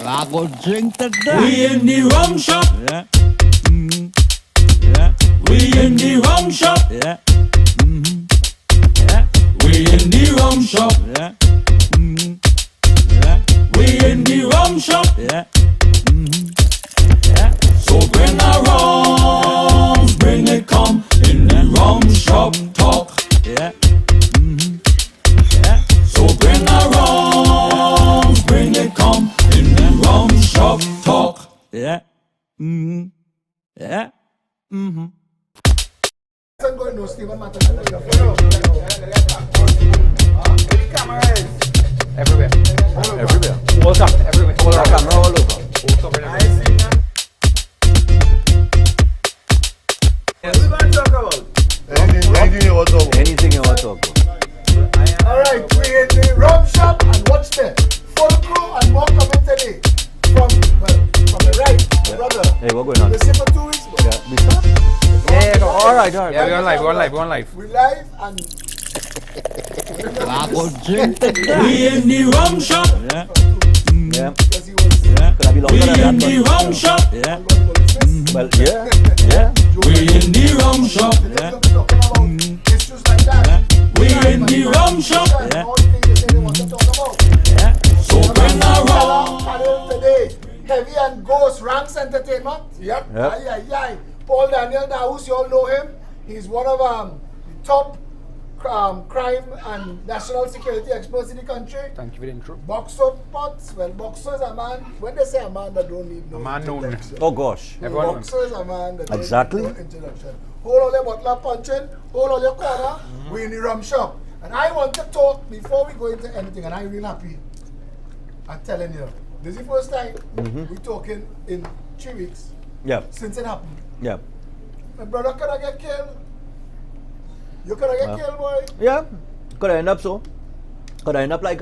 I go drink to that. We in the rum shop. Yeah. Mm-hmm. Yeah. We in the rum shop. Yeah. Mm-hmm. Yeah. We in the rum shop. Yeah. Mm-hmm. Yeah. We in the rum shop. Yeah. Mm-hmm. Yeah. So bring a rum, bring it come in the rum shop talk. Yeah. Mm-hmm. Yeah. So bring a rum, bring it come in the rum shop talk. Yeah. Mm-hmm. Yeah. Mm-hmm. I'm going to Stephan. Everywhere. Everywhere. All up. Everywhere. All up. Camera all over. Anything you want to talk about? Anything you want to talk about. Alright, we in the rum shop and watch them. Full crew and more coming today. From the right, the brother. Hey, what going on? The same for 2 weeks. Bro. Yeah, we start? Yeah, go. All right. Yeah, we're on live. We're on live. We're on live. We live and I go drink to that. We in the rum shop. Yeah. Yeah. because he was Yeah. Could I be We longer than in that? the but- rum shop. Yeah. police. Well, yeah. Yeah. We in the rum shop. Yeah. Talking about issues like that. We in the rum shop. And all the things they say they want to talk about. Yeah. So bring a rum. Panel today, Heavy and Ghost Ranks Entertainment. Yep. Yep. Aye, aye, aye. Paul Daniel Daus, you all know him. He's one of the top crime and national security experts in the country. Thank you for the intro. Boxer Potts. Well, boxer is a man. When they say a man that don't need no A man known. introduction. Oh gosh. Everyone knows. Boxer is a man that Exactly. don't need no introduction. Hold all your bottle of punching, hold all your corner. We in the rum shop. And I want to talk before we go into anything, and I'm real happy. I'm telling you. This is the first time we're talking in 3 weeks Yeah. since it happened. Yeah. My brother could have get killed. You could have get killed, boy. Yeah. Could I end up so? Could I end up like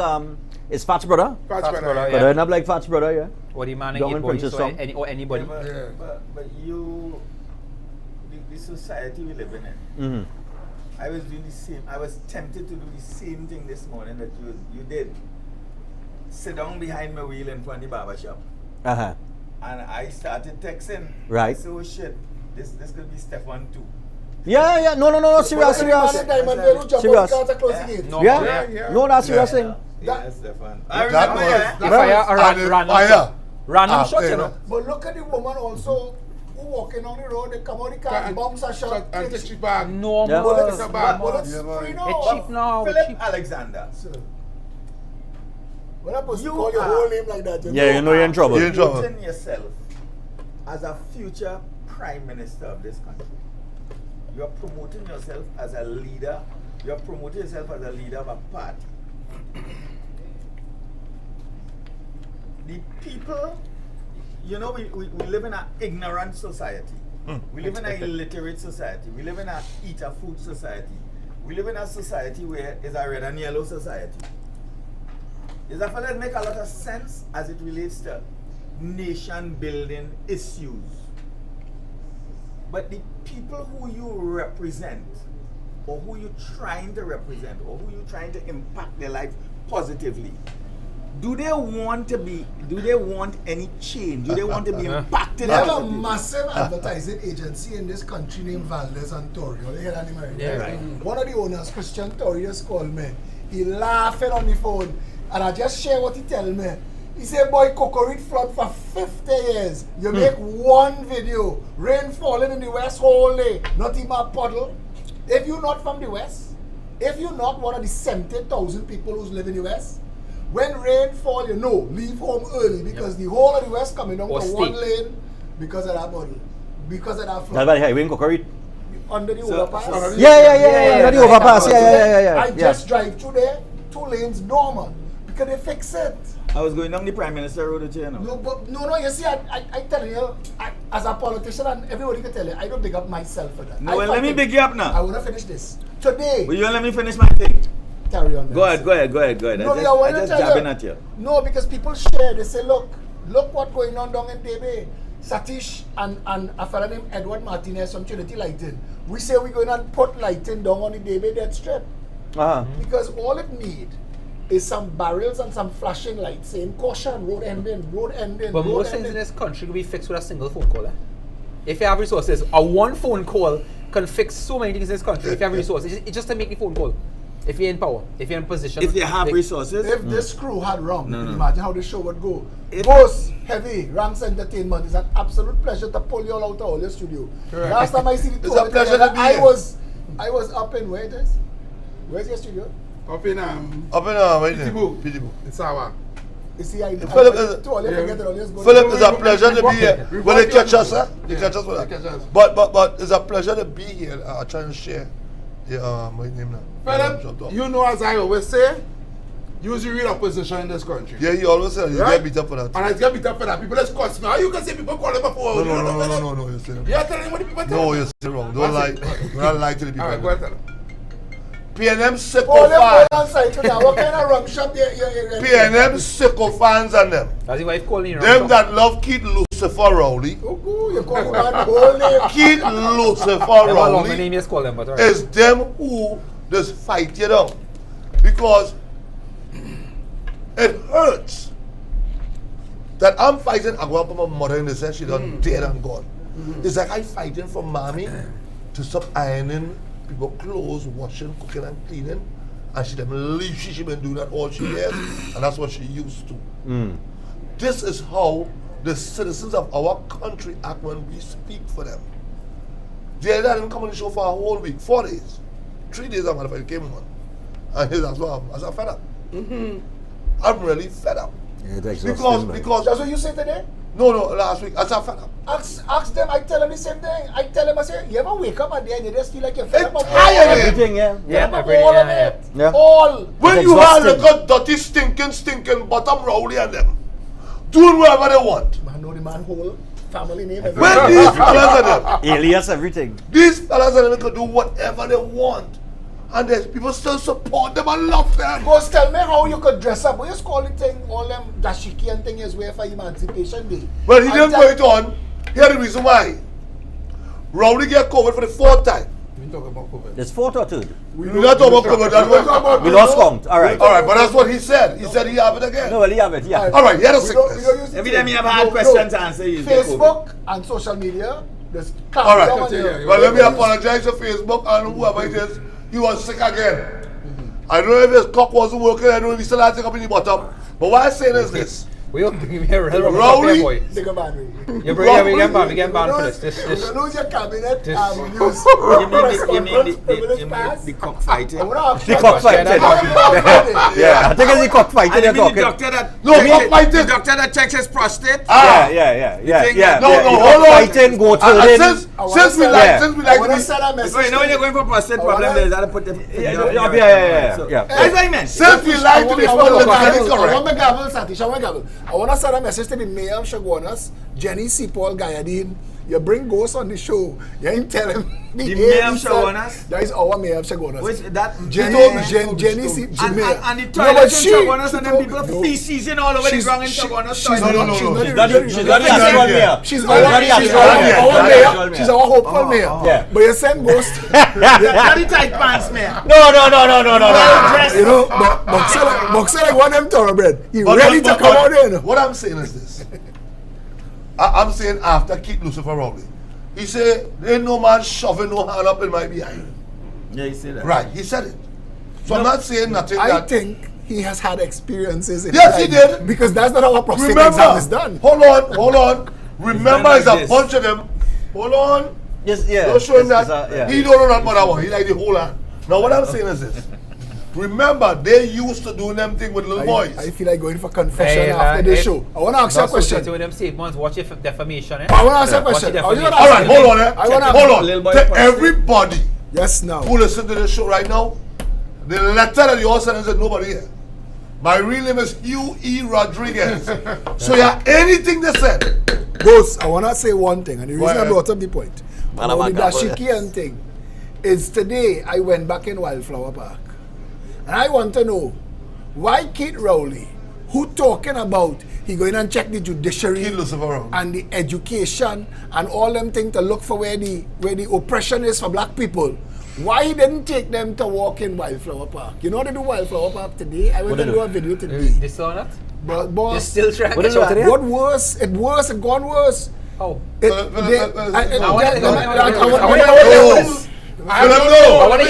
it's Fat's brother? Fast brother, Could I yeah. end up like Fat's brother? Yeah. Or the man Down in in 8 boys Princess or, Song. or anybody. But you, the society we live in, Mm-hmm. I was doing the same. I was tempted to do the same thing this morning that you did. Sit down behind my wheel in front of the barber shop, Uh huh. and I started texting. Right. So shit, this could be Stephan too. Yeah. Yeah. No. Serious. Serious. Serious. No, Yeah. No, that's serious thing. Yeah, Stephan. I That remember. was- Yeah. The fire, a And the random fire. shot. Random Ah, shot, yeah. you know. But look at the woman also who walking on the road, they come out the car, And- bombs are shot. and kids- take it back. Normal. Yeah. Bullets, It's a bad bullets one. Yeah, free man. now. It's cheap now. Phillip Cheap. Alexander. Sir. We're not supposed to You call your are- whole name like that. Yeah, you know you're in trouble. You're in trouble. Promoting yourself as a future prime minister of this country. You are promoting yourself as a leader. You are promoting yourself as a leader of a party. The people, you know, we live in an ignorant society. We live in an illiterate society. We live in an eat a food society. We live in a society where it's a red and yellow society. Is that for that make a lot of sense as it relates to nation building issues. But the people who you represent, or who you're trying to represent, or who you're trying to impact their life positively, do they want any change? Do they want to be impacted? They have a positively? massive advertising agency in this country named Valdez and Torrio. You hear that name? Yeah, right. One of the owners, Christian Torrios, called me. He laughing on the phone. And I just share what he tell me. He said, boy, Cocorit flood for 50 years. You make one video, rain falling in the west whole day, not even a puddle. If you're not from the west, if you're not one of the 70,000 people who live in the west, when rain fall, you know, leave home early because the whole of the west coming down Or to stay. one lane because of that puddle, because of that That's flood. why hey, we in Cocorit. Under the So- overpass. Yeah. Not the overpass. Yeah. I just drive through there, 2 lanes normal, because they fix it. I was going down the Prime Minister Road, you know. No, you see, I tell you, as a politician, and everybody can tell you, I don't big up myself for that. No, well, let me big you up I now. want to finish this. Today, Will you let me finish my thing? carry on. Go ahead. No, I wanna just tell jabbing at you. No, because people share, they say, look what's going on down in Tebe. Satish and a fellow named Edward Martinez from Trinity Lighting. We say we're going to put lighting down on the Tebe dead strip. Uh-huh. Because all it need is some barrels and some flashing lights saying caution, road ending, road ending. But road most things ending. in this country can be fixed with a single phone call. If you have resources, a one phone call can fix so many things in this country. If you have resources, it's just to make a phone call. If you're in power, if you're in position. If you have like- resources, If this crew had rum, No, you can no. imagine how the show would go. If- Ghost, Heavy, Ranks Entertainment, it's an absolute pleasure to pull you all out of all your studio. Correct. Last time I see the two It's a of you pleasure together, to be here. I was up in, where it is? Where's your studio? Up in Up in right there. Pitbull. Pitbull. in Sawa. You see, I Phillip is- to all you Yeah. forget that always go Philip, to- it's a pleasure to be here. We When they want catch you- us, huh? They Yeah, catch us for they that. catch us. But it's a pleasure to be here. I'm trying to share. Yeah, my name now. Philip, you know, as I always say, use your real opposition in this country. Yeah, he always said you Right? get beat up for that. And I get beat up for that. People just cuss me. How you can say people call them before? No, You don't know, Philip? no, you're saying You are telling what the people tell No, me? you're still wrong. Don't lie. What's it? Do not lie to the All right, go people. ahead, tell them. PNM All them sycophants. go outside to now. What kind of rum shop you PNM sycophants and them. That's his wife calling you. Them that love Keith Lucifer Rowley. Oh, you call the man whole name. Keith Lucifer How long the Rowley name is called them, but alright. is them who just fight you down. Because it hurts that I'm fighting. I go up with my mother in the sense she done dead and gone. It's like I'm fighting for mommy to stop ironing people clothes, washing, cooking and cleaning. And she didn't leave. She been doing that all she years. And that's what she used to. This is how the citizens of our country act when we speak for them. The other didn't come on the show for a whole week, 4 days. 3 days I'm gonna came on. And that's why I'm fed up. I'm really fed up. Yeah, it's exhausting, man. Because That's what you say today? no, last week I'm fed up. Ask them, I tell them the same thing. I tell them, I say, you ever wake up and then you just feel like you're fed up of all Tired. of it? Everything, yeah. Yeah, Fed up of everything, all of yeah, it. yeah. All. When It's you have exhausting. the dirty, stinking bottom rowdy and them doing whatever they want. Man, know the man whole family name. When these fellas and them, Alias, everything. these fellas and them can do whatever they want. And there's people still support them and love them. Ghost, tell me how you could dress up. What you call it thing, all them dashiki and thing is where for Emancipation Day. Well, he And didn't tell- go it on. Here's the reason why. Rowdy get COVID for the 4th time. We talk about COVID. There's 4th or 3rd. We're not talking about COVID. That's what, We lost count. All right. all right, but that's what he said. He said he have it again. No, well, you have it, yeah. All right, he had a We don't sickness. use the Every thing. time you have hard questions to answer, you get Facebook and social media, there's All right. calm down Yeah, here. Well, let me apologize to Facebook and whoever it is. He was sick again. I don't know if his cock wasn't working. I don't know if he still had to up in the bottom. But what I'm saying is this. We'll bring him here, Rowdy. boy. Nigga man, You bring him, we get banned for this. You lose your cabinet this- news. You press mean conference, privilege the pass. cockfighting? I wanna ask The you- cockfighting. Yeah, I think it's the cockfighting And you're you mean the talking. doctor that No, cockfighting. the doctor that checks his prostate? Yeah. think Yeah. that- No, yeah. hold on. Fighting, go to And the since we I like, wanna since we I like wanna to send a message. So you know when you're going for prostate I problem, wanna- there's that to put the Yeah. That's what I meant. since we like to be I want politically my correct. gavel, Satish. I want gavel. I want to send a message to the mayor of Chaguanas, Jenny C. Paul Gayadine. You bring Ghost on the show. You ain't tell him. The mayor of Chaguanas? That is our mayor of Chaguanas. Which that Jenny, mayor- Jenny C. and mayor. the No, toilets but in she Chaguanas and then told people me- no. feces all over the She's- ground in she- Chaguanas. she's toilet. not- no, she's no. not She's the- not the she's actual mayor. She's She's our not the she's actual our mayor. our Not the mayor. actual mayor. She's our hopeful mayor. Yeah. But you send Ghost. Not the tight pants, mayor. No. You know, Boxer like one of them thoroughbred. He ready to come out in. What I'm saying is this. I'm saying after Keith Lucifer Rowley, he said, ain't no man shoving no hand up in my behind. Yeah, you see that. Right, he said it. So I'm not saying nothing I that... think he has had experiences in Yes, life, he did. because that's not how a prostate exam is done. Hold on. Remember, like it's a this. bunch of them. Hold on. Yes, yeah. Don't show him It's- that. it's, yeah. He don't know nothing about that one. He like the whole hand. Now, what I'm saying is this. Remember, they used to do them thing with little boys. I feel like going for confession Hey, after man, this hey. show. I want to ask you a question. With them safe ones, watch your defamation. I want to ask you a Watch question. your I was defamation. gonna All ask right, you- hold on. I wanna- Hold Little on. boy To prostate. everybody Yes, now. who listen to this show right now, the letter that you all sent is nobody here. My real name is Hugh E. Rodriguez. So yeah, anything they said. Ghost, I want to say one thing, and the reason I ahead. brought up the point about the Panama dashiki and thing is today I went back in Wildflower Park, and I want to know why Keith Rowley, who talking about he going and check the judiciary Keith Lucifer wrong. and the education and all them things to look for where the oppression is for black people. Why he didn't take them to walk in Wildflower Park? You know what they do Wildflower Park today? I went to do a video today. They saw that? But They're boss, still trying to What get is out of that? there? what worse? It gone worse. How? I want to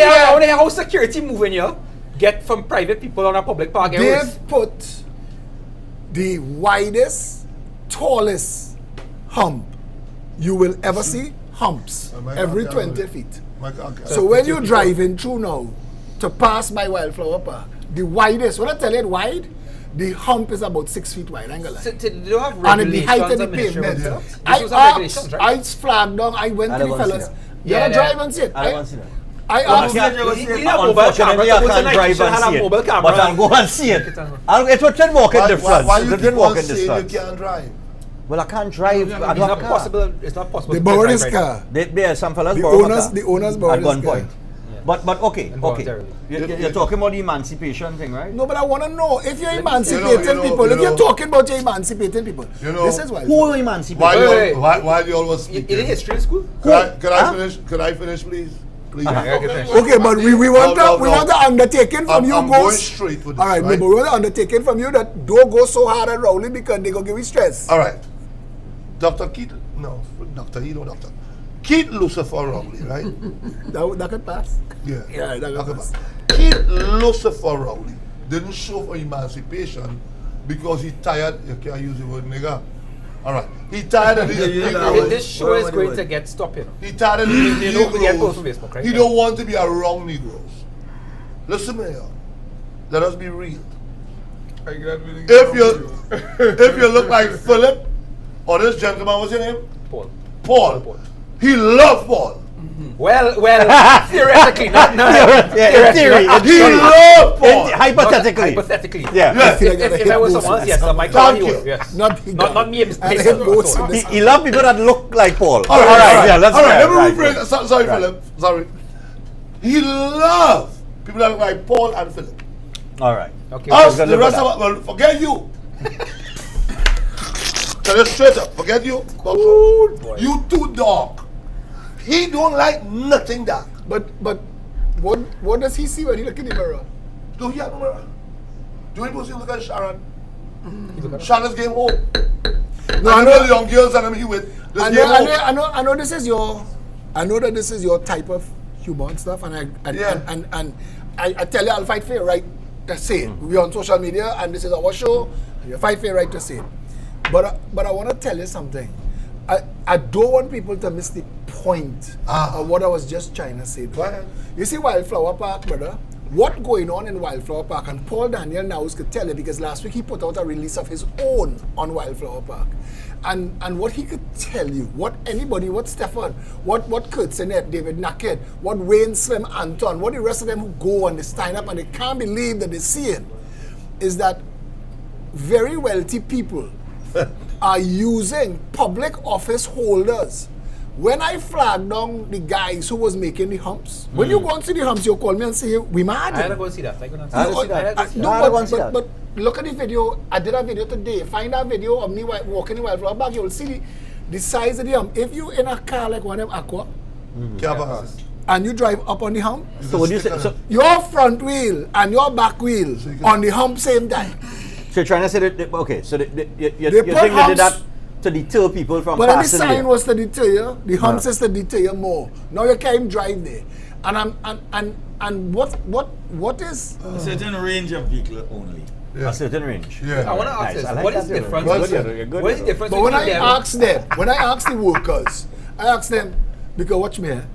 hear how security moving here get from private people on a public park. They've put the widest, tallest hump you will ever see. Humps every 20 feet. So when you're driving through now to pass by Wildflower Park, the widest, when I tell you it wide, the hump is about 6 feet wide. I ain't gonna lie. So, they don't have And at the height of regulations the on Ministry of pavement. Health? This I was have regulations, asked, right? I flagged down, I went I to the don't want to fellas. see that. You Yeah, gotta yeah. drive and see it. I don't want to see that. I Well, asked, I can't- You need a mobile camera Unfortunately, to I go to can't night. drive You should and have see a mobile it. camera. But I'll go and see it. It It would walk in difference. Why you It keep didn't walk on in saying you distance. can't drive? Well, I can't drive. I It's don't have not a car. possible. It's not possible. they to borrowed drive his right car. There are some fellas The borrow my owners- car the owners borrowed at one his car. point. But okay. Involuntarily. You're talking about the emancipation thing, right? No, but I want to know if you're You emancipating know, people, if you you're know. talking about you're emancipating people, You know. this is why. Who emancipated? Why Wait. do you always You speak? did history in school? Could I Huh? finish? Could I finish, please? Please. Okay, but we want No, we no. want the undertaking from you I'm goes. going straight with this, All right, right? no, but we want the undertaking from you that don't go so hard at Rowley because they gonna give you stress. All right. Dr. Keith, no, Dr. He, no, Doctor. Keith Lucifer Rowley, right? That could pass. Yeah. Yeah, that could pass. Keith Lucifer Rowley didn't show for emancipation because he tired. You can't use the word nigga. All right. He tired of these Negroes. This show is going to get stopped, you know. He tired of these You know, we get Negroes. posts on Facebook, right? He don't want to be around Negroes. Listen to me, y'all. Let us be real. If you look like Phillip or this gentleman, what's your name? Paul. Paul. He loved Paul. Well, theoretically, not In theory. He loved Paul. Hypothetically. hypothetically. Yeah. Yes. If I was someone else, yes, I might Thank call you. you. Yes. Not Not me. And hit boats in this. He loved people that look like Paul. All right, Yeah, let's all right. right, Let me rephrase. Sorry, Right. Philip. Sorry. He loved people that look like Paul and Philip. All right. Okay. Us, gonna the live rest with of us, well, forget you. Tell you straight up, forget you. You too dark. He don't like nothing dark. But what does he see when he look in the mirror? Do he have no mirror? Do you look at Sharon? Sharon's game home. No, I know the young girls and I'm here with this game home. I know this is your, I know that this is your type of humor and stuff, and I tell you I'll fight for your right to say it. We're on social media and this is our show, and you fight for your right to say it. But I want to tell you something. I don't want people to miss the point of what I was just trying to say. Go ahead. You see Wildflower Park, brother? What going on in Wildflower Park, and Paul Daniel Naus could tell you because last week he put out a release of his own on Wildflower Park. And what he could tell you, what anybody, what Stephan, what Kurt Sinet, David Nackett, what Wayne Slim Anton, what the rest of them who go and they stand up and they can't believe that they're seeing, is that very wealthy people are using public office holders. When I flagged down the guys who was making the humps, when you go and see the humps, you call me and say, we mad. I had to go see that. I couldn't I had to see see that. that. No, I want to see but look at the video. I did a video today. Find that video of me walking in Wildflower Park. You will see the size of the hump. If you in a car like one of them Aqua Can't pass. and you drive up on the hump, So what do you say? So your front wheel and your back wheel on the hump same time. you're trying to say that, okay, so you They think put they did that humps- to deter people from But then the passing sign there? was to deter you. The humps is to deter you more. Now you can't even drive there. And what is A certain range of vehicle only. A certain range. Yeah. I want to ask Nice. this. I like What that is the theory. difference? Good, What's good, it? good, What is the good. difference But when I between them? ask them, when I ask the workers, I ask them, because watch me here,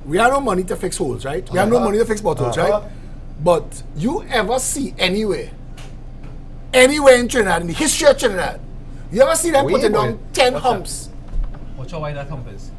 we have no money to fix holes, right? We have no money to fix potholes, right? But you ever see anywhere in Trinidad, in the history of Trinidad, you ever see them Wait, putting wait. on 10 What's that? humps? Watch how wide that hump is.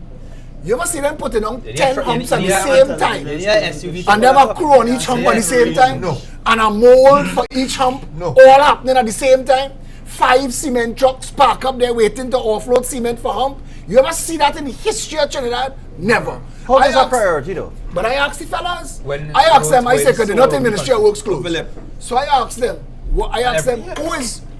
You ever see them putting on You 10 need a humps you at need the a- same time? You need a SUV. And they have a crew on each hump at the same time? No. And a mold for each hump? No. All happening at the same time? 5 cement trucks park up there waiting to offload cement for hump? You ever see that in the history of Trinidad? Never. How is that asked- priority though? But I asked the fellas. When I asked them, I roads said, because they're were not in so Ministry of Works closed. Phillip. So I asked them, I asked them,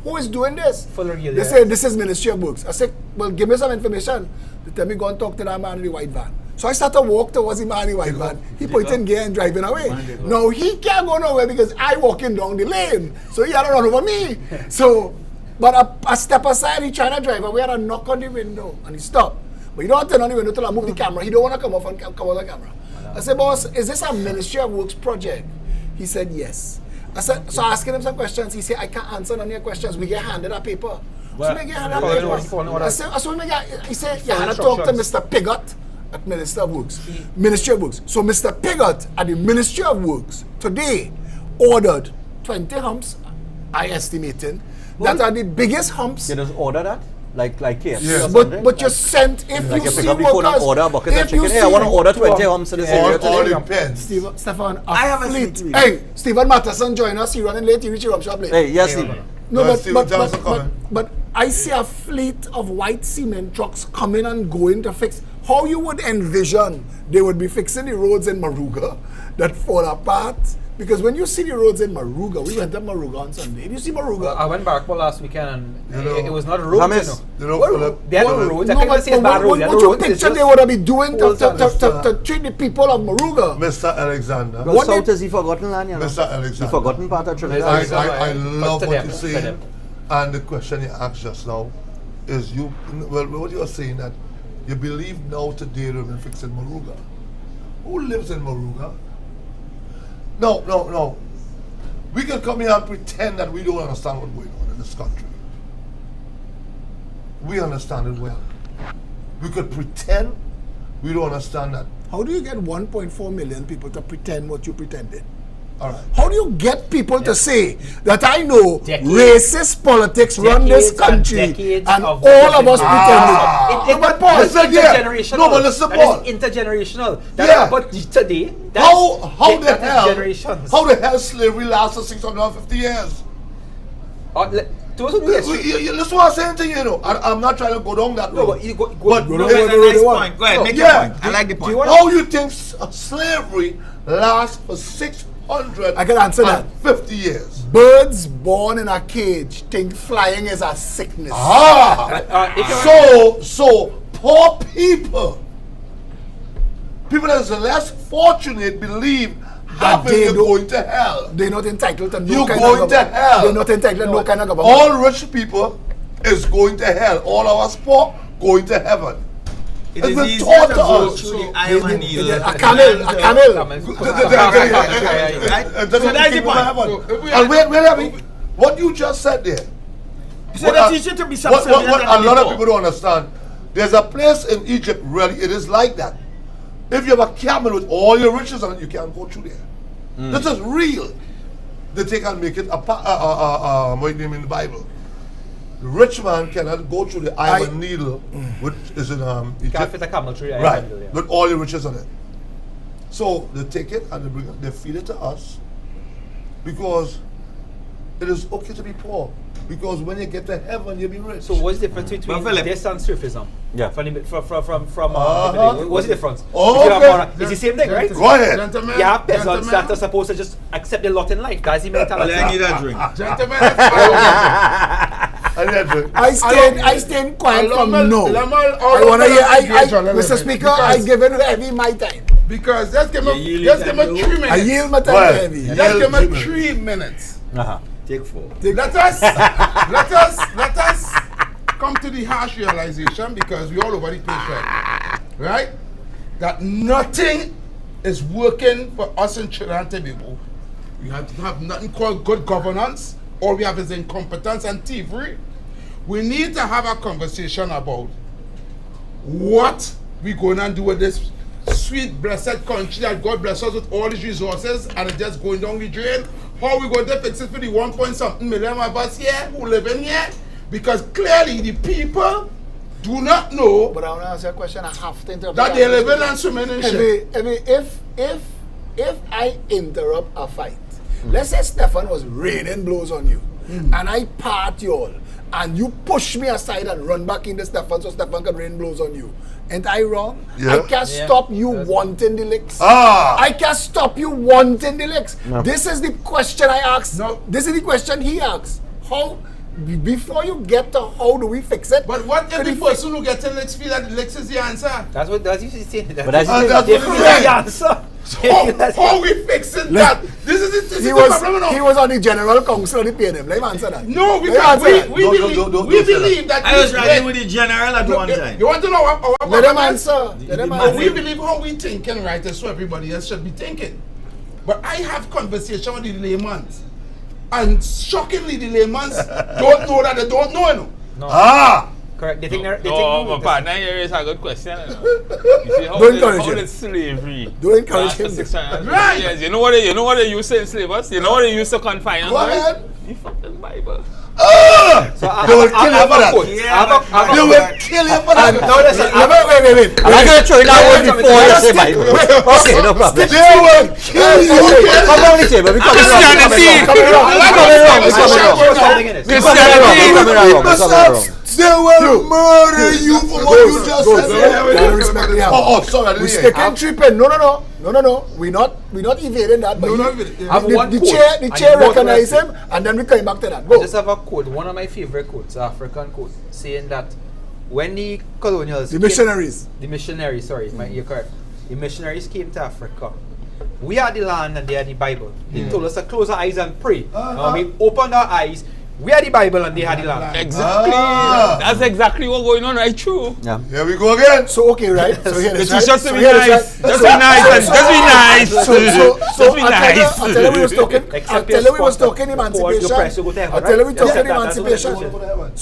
who is doing this? Full regalia. They say, this is Ministry of Works. I said, well, give me some information. They tell me, go and talk to that man in the white van. So I started to walk towards the man in the white van. He put in gear and driving away. Now he can't go nowhere because I walking down the lane. So he had to run over me. So, but I step aside, he trying to drive away, and I knock on the window and he stopped. But you don't turn on the window till I move the camera. He don't want to come off and come on the camera. I said, boss, is this a Ministry of Works project? He said, yes. I said, so asking him some questions. He said, I can't answer none of your questions. We get handed a paper. So we get handed a paper. He said, you had to talk to Mr. Pigott at Ministry of Works. Ministry of Works. So Mr. Pigott at the Ministry of Works today ordered 20 humps, I estimating, that are the biggest humps. You just order that? Like KFC Yeah. or something? But you sent, if Like you you pick see up the phone and workers, order a bucket of if you chicken. Hey, I see want to order 20 humps in this area All today. depends. Stephan, I have a fleet. fleet. Hey, Stephen Matterson join us. He running late. He reach your rum shop late. Hey, yes, Steve. No, No, Stephen Johnson coming. but I see a fleet of white cement trucks coming and going to fix. How you would envision they would be fixing the roads in Maruga that fall apart? Because when you see the roads in Maruga, we went to Maruga on Sunday. Did you see Maruga? I went back last weekend and You know, it was not a road. Hamis, You know, What- Phillip, They had no Phillip, roads. I can't say it's bad roads. They had What no you roads. It's picture just they would have been doing holes to treat the people of Maruga? Mr. Alexander. Go What south they- is the forgotten land, you know. Mr. Alexander. The forgotten part of I Trinidad. love to what them, you to say. them. And the question you asked just now is what you are saying that you believe now today they've been fixing Maruga. Who lives in Maruga? No. We can come here and pretend that we don't understand what's going on in this country. We understand it well. We could pretend we don't understand that. How do you get 1.4 million people to pretend what you pretended? All right. How do you get people to say that I know Decades. racist politics run this Decades and country decades and of all of us Ah. pretending? But Paul, it's listen here. intergenerational. No, but listen, That Paul. is intergenerational. That Yeah. But today, that's, How the that is hell? generations. How the hell slavery lasted 650 years? Those who do history. Listen what I'm saying to you, you know. I'm not trying to go down that road. No, but you go. But no, That's a nice point. Go ahead, No, make yeah. your point. I like the Do you point. want- How you think slavery lasts for 650 I can answer that. years? Birds born in a cage think flying is a sickness. So poor people that is less fortunate believe That that they they're don't- going to hell. They're not entitled to no You're kind going of to government. hell. They're not entitled to no kind of government. All rich people is going to hell. All of us poor going to heaven. It It's is been easier taught to to go us. through the eye of a needle. A camel. Right? So So that's the point. So if we And wait, what you just said there. So they teach you to be What subservient a and lot of before. people don't understand. There's a place in Egypt, really, it is like that. If you have a camel with all your riches on it, you can't go through there. This is real. They can make it what name in the Bible. The rich man cannot go through the eye of a needle, which is in Can't Egypt. fit a camel through. Right, with all your riches on it. So they take it and they feed it to us because it is okay to be poor. Because when you get to heaven, you'll be rich. So what's the difference between Phillip. this and surfism? Yeah. From Uh-huh. what's the difference? Oh, If you have okay. moral- it's the same thing, right? Go ahead. Gentlemen, You have peasants gentlemen, that are supposed to just accept their lot in life. That's the Well, mentality. I need a drink. Gentlemen, let's follow. And then, I stayed quiet from no. I want to hear, Mr. Speaker, I give it heavy my time. Because just give You me yield just your give me time, 3 I minutes. yield my time Well, heavy. yeah. Just give me Yield 3 minutes. Uh-huh. Take 4. Let us come to the harsh realization, because we all over the place right? That nothing is working for us in Trinidad and Tobago. We have to have nothing called good governance. All we have is incompetence and thievery. We need to have a conversation about what we're going to do with this sweet, blessed country that God bless us with all these resources, and it's just going down the drain. How we going to fix it for the 1.something million of us here who live in here? Because clearly the people do not know But I want to answer a question. I have to interrupt. that they live in and swimming in shit. If I interrupt a fight, let's say Stephan was raining blows on you, and I part you all, and you push me aside and run back into Stephan so Stephan can rain blows on you. Ain't I wrong? Yeah. I can't Yeah. stop you That's- wanting the licks. Ah. I can't stop you wanting the licks. No. This is the question I asked. No. This is the question he asked. How, before you get to how do we fix it? But what if could the he person who gets in licks feel that the licks is the answer? That's what you should say. But that's that's They what feel we that's the like. answer. How we fixing that? This is He the was problem now. he was on the general council of the PNM. Let him answer that. No, Let him because answer that. we Don't believe say that. I was this riding way- with the general at one You time. want to know our Let him problem is? answer. Let him the- But answer. we believe how we thinking, right? That's what everybody else should be thinking. But I have conversation with the layman's, and shockingly, the layman's don't know that they don't know. You know. Ah. Correct. They think they're. They No, think my partner here is a good question. You see, Don't encourage how him. did slavery? Don't encourage last for him. 600 Right. years? You know what they used to enslave us? You know what they used to confine us? Go right? ahead. The fucking Bible. Ah. So They will I kill you have for a that. quote. Yeah, I have a They quote. will kill you for that. No, listen. Wait. I'm not going to throw in that word Wait, before you wait, say Bible. Okay, no problem. They will kill you. Come on the table. We coming wrong. Christianity. We coming wrong. We coming wrong. We coming wrong. What's happening in it? We coming wrong. We coming wrong. We coming wrong. They will murder you for what you just said. Gotta respect the Oh, sorry, I didn't We hear. sticking tripping. No. We're not evading that. But No, he- not evading. I have the, one the quote, chair, the and chair you both recognize rest him, and then we come back to that. I Go. just have a quote, one of my favorite quotes, African quote, saying that when the colonials, The missionaries. you're correct. The missionaries came to Africa. We are the land and they are the Bible. They told us to close our eyes and pray. Now we opened our eyes. We are the Bible and they are the land. Exactly. Ah. That's exactly what's going on right through. Yeah. Here we go again. So okay, right? So here it is. It's Right? just to So be here it is, nice. right? Just be nice. Just be nice. So Just be I tell you we was talking. I Except tell you we was your talking sponsor, your emancipation. press, you go to heaven, I tell you we right? talking Yeah, that's what emancipation. it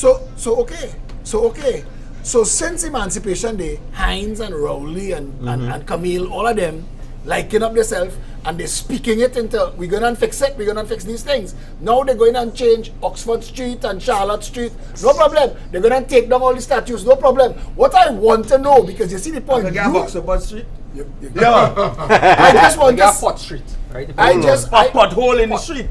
So okay. So since Emancipation Day, Hines and Rowley and Camille, all of them liking up themselves and they're speaking it into we're gonna fix it, we're gonna fix these things. Now they're going and change Oxford Street and Charlotte Street, no problem. They're gonna take down all the statues, no problem. What I want to know, because you see the point, I get a box of Bud Street. Yeah. I just want We got to Port Street, right? I just Pothole in the street.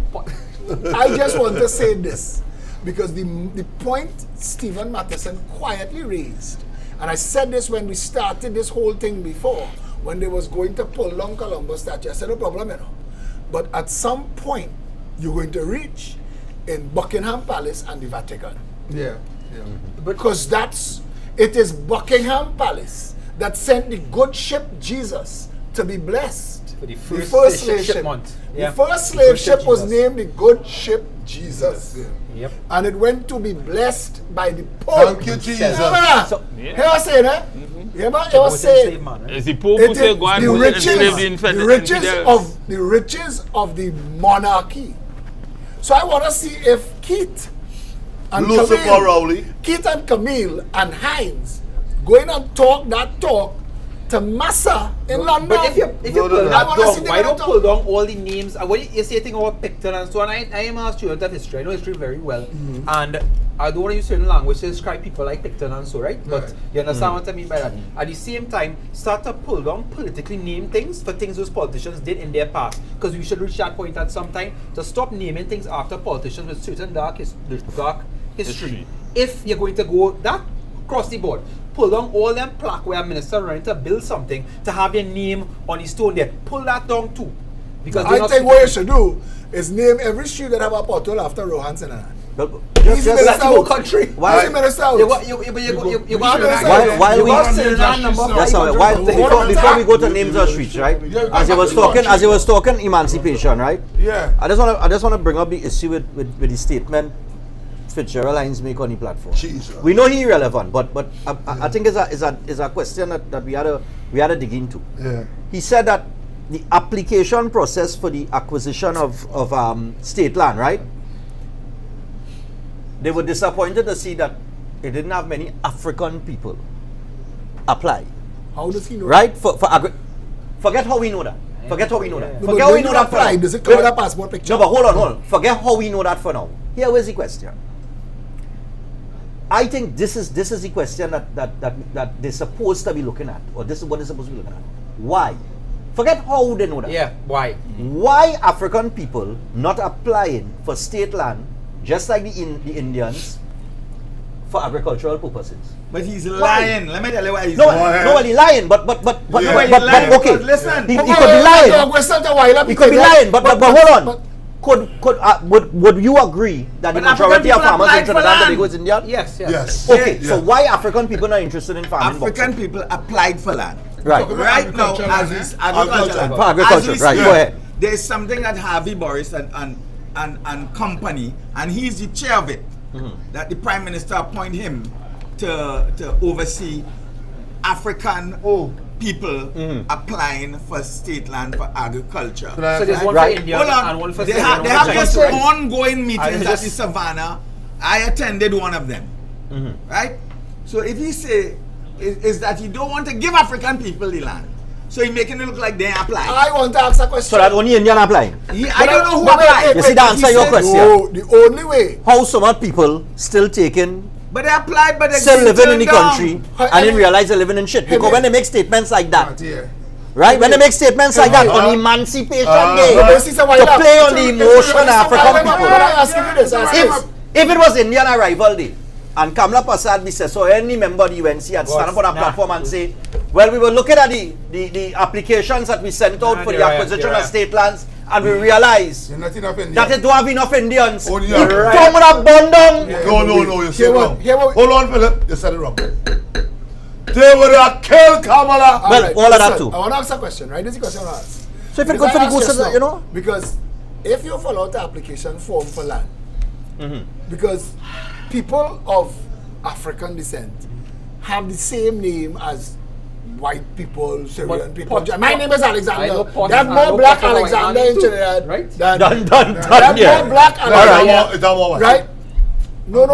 I just want to say this because the point Stephen Matheson quietly raised, and I said this when we started this whole thing before, when they was going to pull down Columbus statue, I said no problem, you know. But at some point, you're going to reach in Buckingham Palace and the Vatican. Yeah. Because it is Buckingham Palace that sent the good ship Jesus to be blessed. For the The first slave ship. shipment. The first slave Good ship ship was Jesus. named the good ship Jesus. Yep. And it went to be blessed by the Pope. Thank you, Jesus. Remember that? So- Here I say that. Remember I Go was to the slave saying man, right? It's the Pope it who say is go and the enslave the infant. riches of the monarchy. So I want to see if Keith and Lucifer Camille, Rowley. Keith and Camille and Hines going and talk that talk to Massa in London. But if you No, pull no. I that wanna see down, the why don't better pull down all the names? What you say thing about Picton and so on? I am a student of history. I know history very well, and I don't want to use certain language to describe people like Picton and so, right? But you understand what I mean by that. At the same time, start to pull down politically named things for things those politicians did in their past, because we should reach that point at some time to stop naming things after politicians with certain dark history. If you're going to go that across the board, pull down all them plaque where a minister running to build something to have your name on the stone there. Pull that down too. Because they're I not think what you should do is name every street that have a pothole after Rohanson and that. But Easy just- that's the whole country. Why- Easy minister out. You While we- That's all right. Before we go to names of streets, right? As you was talking emancipation, right? Yeah. I just want to bring up the issue with the statement Fitzgerald Lines make on the platform. Jesus. We know he irrelevant, but I think is a question that we had to dig into. Yeah. He said that the application process for the acquisition of state land, right? They were disappointed to see that it didn't have many African people apply, How does he know? right? Forget how we know that. Forget how we know that. No, Forget but how we when know you that. for apply, now. does it cover Wait, that passport picture? No, but hold on. Forget how we know that for now. Here is the question. I think this is the question that they're supposed to be looking at, or this is what they're supposed to be looking at. Why? Forget how they know that. Yeah, why? Why African people not applying for state land, just like the Indians, for agricultural purposes. But he's lying. Let me tell you why he's No, lying. nobody lying, but okay. Listen. He could be lying. He could be lying, but hold on. Would you agree that the majority of farmers in Trinidad and Tobago is Indian? Yes. Okay, so why African people not interested in farming? African people applied for land. Right. Right now, as is agriculture. For agriculture, right. Go ahead. There's something that Harvey Boris and company, and he's the chair of it, that the Prime Minister appoint him to oversee African people applying for state land for agriculture. So there's one for India and one for They have this ongoing meetings at the Savannah. I attended one of them. Right? So if he say is that he don't want to give African people the land, so he making it look like they apply. I want to ask a question. So that only Indian applying? I don't know who applied. You see the answer your question? No, the only way. How some other people still taking, But they applied, but they still living in the turned country down. and then realize they're living in shit. Because when they make statements like that, Yeah. right? When they make statements like that on Emancipation Day, to play on the emotion of African people. If it was Indian Arrival Day, and Kamala Prasad be said, so any member of the UNC had stand up on a platform and say, well, we were looking at the applications that we sent out for the acquisition of state lands, and we realized You're not enough Indian. that it don't have enough Indians. Oh, You yeah. come with a bun down. No, you said wrong. What? Hold on, Philip. You said it wrong. They would have killed Kamala. Well, all of that too. I want to ask a question, right? This is a question I want to ask. So if it's Because good for I the ask goose, just now, you know? Because if you fill out the application form for land, because people of African descent have the same name as white people, Syrian people. My name is Alexander. They have more black Alexander in Trinidad, right? Than Done, they have yeah. more black Alexander, It's all right. right? No.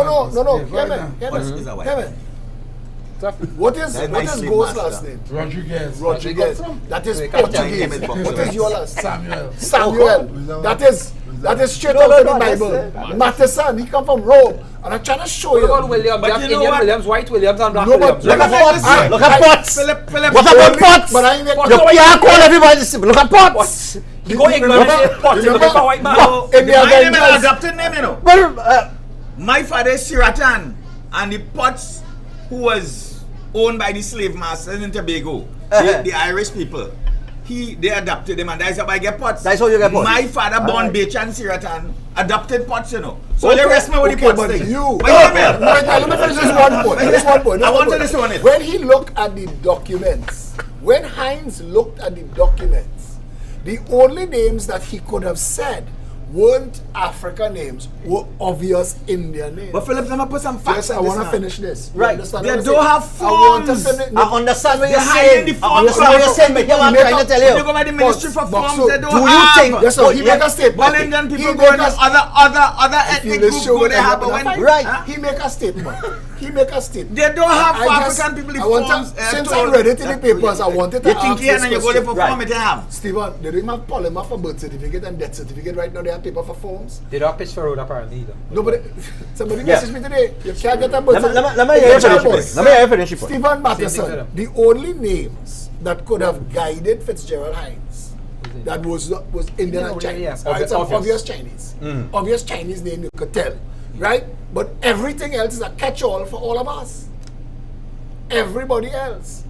What is Go's last name? Rodriguez. Rodriguez. That is Portuguese. What is your last? Samuel. Samuel. That is straight out of the Bible. Matheson, he come from Rome. And I'm trying to show What you. about Williams? But You have you know Indian what? Williams, white Williams, and black No, but Williams. look at Potts. Look at Potts. Philip. What about Potts? But I ain't You can't call everybody the same. Look at Potts. You go England and say Potts, you look for white man. No, In the my name is an Avengers. adopted name, you know. Well, My father is Siratan, and the Potts, who was owned by the slave masters in Tobago, the Irish people, they adopted him, and that's how I get Potts. That's how you get Potts. My father, born Alright. Bechan Siratan, adopted Potts, you know. So Okay. they rest me with the Okay, Potts but thing. you. But hear me. Wait, let me finish this one point. This one point. I want to listen on it. When he looked at the documents, when Heinz looked at the documents, the only names that he could have said weren't African names, were obvious Indian names. But Philip, let me put some facts Yes, I on want to this finish this. You Right. understand They what I'm don't saying? have I want to forms. finish. I understand what They're you're hiding saying. the I forms. understand what you're saying, but here's what I'm trying to tell When you you. go by the Ministry for But Forms, so they don't do you have. think- Yes, sir, he make a statement. Well, Indian people He go in make a- other If ethnic you groups listen go with they him, have, but when Right. He make a statement. He make a statement. they don't have for I just- African people the I want to- forms. since I read it in the papers, I wanted to You ask think here this and you go there for question. form, it they have. Stephen, they don't even have polymer for birth certificate and death certificate right now. They have paper for forms. They don't pitch for road apparently either. Nobody, somebody Yeah. messaged me today. You can't get a birth certificate. Let me hear you finish your point. Let me hear you finish your point. Stephen Same thing to Matheson, them. the only names that could have guided Fitzgerald Hines that was Indian Yeah, and yeah, Chinese. yeah. Right, some Obvious. obvious Chinese. Obvious Chinese name you could tell. Right? But everything else is a catch-all for all of us. Everybody else.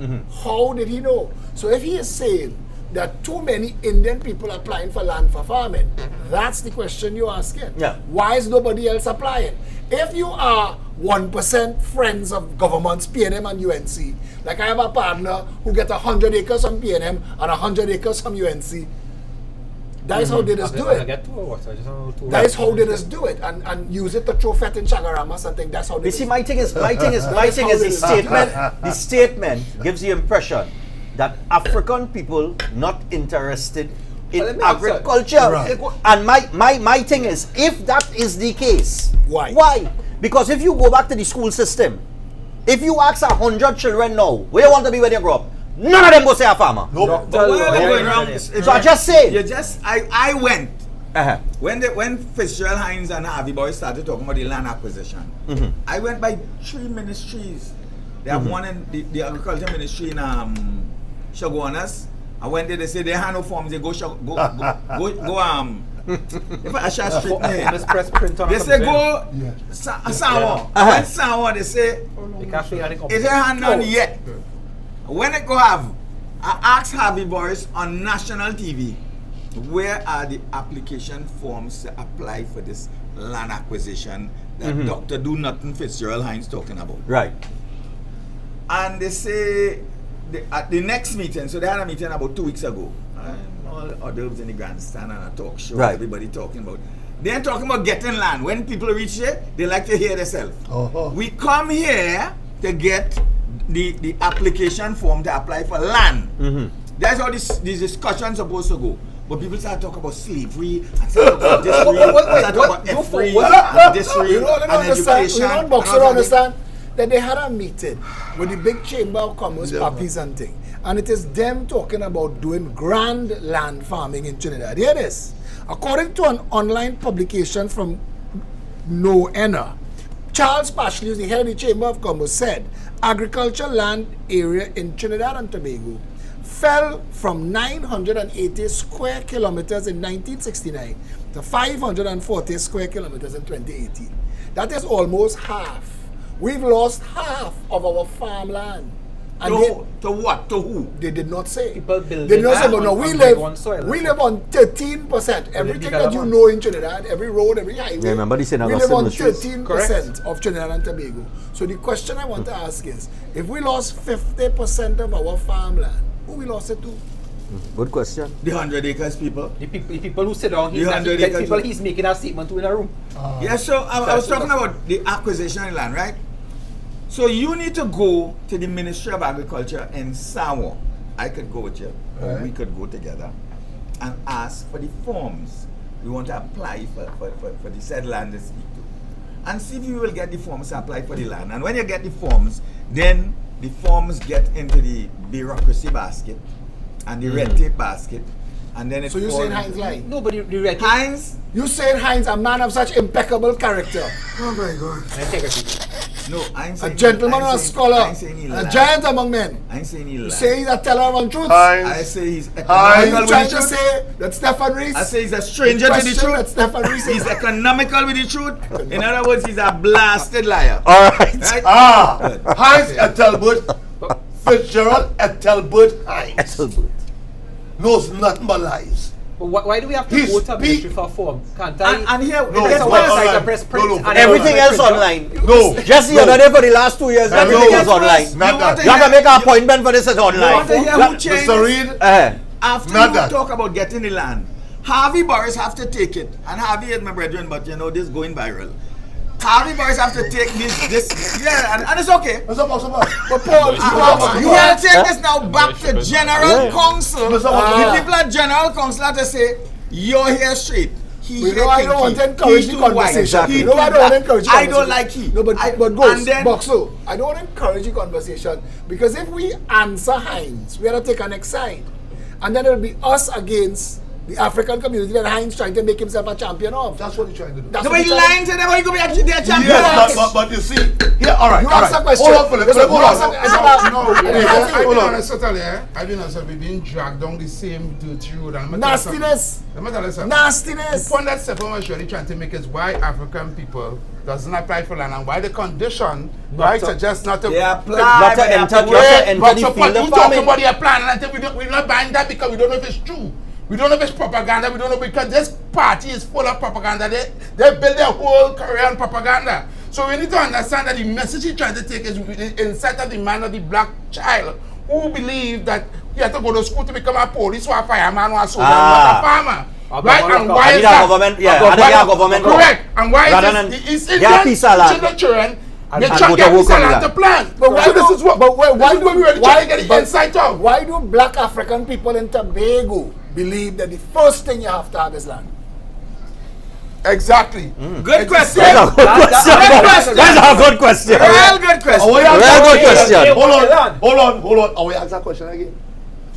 How did he know? So if he is saying that too many Indian people applying for land for farming, that's the question you're asking. Yeah. Why is nobody else applying? If you are 1% friends of governments, PNM and UNC, like I have a partner who get 100 acres from PNM and 100 acres from UNC, that is how they just do I it. get two or what? I just don't know two. That is how they just do it and use it to throw fat in Chagaramas and think that's how they You do see, it. my thing is the statement. The statement gives the impression that African people not interested in Well, let me ask you. agriculture. Right. And my thing is, if that is the case, Why? Why? Because if you go back to the school system, if you ask 100 children now, where you want to be when you grow up, none of them go say a farmer. Nope. But why are they Yeah, going yeah, wrong? yeah. So I just say, I went. uh-huh. When Fitzgerald Hines and Harvey Boy started talking about the land acquisition, I went by 3 ministries. They have one in the agriculture ministry in Shaguanas. I went there, they say they have no forms, they go If I shall straight Let's press print on they a say computer. go Sawa. When Sawa they say You can't figure out the it's computer. a hand on yet. When it go have, I asked Harvey Boris on national TV, where are the application forms to apply for this land acquisition that Dr. Do Nothing Fitzgerald Hines talking about? Right. And they say at the next meeting, so they had a meeting about 2 weeks ago. All hors d'oeuvres in the grandstand and a talk show, Right. everybody talking about. They're talking about getting land. When people reach here, they like to hear themselves. We come here to get the application form to apply for land. That's how these discussions supposed to go. But people start talking about slavery and start talking about this real, start talking about F-free and this real and education. You don't Boxer understand that they had a meeting with the big Chamber of Commerce, puppies and thing. And it is them talking about doing grand land farming in Trinidad. Hear this. According to an online publication from NOENA, Charles Pashley, who's the head of the Chamber of Commerce, said agricultural land area in Trinidad and Tobago fell from 980 square kilometers in 1969 to 540 square kilometers in 2018. That is almost half. We've lost half of our farmland. And To what? To who? they did not say. People building They did not say, but no, on we grade one soil, we that's live on 13%. Everything that you development. know in Trinidad, every road, every highway, Yeah, remember they say now we got live on civil streets. 13% of Trinidad and Tobago. So the question I want to ask is, if we lost 50% of our farmland, who we lost it to? Good question. The 100 acres people. The people who sit down, You hundred the acres. people he's making a statement to in a room. Yeah, so I was talking about the acquisition of land, right? So you need to go to the Ministry of Agriculture in Sawa. I could go with you, or we could go together and ask for the forms we want to apply for the said land to speak to. And see if you will get the forms to apply for the land. And when you get the forms, then the forms get into the bureaucracy basket and the red tape basket. And then it's So you're saying Heinz lying? Nobody read Heinz? You saying Heinz, a man of such impeccable character? Oh my God. integrity. No, I ain't A saying gentleman I and ain't a saying- scholar, I ain't saying he and lied. a giant among men. I ain't saying he You lied. say he's a teller of untruths? I say he's Are economical you with trying the to truth. say that Stephan Reis? I say he's a stranger to the Question that truth. Stephan Reis He's economical with the truth. In other words, he's a blasted liar. All right. Right? Heinz Ethelbert Fitzgerald Ethelbert Heinz knows nothing but lies. But why do we have to He's go to big. ministry for form? Can't I? And here, No, there's but one online. side. press print No, and Everything press else print. online. No. Just the other day for the last 2 years, everything no. is online. You Not want that. You have to make an appointment for this is You want to online. hear who changed? Mr. Reed, After Not you that. talk about getting the land, Harvey Boris have to take it. And Harvey is my brethren, but you know, this going viral. Harvey Boris have to take this, yeah, and it's okay. what's up? But Paul, You will take this now back to General Council. Mr. The people at General Council have to say, you're here straight. He We here know I don't want to encourage the conversation. He No, I don't want to encourage the I conversation. don't like he. No, but I- Ghost, and then- Boxo, I don't want to encourage the conversation because if we answer Heinz, we have to take a next side. And then it'll be us against the African community that Heinz trying to make himself a champion of. That's what you're trying to do. That's No, what but he he's trying- lying to them, how you going to be their champion? Yes, but you see, here, all right, You all ask right. a question. Hold on, Phillip. Listen, Hold you on. ask a- I've Hold been on. on a subtle, yeah. I've been on a we've been dragged down the same dirty road. And Nastiness. Let me tell you something. Nastiness. The point that Stephan was really trying to make is why African people doesn't apply for land and why the condition, right, to- suggest not to. They apply, Not but to they have enter- to not work. to enter But the so field you of talk farming. about your plan and I think we're not buying that because we don't know if it's true. We don't know if it's propaganda. We don't know because this party is full of propaganda. They build their whole career on propaganda. So we need to understand that the message he's trying to take is inside of the man of the black child who believe that he has to go to school to become a police or a fireman or a soldier, not a farmer. Right? And why I is need a that? government, yeah, Why- I need a government. Correct. And why Rather is than this? The East get a Indian piece of land. children, they and try go to to get work piece on of land that. to plant. But why So this do- is what but why this is what we really trying to get the but- insight of. Why do black African people in Tobago believe that the first thing you have to have is land? Exactly. Good question. That's a good question. Good question. That's a good question. Real good question. Oh, yeah. Very good question. Hold on. Oh, we ask that question again.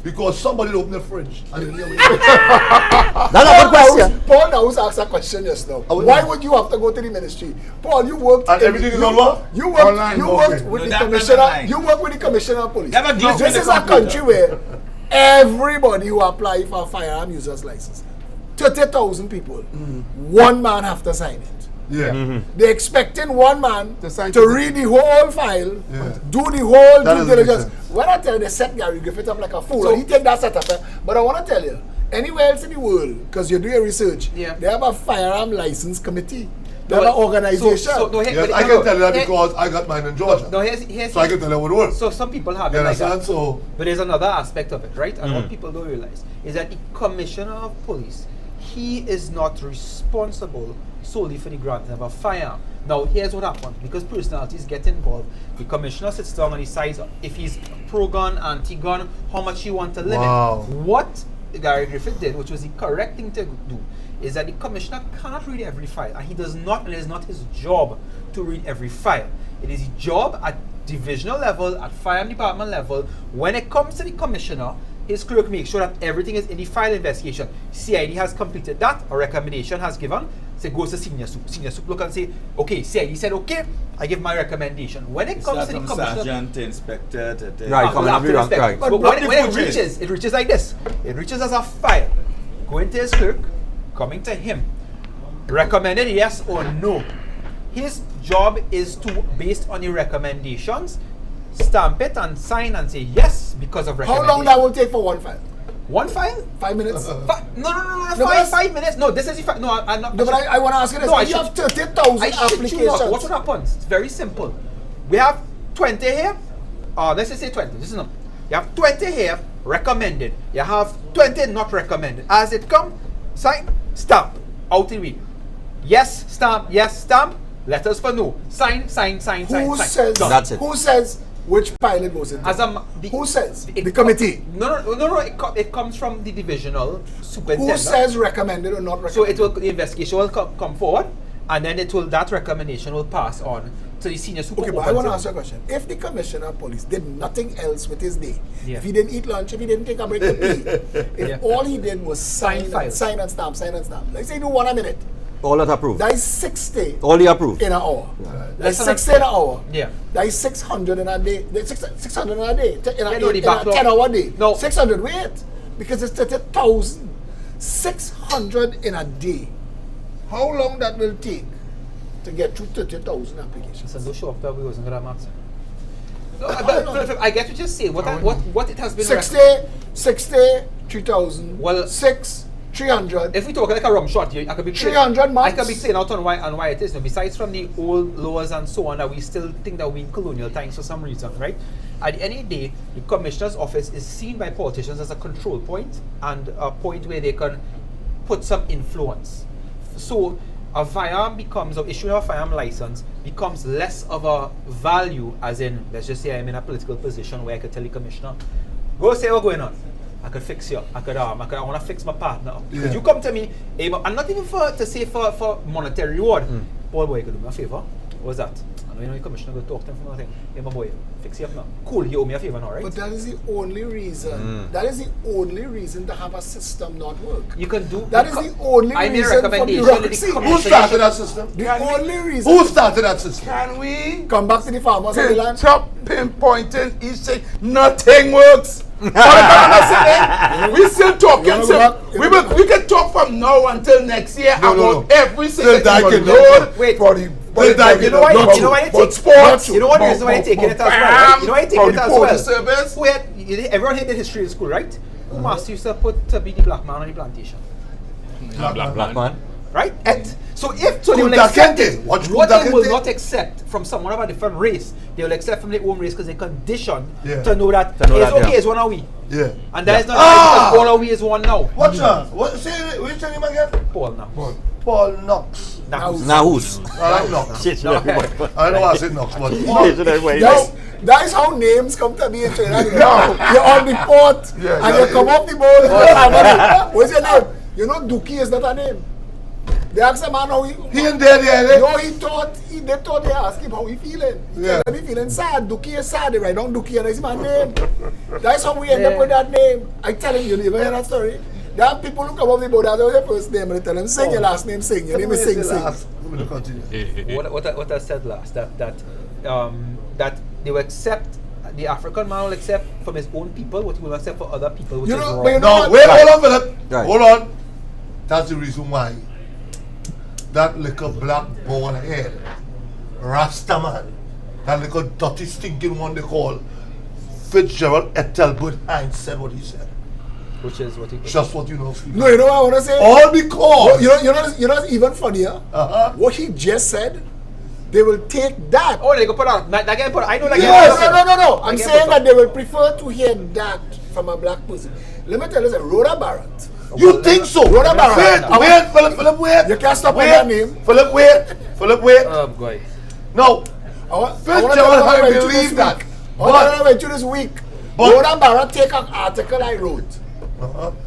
Because somebody opened the fridge and you hear me. That's a good question. Paul Naus asked a question just now. Oh, Why yeah. would you have to go to the ministry? Paul, you worked And everything is on what? You worked, Online, you okay. worked with No, the that- commissioner. that- You worked with the commissioner of police. Never glitch This with is the a computer. country where everybody who apply for a firearm user's license. 30,000 people. One man have to sign it. Yeah. They're expecting one man To sign to to read the whole file, Yeah. do the whole That due doesn't make diligence. sense. When I tell you they set Gary Griffith up like a fool, So- and he take that setup, but I want to tell you, anywhere else in the world, because you're doing research, Yeah. they have a firearm license committee. They No, have an but- organization. no, here- Yes, but- I no, can tell you that here- because I got mine in Georgia. No, here's So I can tell you what it works. So some people have You it like understand? that. So But there's another aspect of it, right? And what people don't realize is that the commissioner of police, he is not responsible solely for the granting of a firearm. Now, here's what happens. Because personalities get involved, the commissioner sits down and decides if he's pro-gun, anti-gun, how much he wants to limit. Wow. What Gary Griffith did, which was the correct thing to do, is that the commissioner cannot read every file, and he does not, and it is not his job to read every file. It is his job at divisional level, at fire department level. When it comes to the commissioner, his clerk makes sure that everything is in the file investigation. CID has completed that, a recommendation has given, so it goes to senior soup. Senior soup look and say, okay, CID said okay, I give my recommendation. When it comes to the commissioner, sergeant to inspector to Right, coming up after with respect. right. But But when, the when it footage. reaches like this. It reaches as a file, going to his clerk, coming to him, recommended yes or no. His job is to, based on the recommendations, stamp it and sign and say yes because of How recommendation. long that will take for one file? One file? 5 minutes? No, No, but 5 minutes. No, this is the file. No, I'm not. No, but I want to ask you this. No, I you should- have 30,000 I shit you not. applications. Watch what happens. It's very simple. We have 20 here. Let's just say 20. This is not. You have 20 here recommended. You have 20 not recommended. As it come, sign, stamp, out the way. Yes, stamp. Yes, stamp. Letters for no. Sign, sign, sign, sign, Who sign. says? Done. That's it. Who says which file it goes into? As a Who says? it The committee. No. It comes from the divisional Who superintendent. says recommended or not recommended? So it will, the investigation will come forward, and then that recommendation will pass on to the senior Okay, superintendent. but I want to ask you a question. If the commissioner of police did nothing else with his day, Yeah. if he didn't eat lunch, if he didn't take a break to pee, if Yeah. all he did was sign and files. sign and stamp, let's say he do 1 a minute, All that approved. that is 60 All the approved. in an hour. That's Less than 60 in an hour. Yeah. That is 600 in a day. That's 600 in a day. In a, Yeah, no, the in a backlog. 10-hour day. No. 600, wait. Because it's 30,000. 600 in a day. How long that will take to get through 30,000 applications? So no show up that we wasn't gonna matter. No, but I get what you're saying. What it has been. 60, 3,000. Well, 300. If we talk like a rum shot, I could be 300 months. I could be saying out on why it is. Now, besides from the old laws and so on, that we still think that we in colonial times for some reason, right? At the end of the day, the commissioner's office is seen by politicians as a control point and a point where they can put some influence. So a firearm becomes, or issuing a firearm license becomes less of a value, as in, let's just say I'm in a political position where I could tell the commissioner, go say what's going on. I could fix you. I want to fix my partner. Because you come to me, and not even for monetary reward. Paul, boy, you could do me a favor. What's that? I know the commissioner will talk to him for nothing. Hey, my boy, fix you up now. Cool, you owe me a favor now, right? But that is the only reason. That is the only reason to have a system not work. You can do. That is the only I made a reason for recommendation. bureaucracy. who started that system? The only reason. Who started that system? Can we Come back to the farmers of the land. stop pinpointing each thing? Nothing works. We still talking. You wanna go back? We can talk from now until next year No, about no. every single Till thing. Dyke Road, and Wait. for the You know why? You know why they but take sports. You know what the reason why they taking it as well? Right? You know why they taking it as well? Service. Everyone hated history in school, right? Who master used to put to be the black man on the plantation, Black man. right? So they will Kunta accept Kinte. it. Watch What Kunta they will Kinte. not accept from someone of a different race, they will accept from their own race because they're conditioned Yeah. to know that To know it's that, okay, yeah. it's one of we. Yeah. And that is not Ah! because all of we is one now. What's that? What? Say which name again? Paul now. Paul Knox. Now. Now who's? I like Knox. Shit, No. I know I said Knox, but That is how names come to be in Trinidad. You're on the port Yeah, and yeah. you come off the boat. What's your name? You know Dookie is not a name. They asked a man how he he ain't there yet. no, they thought they asked him how he feeling. He Yeah. said, he feeling sad. Dookie is sad. They write down Dookie and that's my name. That's how we end up with that name. I tell him, you never hear that story? There are people who come up the boat, that's your first name, and they tell them, sing your last name, sing. Your name is Sing. We're going to continue. What I said last, that they will accept, the African man will accept from his own people what he will accept for other people, which You is know, wrong. but you know No, what? wait, hold on, Philip. Right. Hold on. That's the reason why that little black bald head, Rastaman, that little dirty stinking one they call Fitzgerald Ethelbert Hines said what he said. Which is what he Just what you know, Stephen. No, you know what I want to say? All because You know what's even funnier? What he just said, they will take that. Oh, they go put out. That guy put. I know that Yes, guy. no. I'm saying that they will prefer to hear that from a black person. Let me tell you something. Rhoda Barrett. you think so? Rhoda Barrett. Wait, Philip, wait. You can't stop wait. on that name. Philip, wait. Oh, boy. No, I want to Fitzgerald Hines believe that. I went to this week. Rhoda Barrett take an article I wrote,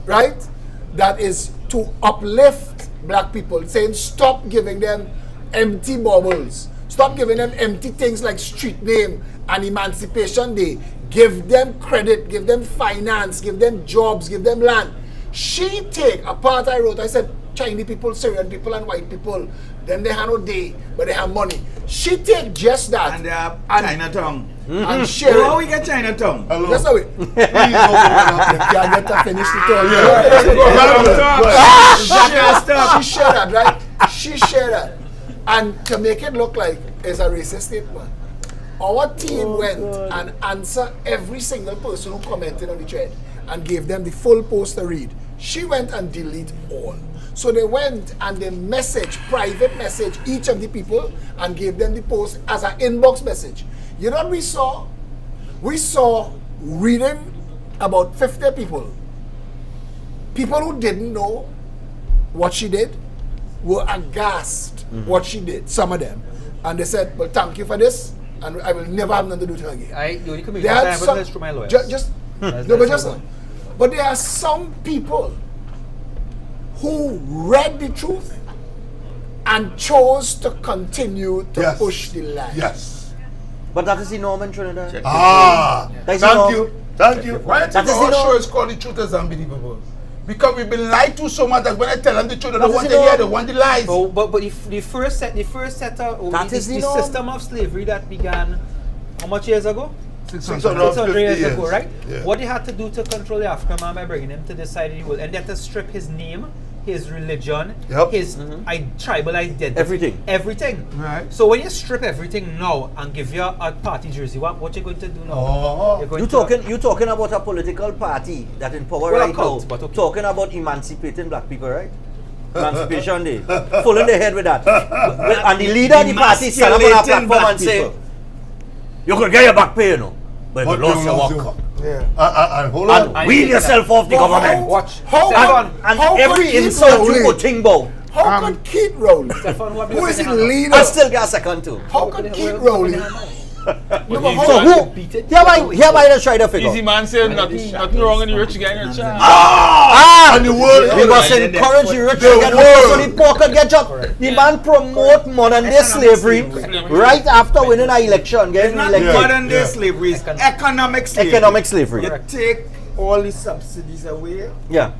right? That is to uplift black people, saying stop giving them empty baubles. Stop giving them empty things like street name and Emancipation Day. Give them credit, give them finance, give them jobs, give them land. She take a part I wrote. I said Chinese people, Syrian people, and white people. Then they have no day, but they have money. She take just that And they have Chinatown. and share How it. we get Chinatown? Hello. That's how it. You Please don't can't get to finish the Yeah. She shared that, right? She shared that. And to make it look like it's a racist statement, our team went and answered every single person who commented on the thread and gave them the full post to read. She went and deleted all. So they went and they private message each of the people and gave them the post as an inbox message. You know what we saw? We saw reading about 50 people. People who didn't know what she did were aghast what she did, some of them. And they said, well, thank you for this, and I will never have nothing to do with her again. You only come They had some, through my lawyers. but there are some people who read the truth and chose to continue to Yes. push the lie. Yes. But that is the norm in Trinidad. Thank you. Why That is our the norm. show is called The Truth is Unbelievable? Because we've been lied to so much that when I tell them the truth, they That don't is want the to hear, norm. they want the lies. But the first set of That is the the norm. system of slavery that began how much years ago? 600 600 years years. ago, right? Yeah. What they had to do to control the African man by bringing him to this side of the world, and they had to strip his name, his religion, Yep. his tribal identity, everything. Right. So when you strip everything now and give you a party jersey, what you going to do now? Oh. You're going You talking about a political party that in power Well, a right cult, now, but okay. talking about emancipating black people, right? Emancipation Day. Full in the head with that. And the leader of the party stand up on a Emasculating platform black and say, people. you could get your back pay, you know, but you But lost your you work. lost Yeah. and hold And on. wean yourself off the Well, government. Watch. How- Stephan, And How every could Keith insult you Rowley- could think about. How could Keith Rowley, Stephan, what who is the happened? leader, I still get a second too. how could Keith Well, Rowley, So how- who? Hereby just try to figure. Easy man said nothing wrong in the rich getting rich. And the world. We must encourage the rich to The get world. so the poor can get job. The man promote modern day slavery right after winning an election, It's getting not elected. modern day Yeah. slavery, it's economic slavery. Economic slavery. You take all the subsidies away, Yeah.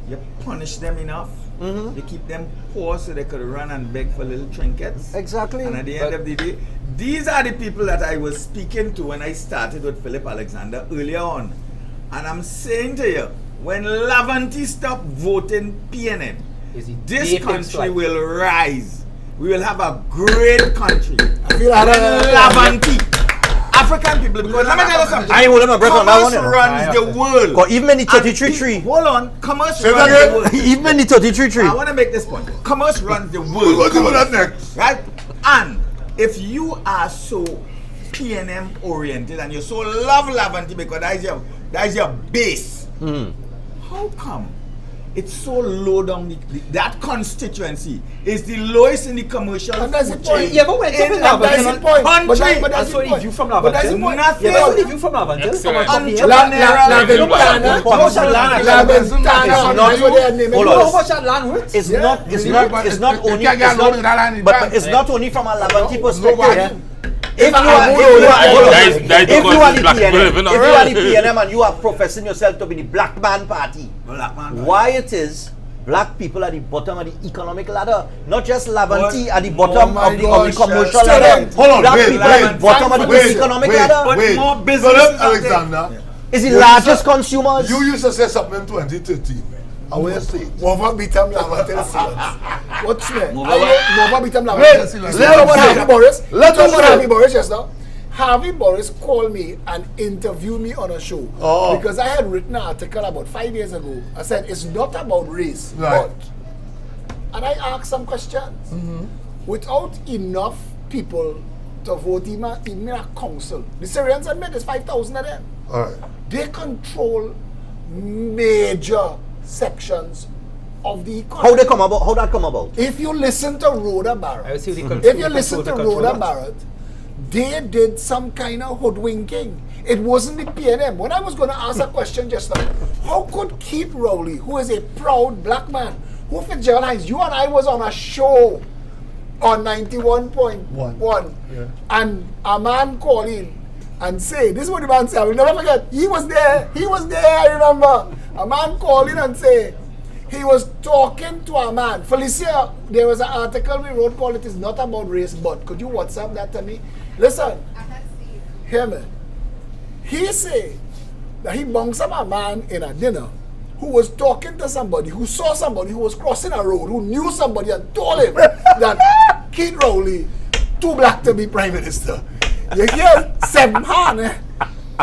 you punish them enough, you keep them poor so they could run and beg for little trinkets. Exactly. And at the end of the day, these are the people that I was speaking to when I started with Philip Alexander earlier on. And I'm saying to you, when Lavanti stop voting PNM, Is it this deep country inside? will rise. We will have a great country. I feel like When Lavanti, African people, because let me tell you something. I ain't holding my breath on that one. Commerce You know. runs the world. Because even the And 33 Hold on, commerce Say that runs again? the world. even the 33 I want to make this point. Commerce runs the We're world. going to do that next. Right? And if you are so PNM oriented and you so love Lavanti because that is your base, how come it's so low down? That constituency is the lowest in the commercial And that's the food point. chain You ever went to in Lavanti? the That's the point. country. But that's So the if point. you from But that's the Lavanti, point. Nothing. you ever you from Lavanti? Excellent. Come here. Laventana. How much that land? Laventana. That's what they are naming Hold it. on. How much that land worth? it's Yeah. not it's not only You can't get along with that land in but bank. it's not only from a Lavanti Nobody. perspective. If you I are would- hold on, That is if because you are the black people PNM, live in if a you are the world. PNM and you are professing yourself to be the black man party, Black man. why it is black people at the bottom of the economic ladder, not just Lavanti But- at the bottom Oh my of the gosh, commercial still ladder. right. Hold on, Black wait, people at the wait, bottom of the wait, economic wait, ladder But wait. more businesses Philip out there. Alexander, is the you largest used to- consumers. you used to say something in 2013 I will say. Mova beat him lava till Sealants. What's me? Mova Mova beat him lava Wait, till Sealants. let You know what us Harvey Boris? let You know us what say. Harvey Boris just now? Harvey Boris called me and interviewed me on a show because I had written an article about 5 years ago. I said it's not about race, Right. and I asked some questions. Without enough people to vote even a council, the Syrians admit there's 5,000 of them. All right. They control major sections of the economy. How they come about? How that come about? If you listen to Rhoda I will Barrett, see the if you listen to Rhoda Barrett, they did some kind of hoodwinking. It wasn't the PNM. When I was going to ask a question just now, how could Keith Rowley, who is a proud black man, who Fitzgerald Hines, you and I was on a show on 91.1, and a man call in and say, this is what the man said, I will never forget, he was there, I remember. A man called in and say, he was talking to a man. Felicia, there was an article we wrote called It Is Not About Race But. Could you WhatsApp that to me? Listen, hear me. He said that he bunked a man in a dinner who was talking to somebody, who saw somebody who was crossing a road, who knew somebody and told him that Keith Rowley, too black to be prime minister. You hear Stephan, eh?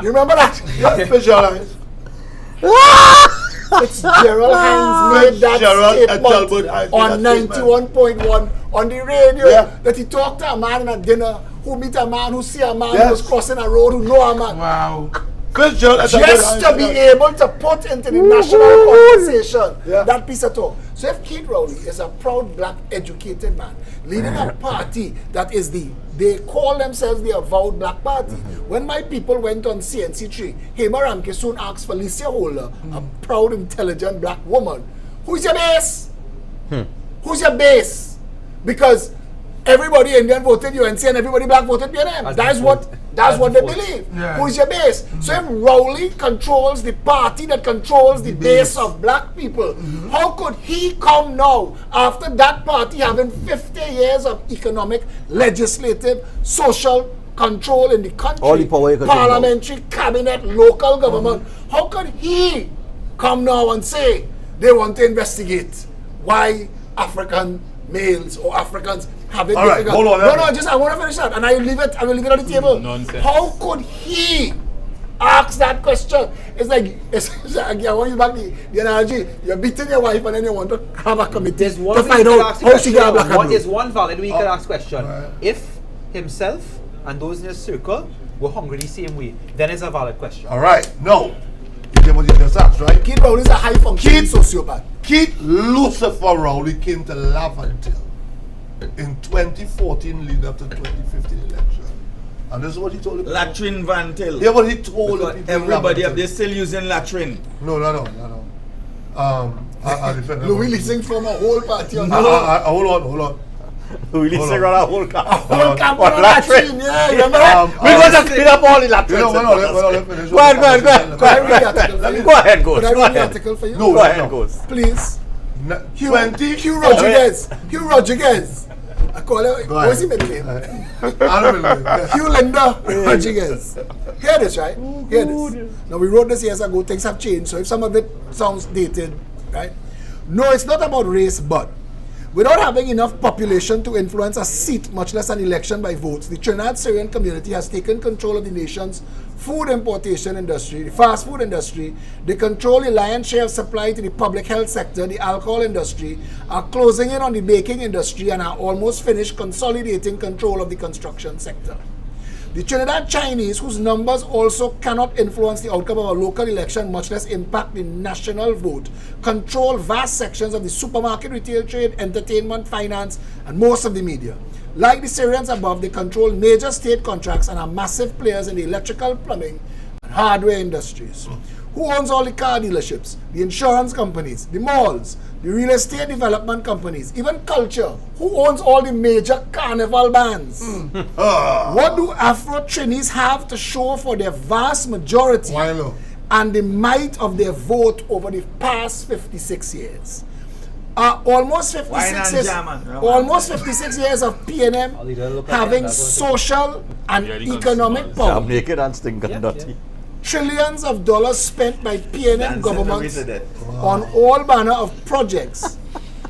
You remember that? Yeah, visualize. Fitzgerald Hines made that statement on 91.1 on the radio that he talked to a man in a dinner who meet a man who see a man who was crossing a road who know a man. Wow. Just to be able to put into the national conversation that piece of talk. So if Keith Rowley is a proud black educated man leading a party that is they call themselves the avowed black party. When my people went on CNC3, Hema Ramke soon asked Felicia Holder, a proud intelligent black woman, who's your base? Who's your base? Because everybody Indian voted UNC and everybody black voted PNM. That's what they believe. Yeah. Who is your base? So if Rowley controls the party that controls the base of black people, how could he come now after that party having 50 years of economic, legislative, social control in the country, All the power you can parliamentary, cabinet, local government, how could he come now and say they want to investigate why African males or Africans have it All right, difficult? hold on. No, just I want to finish that and I will leave it on the table. Nonsense. How could he ask that question? It's like I want you back the analogy. You're beating your wife and then you want to have a committee There's one to way find you could out ask the how she got a black question. What and is blue. one valid way you could ask question? If himself and those in his circle were hungry the same way, then it's a valid question. All right. No. You get what you just asked, right? Keith Rowley is a high functioning sociopath. Keith Lucifer Rowley came to Laventille in 2014 lead up to 2015 election. And this is what he told the people. Latrin Van Til. Yeah, what he told the Because people. in everybody up Laventille. there still using Latrin. No. I defend Louis leasing from a whole party on hold on. We Hold listen on. on a whole camp. whole camp What on latrine? Latrin, yeah, remember that? We go just clean up all the latrines. Let me finish. Go ahead. Could I read the article for you? Go ahead, Ghost. Could I Go read the ahead. article for you? No. Go ahead, Ghost. Please. 20. Hugh Rodriguez. I call him. Go What's his ahead. middle name? I don't know. Hugh Linda Rodriguez. Hear this, right? Hear this. Now, we wrote this years ago. Things have changed. So if some of it sounds dated, right? No, it's not about race, but without having enough population to influence a seat, much less an election by votes, the Trinidad Syrian community has taken control of the nation's food importation industry, the fast food industry. They control the lion's share of supply to the public health sector, the alcohol industry, are closing in on the baking industry, and are almost finished consolidating control of the construction sector. The Trinidad Chinese, whose numbers also cannot influence the outcome of a local election, much less impact the national vote, control vast sections of the supermarket, retail trade, entertainment, finance, and most of the media. Like the Syrians above, they control major state contracts and are massive players in the electrical, plumbing, and hardware industries. Who owns all the car dealerships, the insurance companies, the malls, the real estate development companies, even culture? Who owns all the major carnival bands? What do Afro-Trinis have to show for their vast majority and the might of their vote over the past 56 years? Almost 56 years, almost 56 years of PNM having social and economic power. I'm naked and stinking dirty. trillions of dollars spent by P&M governments on all manner of projects,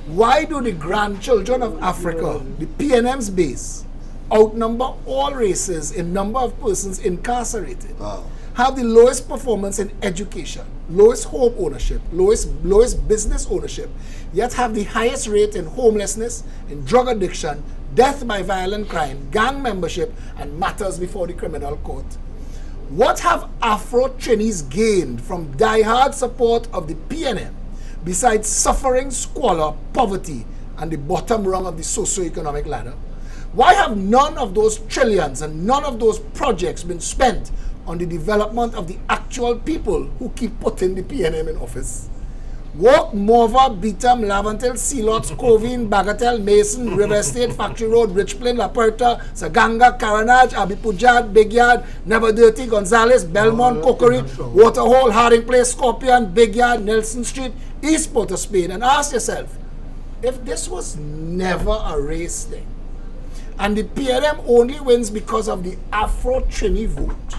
why do the grandchildren of Africa, the P&M's base, outnumber all races in number of persons incarcerated, have the lowest performance in education, lowest home ownership, lowest business ownership, yet have the highest rate in homelessness, in drug addiction, death by violent crime, gang membership, and matters before the criminal court? What have Afro-Trinis gained from die-hard support of the P&M besides suffering, squalor, poverty, and the bottom rung of the socio-economic ladder? Why have none of those trillions and none of those projects been spent on the development of the actual people who keep putting the P&M in office? Walk, Morva, Beetham, Laventille, Sealots, Covine, Bagatelle, Mason, River Estate, Factory Road, Richplain, La Puerta, Saganga, Caranage, Abipujad, Big Yard, Never Dirty, Gonzales, Belmont, Cocorit, Waterhole, Harding Place, Scorpion, Big Yard, Nelson Street, East Port of Spain, and ask yourself, if this was never a race thing, and the PLM only wins because of the Afro-Trini vote,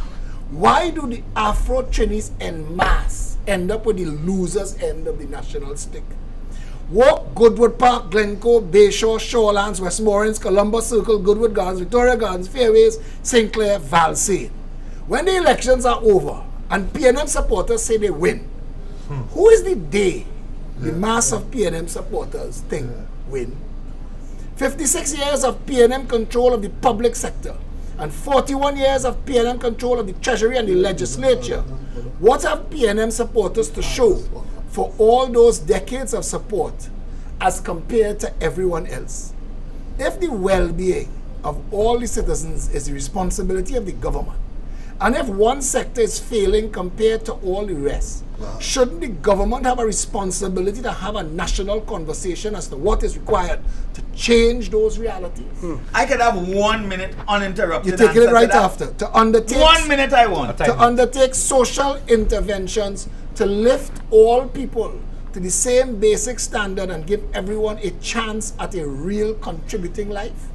why do the Afro-Trinis en masse end up with the losers end of the national stick? Walk, Goodwood Park, Glencoe, Bayshore, Shorelands, Westmoreland, Columbus Circle, Goodwood Gardens, Victoria Gardens, Fairways, St. Clair, Valsay. When the elections are over and PNM supporters say they win, who is the they, the mass of PNM supporters think win? 56 years of PNM control of the public sector and 41 years of PNM control of the Treasury and the legislature. What have PNM supporters to show for all those decades of support as compared to everyone else? If the well-being of all the citizens is the responsibility of the government, and if one sector is failing compared to all the rest, shouldn't the government have a responsibility to have a national conversation as to what is required to change those realities? I could have 1 minute uninterrupted. You're taking it right after. To undertake 1 minute I want. to undertake social interventions to lift all people to the same basic standard and give everyone a chance at a real contributing life.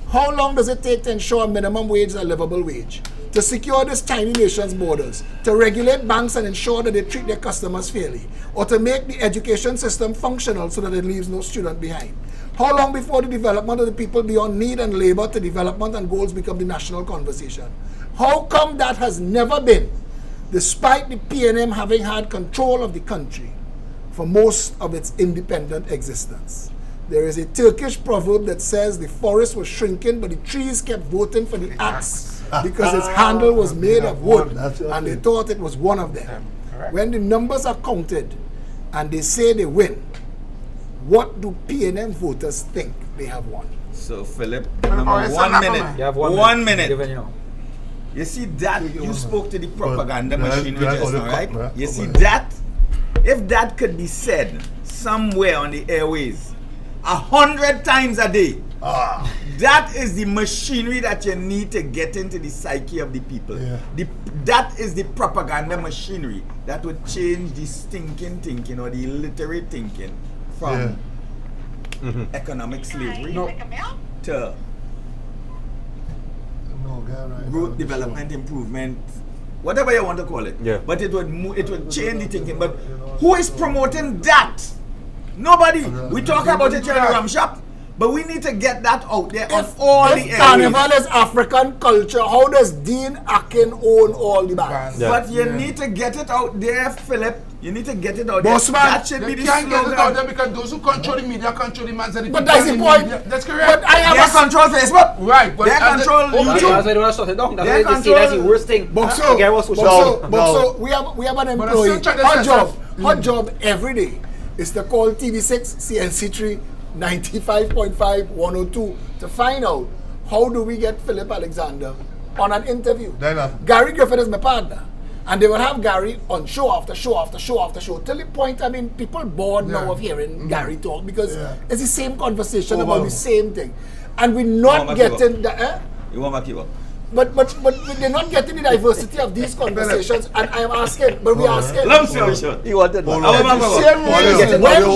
How long does it take to ensure a minimum wage is a livable wage? To secure this tiny nation's borders, to regulate banks and ensure that they treat their customers fairly, or to make the education system functional so that it leaves no student behind? How long before the development of the people beyond need and labor to development and goals become the national conversation? How come that has never been, despite the PNM having had control of the country for most of its independent existence? There is a Turkish proverb that says the forest was shrinking, but the trees kept voting for the axe because its handle was made of wood, and they thought it was one of them. When the numbers are counted and they say they win, what do PNM voters think they have won? So, Philip, number 1 minute. You have 1 minute. Given, you know. You see that? You spoke to the propaganda machine just now, right? You see that? If that could be said somewhere on the airways 100 times a day, that is the machinery that you need to get into the psyche of the people. That is the propaganda machinery that would change the stinking thinking or the illiterate thinking from economic slavery to growth, development, improvement, whatever you want to call it. But it would change the thinking. But who is promoting that? Nobody. We talk about it here in the Rum Shop, but we need to get that out there on all the areas. Carnival is African culture, how does Dean Akin own all the bands? But you need to get it out there, Philip. You need to get it out there. Bossman, that should be the can't get it out there slogan. because those who control the media control the man's. But that's the point. That's correct. But I have They control Facebook. Right, but They control That's YouTube. why they don't want to shut it down. That's They why they say that's the control- worst thing. Boxo, Forget about social Boxo, media. Boxo, we have an But I employee. still try to Her say job, stuff. her job every day is to call TV6, CNC3, 95.5, 102 to find out how do we get Philip Alexander on an interview. Gary Griffith is my partner. And they will have Gary on show after show after show after show. Till the point, I mean, people bored now of hearing Gary talk because it's the same conversation about the same thing. And we're not getting the... You want my keyboard? But they're not getting the diversity of these conversations, and I'm asking, but we're asking. Long story short. He wanted one. When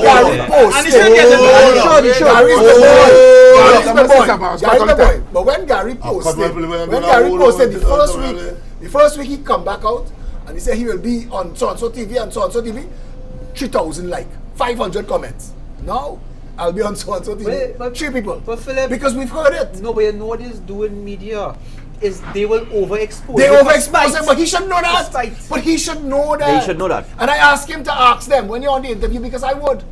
Gary posted, And he should get it. Gary's the boy. Gary's the boy. But when Gary posted, the first week he come back out And he said he will be on so-and-so TV and so-and-so TV. 3,000 like, 500 comments. Now, I'll be on so-and-so TV. But 3 people. But Phillip, because we've heard it. No, but you know what is doing media is they will overexpose. They it for overexpose spite. him, but he should know that. For spite. But he should know that. He should know that. And I asked him to ask them when you're on the interview because I would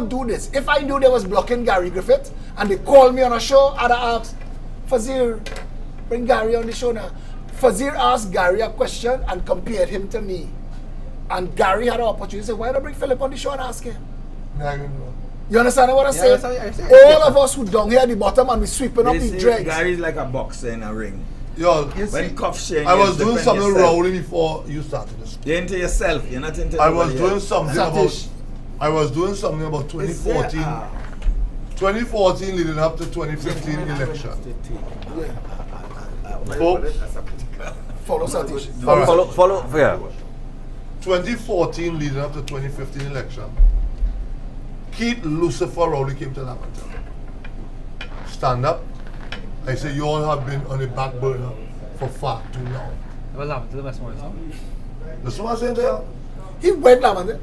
do this. If I knew they was blocking Gary Griffith and they called me on a show, I'd ask Fazir, bring Gary on the show now. Fazir asked Gary a question and compared him to me. And Gary had an opportunity to say, why don't bring Phillip on the show and ask him? You understand what I'm saying? All of us who down here at the bottom and we sweeping up the dregs. Gary's like a boxer in a ring. Yo, When cuffs change, I was you doing defend something yourself. rowdy before you started this. You're into yourself. You're not into I was nobody doing else. something Satish. about 2014. 2014 leading up to 2015 election. Folks, Follow Satish. Follow, yeah. 2014 leading up to 2015 election. Keith Lucifer Rowley came to Lavender. Stand up. I say you all have been on the back burner for far too long. Well, that was the best one. That's what I'm saying there. He went Lavender.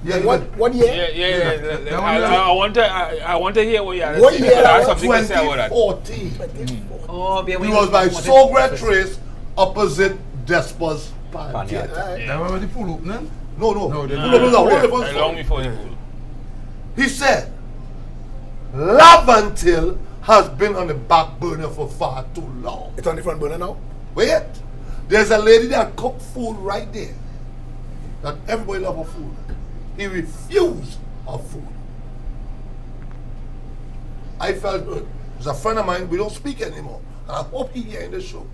Yeah, What year? Yeah. I want to hear what you have to What say. year I have that something to say about that. 2014. Oh, He was by Sogre Trace opposite Despa's Pan Theatre. That was the pool opening? No. No, they- Pull up is a whole different Long story. before the pool. He said, Laventille has been on the back burner for far too long. It's on the front burner now. Wait, there's a lady that cooked food right there. That everybody love her food. He refused her food. I felt good. He's a friend of mine, we don't speak anymore. And I hope he hear in the show.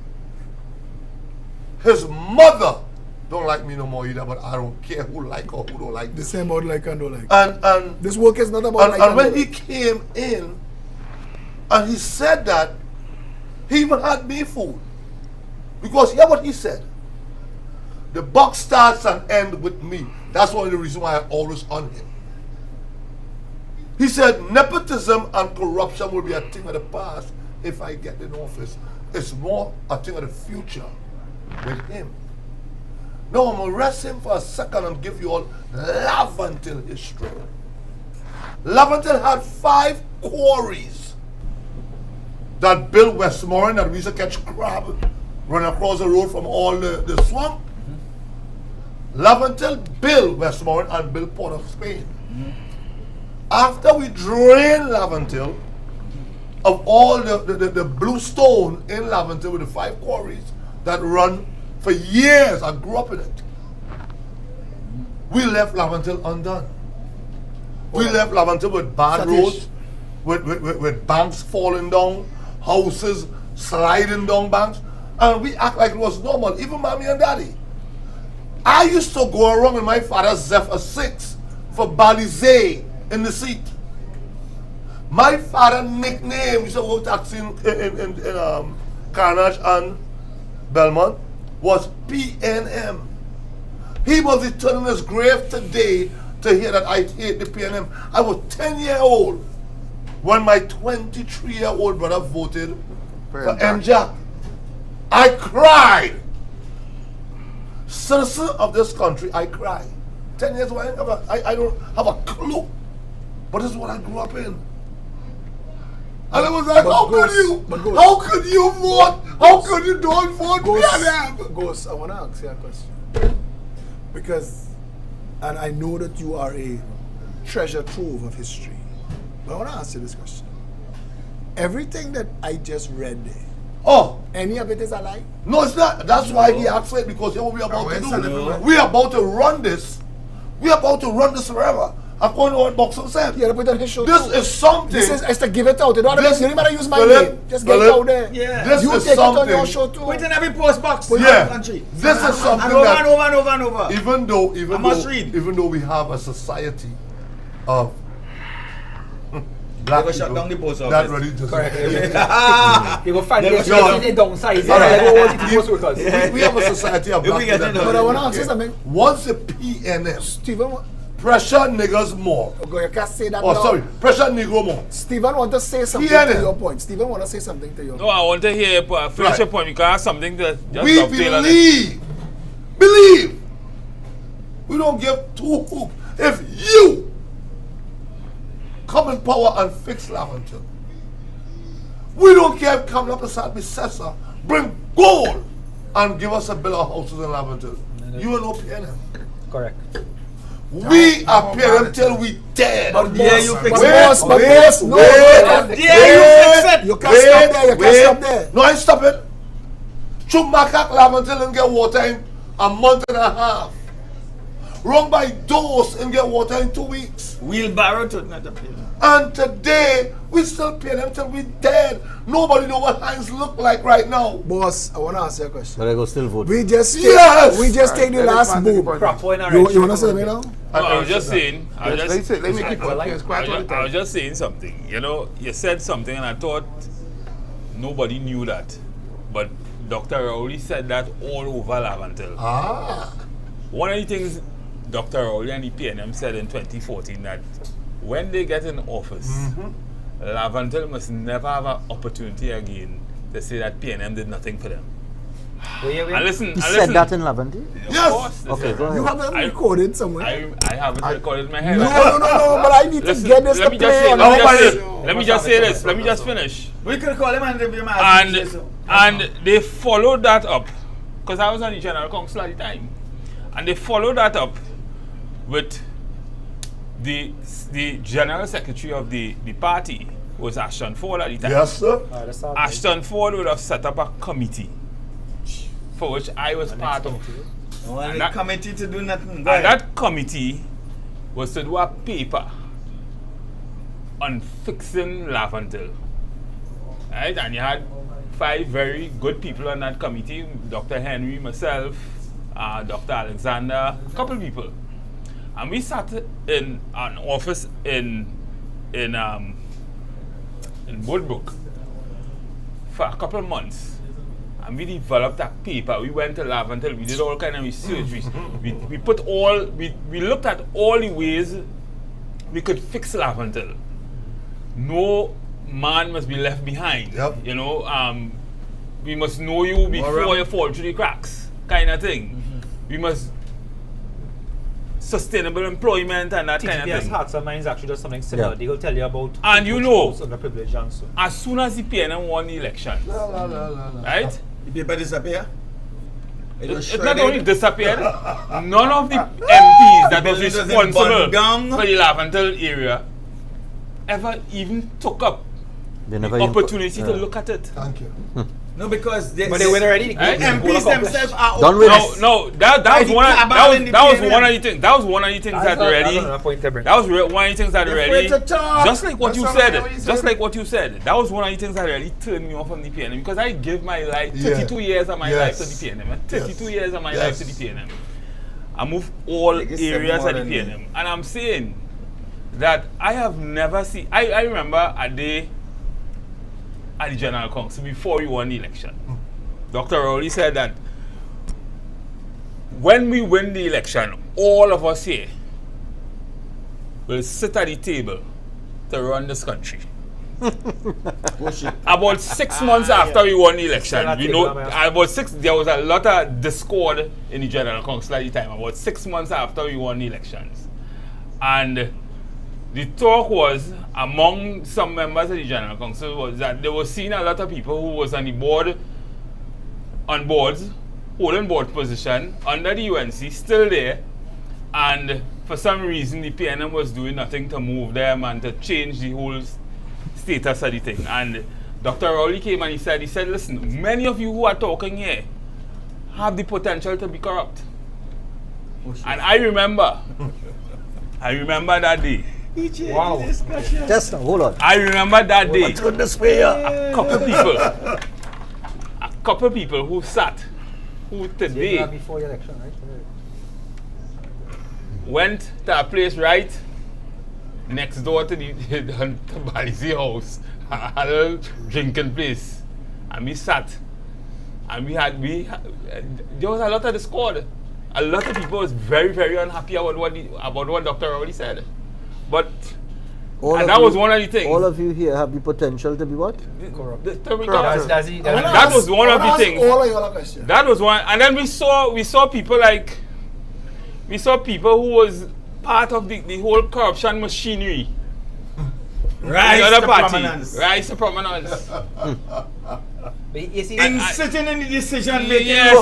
His mother don't like me no more either, but I don't care who like or who don't like The this. same about like and don't like. And This work is not about like and when don't he like. came in and he said that, he even had me fooled. Because hear what he said. The buck starts and ends with me. That's one of the reasons why I always on him. He said nepotism and corruption will be a thing of the past if I get in office. It's more a thing of the future with him. Now I'm going to rest him for a second and give you all Laventille history. Laventille had 5 quarries that built Westmoreland that we used to catch crab run across the road from all the swamp. Laventille built Westmoreland and built Port of Spain. After we drained Laventille of all the blue stone in Laventille with the 5 quarries that run for years, I grew up in it. We left Laventille undone. We left Laventille with bad Satish. roads, with banks falling down, houses sliding down banks, and we act like it was normal, even mommy and daddy. I used to go around with my father's Zephyr 6 for Balizé in the seat. My father nickname, used to work taxi in Carnage and Belmont, was PNM. He was returning his grave today to hear that I hate the PNM. I was 10-year-old when my 23-year-old brother voted for NJAC. I cried. Citizen of this country, I cried. 10 years old, I don't have a clue. But this is what I grew up in. And I was like, how could you vote? How could you don't vote PNM? Ghost, I want to ask you a question. Because, and I know that you are a treasure trove of history. But I want to ask you this question. Everything that I just read there, any of it is a lie? No, it's not. That's why he asked it, because what we're about to do. We're about to run this. We're about to run this forever. According to what Boxer said. Yeah, put it on his show. This is something. This is to give it out. You don't matter use my Phillip, name. Just get it out there. Yeah. This You is take it on your something. show too. Put it in every post box. Put it in Yeah. the country. This is something And over that and over and over and over. even must read. though we have a society of black They will shut people down the post that office. really just They will find They the will- downside. All right. Like all the post workers. we have a society of If black we people get in that on But I really want to don't ask you care. something. Once the PNM Stephen, pressure niggas more. you can't say that Oh, now. sorry, pressure Negro more. Stephen want to say something PNM. to your point. Stephen want to say something to your No, I want to hear finish Right. your point because I have something to just We dovetail on it. believe. We don't give two hoops. If you come in power and fix Laventille, we don't care if Kamla Prasad Bissessa bring gold and give us a bill of houses in Laventille. You will not pay them. Correct. We are paying them till we dead. But yeah, you fix Wait, it. wait, no, wait, you can't stop there, you can't stop there. No, I ain't stopping. Chumakak Laventille and get water in a month and a half. Wrong by Dose and get water in 2 weeks. Wheelbarrow to not a pillar. And today, we still pay them till we dead. Nobody know what Heinz look like right now. Boss, I want to ask you a question. But I go still vote. We just take, Yes! we just take the last move. You want to say that now? No, I was just saying. I was just, Let me keep on. It's quite all the I time. was just saying something. You know, you said something, and I thought nobody knew that, but Dr. Rowley said that all over Laventille. One of the things Dr. Rowley and the PNM said in 2014 that when they get in office, Laventille must never have an opportunity again to say that PNM did nothing for them. And listen, He said that in Laventille? Yes. Of course. Okay, go ahead. You have it recorded somewhere. I have it recorded in my head. No, but I need Listen, to get this to let me just play say, on let me just say this. Let me just finish. We could call him and give him And they followed that up, because I was on the General Council at the time, and they followed that up with the General Secretary of the party was Ashton Ford at the time. Yes, sir. Ashton Ford would have set up a committee for which I was part of. And that committee to do nothing. And that committee was to do a paper on fixing Laventille. Right? And you had 5 very good people on that committee, Dr. Henry, myself, Dr. Alexander, a couple of people. And we sat in an office in Woodbrook for a couple of months. And we developed that paper. We went to Laventille, we did all kind of research. We looked at all the ways we could fix Laventille. No man must be left behind. Yep. You know, we must know you before you fall through the cracks, kind of thing. We must sustainable employment and that kind of thing. Hearts and Minds actually does something similar. Yeah. They will tell you about And you know, underprivileged and so. as soon as the PNM won the election, right? The paper disappear. It not only disappeared, none of the MPs that was responsible for the Laventille area ever even took up They the never even opportunity to look at it. Thank you. No, because they, But they win already. Right? MPs themselves are Done with it. No, that was one of the things. That was one of the things that really. That was one of the things that really. Just like what you said. Just like what you said. That was one of the things that really turned me off from the PNM, because I give my life 32 years of my life to the PNM. 32 years of my life to the PNM. I moved all areas of the PNM, and I'm saying that I have never seen. I remember a day at the General Council before we won the election. Dr. Rowley said that when we win the election, all of us here will sit at the table to run this country. About 6 months after we won the election, we know there was a lot of discord in the General Council at the time. About 6 months after we won the elections, and the talk was among some members of the General Council was that they were seeing a lot of people who was on the board, on boards, holding board position under the UNC, still there, and for some reason the PNM was doing nothing to move them and to change the whole status of the thing. And Dr. Rowley came and he said, listen, many of you who are talking here have the potential to be corrupt. And I remember that day. Wow. Just hold on. I remember that day. Turn this way. A couple people who sat, who today Before the election, right? went to a place right next door to the Balizi house, a little drinking place, and we sat, and there was a lot of discord. A lot of people was very, very unhappy about what Dr. Rowley said. But And that was one of the things. All of you here have the potential to be what? That was one of the things. All of your questions. That was one. And then we saw people like, we saw people who was part of the whole corruption machinery. Rise to prominence. Rise to prominence. And sitting in the decision making. Yes,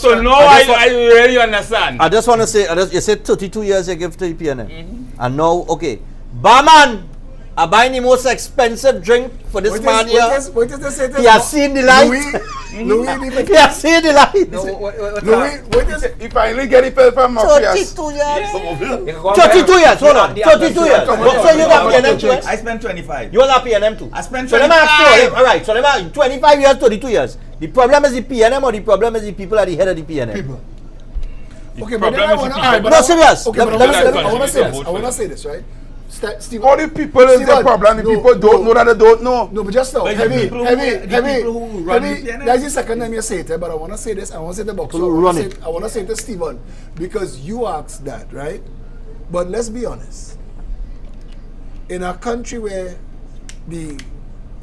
so now I really understand. I just want to say, you said 32 years you give to the PNM. And now, okay, barman, I buy the most expensive drink for this man here. What is this? He has seen the light. Louis, he has seen the light. Louis, what is it? He finally get it from Mafias. 32 years. 32 years, hold on. 32 years. So you got PNM too? I spent 25. You got PNM too? I spent 25. So let me ask you, alright, so let me 25 years, 32 years. The problem is the PNM or the problem is the people at the head of the PNM? People. Okay, but then I want to... No, serious. Okay, I want to say this, right? Stephen, all the people is the problem. The people don't know that they don't know. No, but just now, heavy. who run the PNM. That's the second time you say it, but I want to say this. I want to say the box. I want to say it to Stephen because you asked that, right? But let's be honest. In a country where the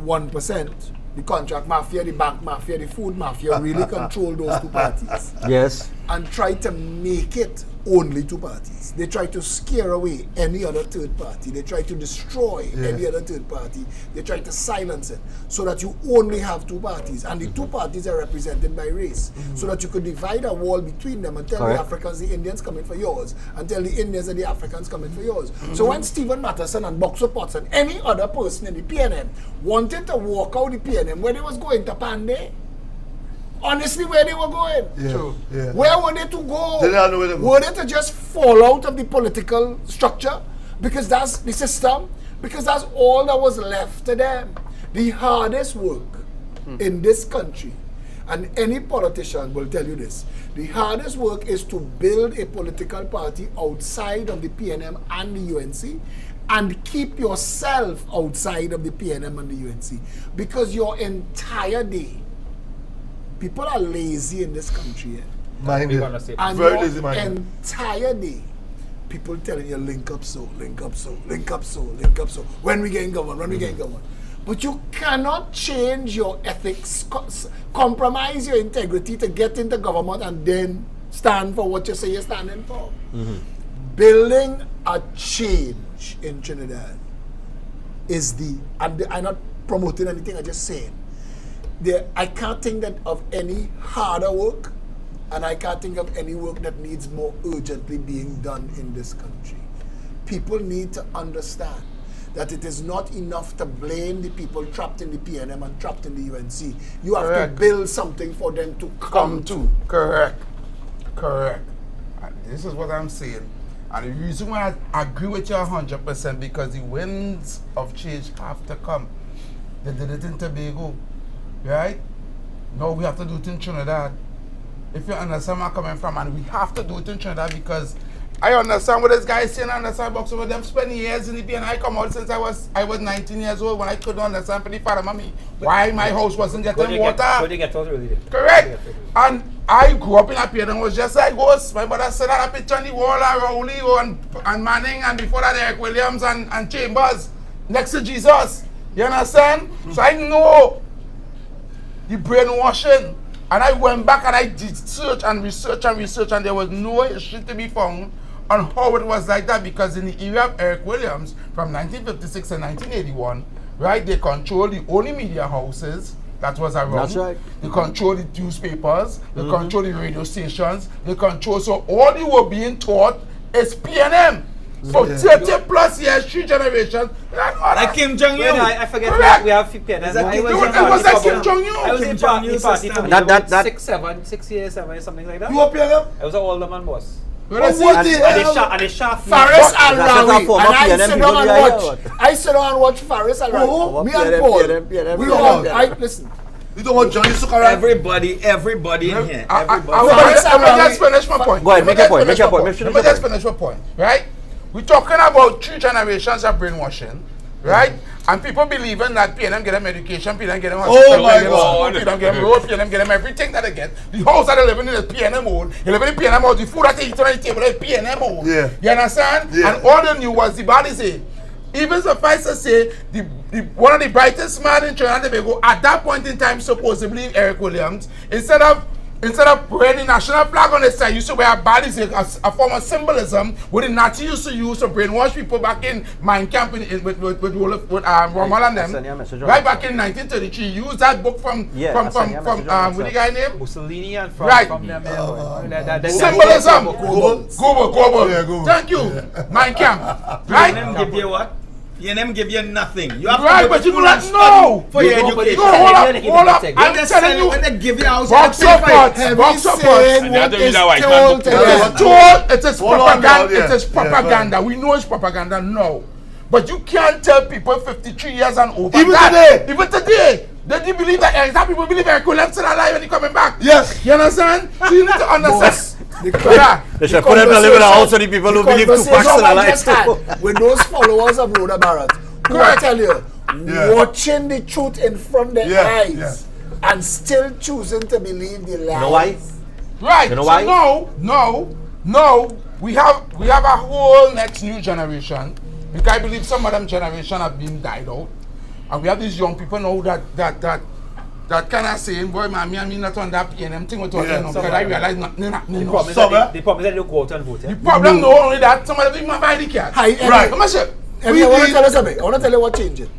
1%, the contract mafia, the bank mafia, the food mafia really control those two parties. Yes. And try to make it only two parties. They try to scare away any other third party. They try to destroy any other third party. They try to silence it so that you only have two parties. And the two parties are represented by race. So that you could divide a wall between them and tell the Africans, the Indians coming for yours, and tell the Indians and the Africans coming for yours. So when Stephen Matterson and Boxer Potts and any other person in the PNM wanted to walk out the PNM where they was going to Pandey, honestly, where they were going. Yeah. Where were they to go? They didn't know where to go. Were they to just fall out of the political structure? Because that's the system. Because that's all that was left to them. The hardest work in this country, and any politician will tell you this, the hardest work is to build a political party outside of the PNM and the UNC and keep yourself outside of the PNM and the UNC. Because your entire day, people are lazy in this country. And very lazy entire day, people telling you link up so. When we get government. But you cannot change your ethics, compromise your integrity to get into government and then stand for what you say you're standing for. Building a change in Trinidad is I'm not promoting anything, I'm just saying. I can't think of any harder work, and I can't think of any work that needs more urgently being done in this country. People need to understand that it is not enough to blame the people trapped in the PNM and trapped in the UNC. You have to build something for them to come to. Correct. And this is what I'm saying. And the reason why I agree with you 100% because the winds of change have to come. They did it in Tobago. Right? No, we have to do it in Trinidad. If you understand where I'm coming from, and we have to do it in Trinidad because I understand what this guy is saying, I understand Boxer with them spending years in the PNM. I come out since I was 19 years old when I couldn't understand for the father mommy why my house wasn't getting water. Correct. And I grew up in a PNM, was just like us. My brother said that a picture on the wall of Rowley and Manning, and before that Eric Williams and Chambers next to Jesus. You understand? So I know the brainwashing, and I went back and I did search and research, and there was no history to be found on how it was like that because in the era of Eric Williams from 1956 to 1981, right, they controlled the only media houses that was around. That's right. They controlled the newspapers, they controlled the radio stations, they controlled, so all they were being taught is PNM. For 30 plus years, 3 generations. Like Kim Jong-un. I forget we have PNM. It was like Kim Jong-un. I was in party for that 6 years, something like that. You up here? I was an alderman boss. What the And they shot Faris Al-Rawi. And I sit down and watch Faris Al-Rawi. Me and Paul. We all, listen. You don't want Johnny Sukaran? Everybody in here. Let me just finish my point. Go ahead, make your point. Let me just finish my point, right? We're talking about 3 generations of brainwashing, right? And people believing that PNM get them education, PNM get them Oh hospital, my PNM God. PNM get them road, PNM get them everything that they get. The house that they living in is PNM own. You living in PNM house, the food that they eat on the table is PNM own. Yeah. You understand? Yeah. And all they knew was the body say, even suffice to say, the one of the brightest man in Trinidad and Tobago at that point in time, supposedly Eric Williams, instead of wearing the national flag on the side, used to wear a body, a form of symbolism what the Nazi used to use to brainwash people back in Mein Camp with Rommel and them. Right back in 1933, used that book from what the guy name? Mussolini and Right. from them. Symbolism. Goebbels. Goebbels. Yeah, Goebbels. Thank you. Mein Camp. Right? PNM give you what? PNM give you nothing. You have Right, to go but to you school do not and know. study for your You know, education. No, hold up. I'm telling you. When they give you a house, Box you have of to pay for it. pots. Box of pots. saying And they have what to read is that white man told book. to It them. is told, it is Hold on propaganda, now, it is yeah. propaganda. We know it's propaganda now. But you can't tell people 53 years and over. Even that, today. Even today. Did you believe that some people believe Eric Williams still alive when he coming back? Yes. You understand? So you need to understand. Yeah. They should put them to live in a house so the people who believe Tupac's still alive. With those followers of Rhoda Barrett, who I Correct. tell you, Yeah. watching the truth in front of their Yeah, eyes and still choosing to believe the lies. You know why? Right. You know so why? No. We have a whole next new generation. Because I believe some of them generation have been died out. And we have these young people now that kind of saying, boy, man, me not on that PNM thing with all Yeah. them. Because I realize nothing. The problem is Some, that they promise that they'll go out and vote. The problem no only that some of them even buy the card. Hi, Eddie. Right. Come on, sir. Eddie, I want to tell you something. I want to tell you what changed it.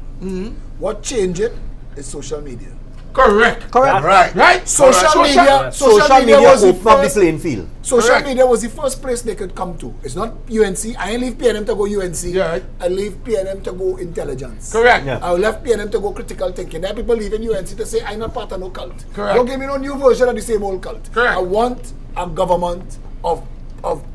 What changed it is social media. Correct. Right. Right? Social media opened was the up the first. playing field. Social Correct. media was the first place they could come to. It's not UNC. I ain't leave PNM to go UNC. Yeah. I leave PNM to go intelligence. Correct. Yeah. I left PNM to go critical thinking. There are people leaving UNC to say I'm not part of no cult. Correct. Don't give me no new version of the same old cult. Correct. I want a government of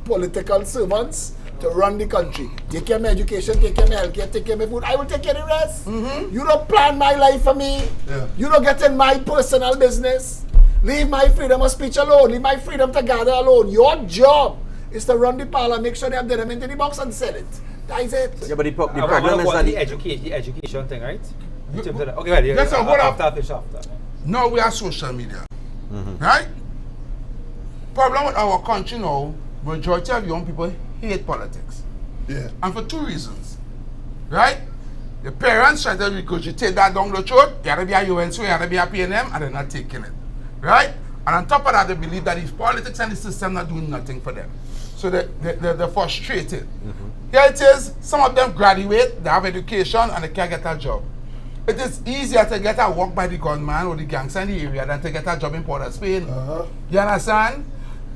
political servants to run the country. Take care of my education, take care of my healthcare, take care of my food. I will take care of the rest. You don't plan my life for me. Yeah. You don't get in my personal business. Leave my freedom of speech alone. Leave my freedom to gather alone. Your job is to run the parlor, make sure they have them into the box and sell it. That is it. Yeah, but the I problem is want that the education thing, right? In terms of that. Okay, right. Yeah, Yes, sir, hold up. after. Now we are social media. Right? Problem with our country now, majority of young people hate politics. Yeah. And for two reasons. Right? The parents try to regurgitate that down the throat. You gotta be a UNC, you gotta be a PNM, and they're not taking it. Right? And on top of that, they believe that these politics and the system not doing nothing for them. So they're frustrated. Here it is, some of them graduate, they have education, and they can't get a job. It is easier to get a work by the gunman or the gangster in the area than to get a job in Port of Spain. You understand?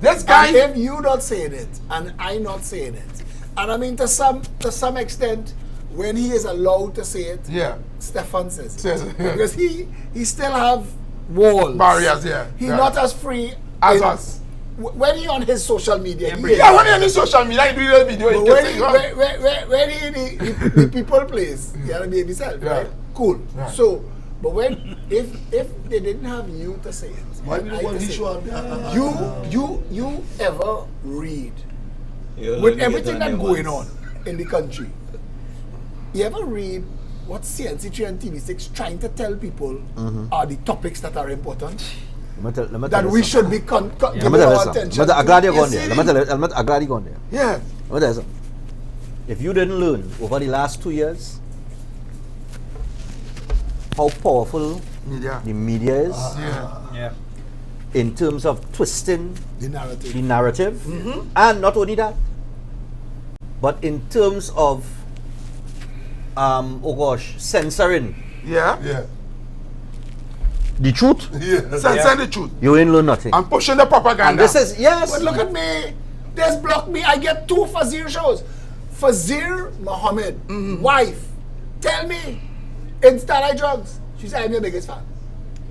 This guy... And if you not saying it, and I not saying it, and I mean to some extent, when he is allowed to say it, Yeah. Stephan says it. Says it. Because he still have walls. Barriers, yeah. He Yeah. not as free As in- us. When he on his social media, he Yeah, when you're on the social media, you do your video, But you when can he, say, when he the people place, you gotta be himself, Yeah. right? Cool. Right. So, but when if they didn't have you to say it, Why and do I you want to to say show it, up? you ever read You're with learning everything it that on going your on in the country? You ever read what CNC3 and TV6 trying to tell people are the topics that are important? Let me tell That you we something. should be Let me giving tell you our something. attention. I'm glad you're to. going You there. see? I'm glad you're going there. Yeah. Let me tell you something. If you didn't learn over the last 2 years how powerful media. the media is Yeah. in terms of twisting The narrative. the narrative, and not only that, but in terms of censoring Yeah. Yeah. the truth, Yeah. Censor the truth. you ain't learn nothing. And pushing the propaganda. And this is yes. But look at me. There's blocked me. I get 2 Fazir shows. Fazir Muhammad, wife, tell me, in Starlight Drugs. She said, I'm your biggest fan.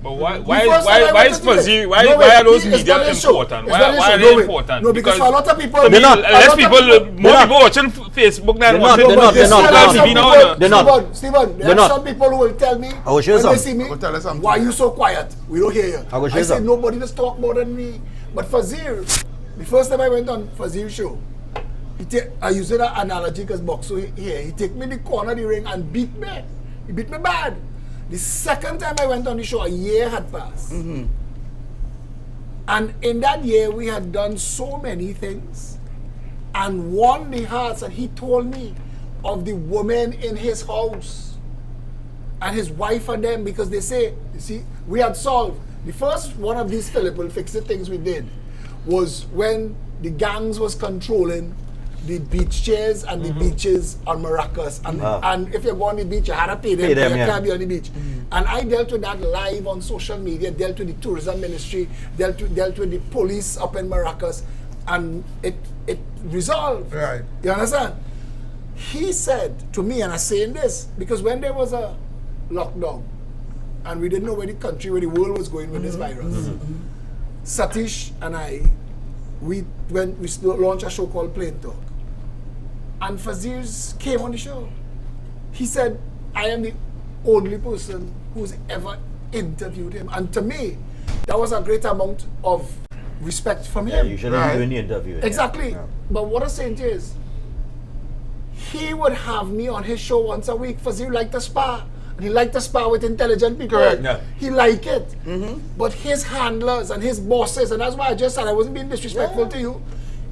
But why The first time I why went is to TV, Fazir, why no, are those it's media not a show. important? It's Why not a are show. they No, wait. important? No, because for a lot of people, to me, They're not. less people, more They're people watching Facebook than They're not. watching They're not. They're not. TV now. They're not. Stephan, there They're are not. some people who will tell me I will share when they some. see me, I will tell you something. why you so quiet? We don't hear you. I will I share say some. nobody just talk more than me. But Fazir, the first time I went on Fazir show, I use that analogy because Boxo here, he take me in the corner of the ring and beat me. He beat me bad. The second time I went on the show, a year had passed. And in that year, we had done so many things and won the hearts. And he told me of the women in his house and his wife and them, because they say, you see, we had solved. The first one of these Phillip will fix it things we did was when the gangs was controlling the beach chairs and the beaches on Maracas. And if you go on the beach, you had to pay them, you can't be on the beach. And I dealt with that live on social media, dealt with the tourism ministry, dealt with the police up in Maracas, and it resolved. Right. You understand? He said to me, and I'm saying this, because when there was a lockdown, and we didn't know where the world was going with this virus, Satish and I, we launched a show called Plain Talk. And Fazir came on the show. He said, I am the only person who's ever interviewed him. And to me, that was a great amount of respect from him. Usually doing the interview. Exactly. Yeah. But what I'm saying is, he would have me on his show once a week. Fazir liked to spar. And he liked to spar with intelligent people. Correct. Yeah. He liked it. But his handlers and his bosses, and that's why I just said I wasn't being disrespectful to you.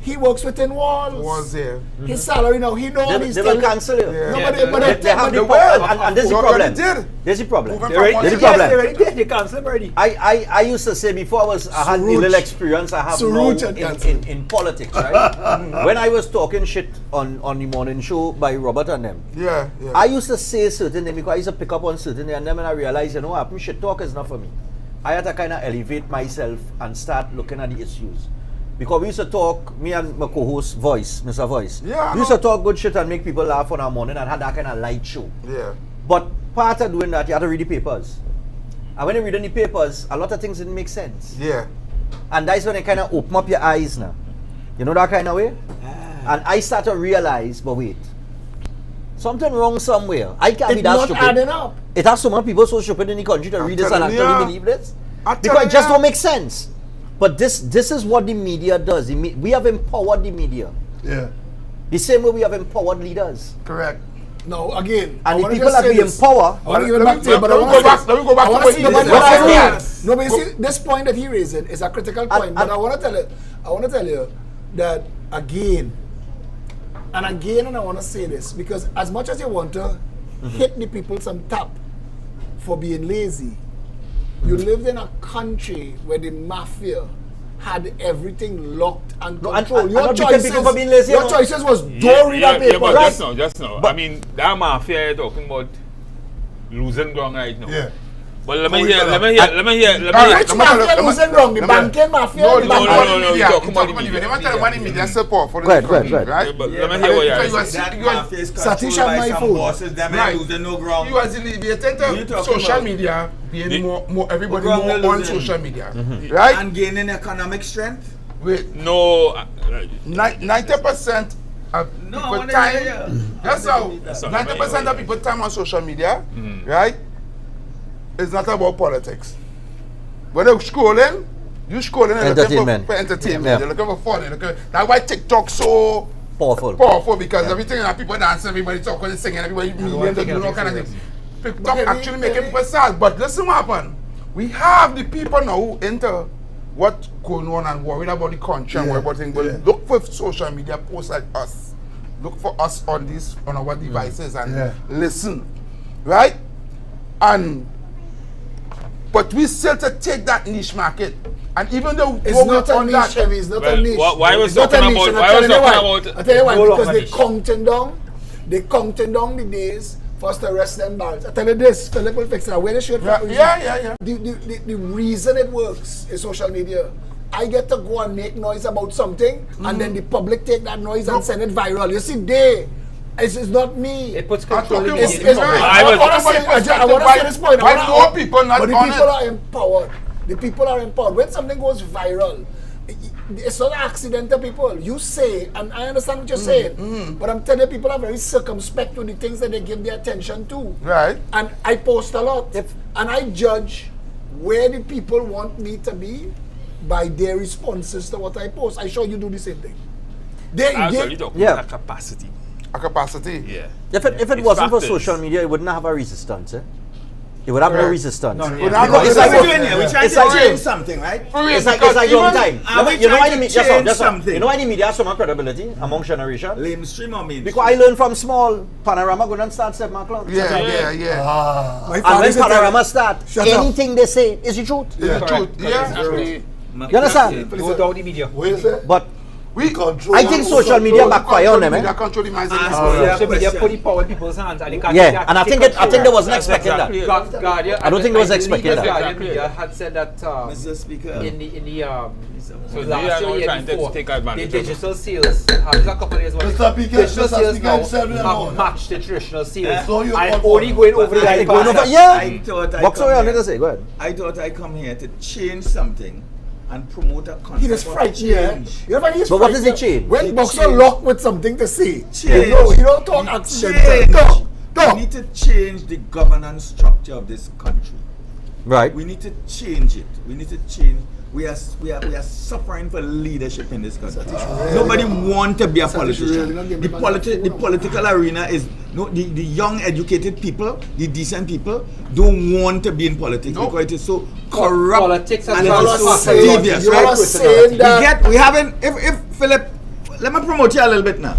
He works within walls. Was there. His salary now, he know what he's They will cancel you. No, Yeah. but They have the They power, will. and there's the What problem. they did. There's the problem. Moving There's from the one- problem. They cancel already. I used to say before I had the Suruj. little experience I have Suruj had now cancelled. in politics, right? When I was talking shit on the morning show by Robert and them, Yeah. I used to say certain things because I used to pick up on certain things, and then when I realized, shit talk is not for me. I had to kind of elevate myself and start looking at the issues. Because we used to talk, me and my co-host Voice, Mr. Voice, Yeah, we used to talk good shit and make people laugh on our morning and had that kind of light show. Yeah. But part of doing that, you had to read the papers. And when you read in the papers, a lot of things didn't make sense. Yeah. And that's when it kind of open up your eyes now. You know that kind of way? And I start to realize, but wait, something wrong somewhere. I can't be It's that not stupid. adding up. It has so many people so stupid in the country to I'm read this and telling actually ya. believe this. I'm Because telling it just ya. don't make sense. But this is what the media does. We have empowered the media. Yeah. The same way we have empowered leaders. Correct. Now, again, I And the wanna people just that say we this. empower, I want to give it Let back me- to you, but I let me want go back- let me go back to what he what said. No, but you see, this point that he raised is a critical point. But I want to tell you that again, and I want to say this, because as much as you want to hit the people some tap for being lazy, you lived in a country where the mafia had everything locked and No, and- controlled. and Your not because people for being lazy, your you know. choices was don't read that paper. but just now. But- I mean, that mafia you're talking about losing ground right now. Yeah. But let How me we hear. feel Let that? me hear. Let me hear. Let me All hear. right. Which mafia losing wrong? The banking mafia? No, the no, bank- no, no, no. media. You talking about the They media. want to tell one media support for the Go ahead, country, go ahead. right? But let me hear what Because you you are say. see- That you are- mafia is Satish controlled and by my some phone. bosses. Them Right. ain't losing no ground. You as alleviated You talking social about- media being The- more everybody Ground more they're on losing. social media, right? And gaining economic strength. Wait, No. 90% of No, I people wanna time. hear you. That's how 90% of people time on social media, right? It's not about politics. When you're scrolling, you're looking Entertainment. for entertainment. Yeah. You're looking for fun. That's why TikTok's so powerful. because everything that people dancing, everybody talking and singing, everybody millions of doing all kind of things. TikTok Okay, actually making people sad. But listen what happened. We have the people now who enter what's going on and worried about the country and worried about things. But look for social media posts like us. Look for us on our devices and listen. Right? But we still to take that niche market. And even though It's we're not a on niche, that, Heavy. It's not Well, a niche. why was It's not a talking niche, about- and why I'll was tell you talking why. about- I'll tell you why. Hold on, Because they niche. counting down the days for us to arrest them barrels. I tell you this, Phillip will fix it. I wear the shirt. yeah. The reason it works is social media. I get to go and make noise about something, and then the public take that noise and send it viral. You see, it's not me. It puts I'm control in talking the It's- I was- I want to say this point. Why more people not But the on people it? are empowered. The people are empowered. When something goes viral, it's not accidental, people. You say, and I understand what you're saying, but I'm telling you, people are very circumspect with the things that they give their attention to. Right. And I post a lot. If- And I judge where the people want me to be by their responses to what I post. I sure you do the same thing. Absolutely talking Yeah. about capacity. a capacity. Yeah. If it It's wasn't for factors. social media, it wouldn't have a resistance. It would have no Correct. resistance. No, It's What like- are we doing here? We're trying It's to like change you. something, right? It's like your own time. Are we You know why trying the to media, change something? you know why the media has so much credibility among generation? Lamestream or mainstream? Because I learned from small Panorama going and start 7 o'clock. Yeah. My And father when used to tell Panorama me, start, Shut up. anything they say is the truth. It's the truth. Yeah. Exactly. You understand? Go down the media. What is it? But We control. I think social media backfire on them. Media control the minds of the Social media question. put the power in people's hands and they can't Yeah, and I think they wasn't That's expecting exactly that. it. Guardian, I don't think it was believe expected the that. Guardian Exactly. media had said that Mr. Speaker. in the So they last are year, now year trying to before, take the advantage of it. digital sales, a couple of years ago, Mr. Speaker, digital Mr. sales Speaker, now tell me have now. matched the traditional sales. So you and call only for- going over the But I- going over, iPad. yeah. I thought I Box come away on here- it to say, go ahead. I thought I come here to change something and promote a concept He just of frightened, yeah. change. You know why he's But what does it frightened? change? When It Boxer change. locked with something to say, Change. you don't talk We accidental. change. Talk, We talk. need to change the governance structure of this country. Right. We need to change it. We need to change. We are suffering for leadership in this country. Nobody want to be a politician. The political arena is the young educated people, the decent people don't want to be in politics Nope. because it is so corrupt Politics and and it You is so are saying, devious. you Right? are saying that. We haven't. If Philip, let me promote you a little bit now.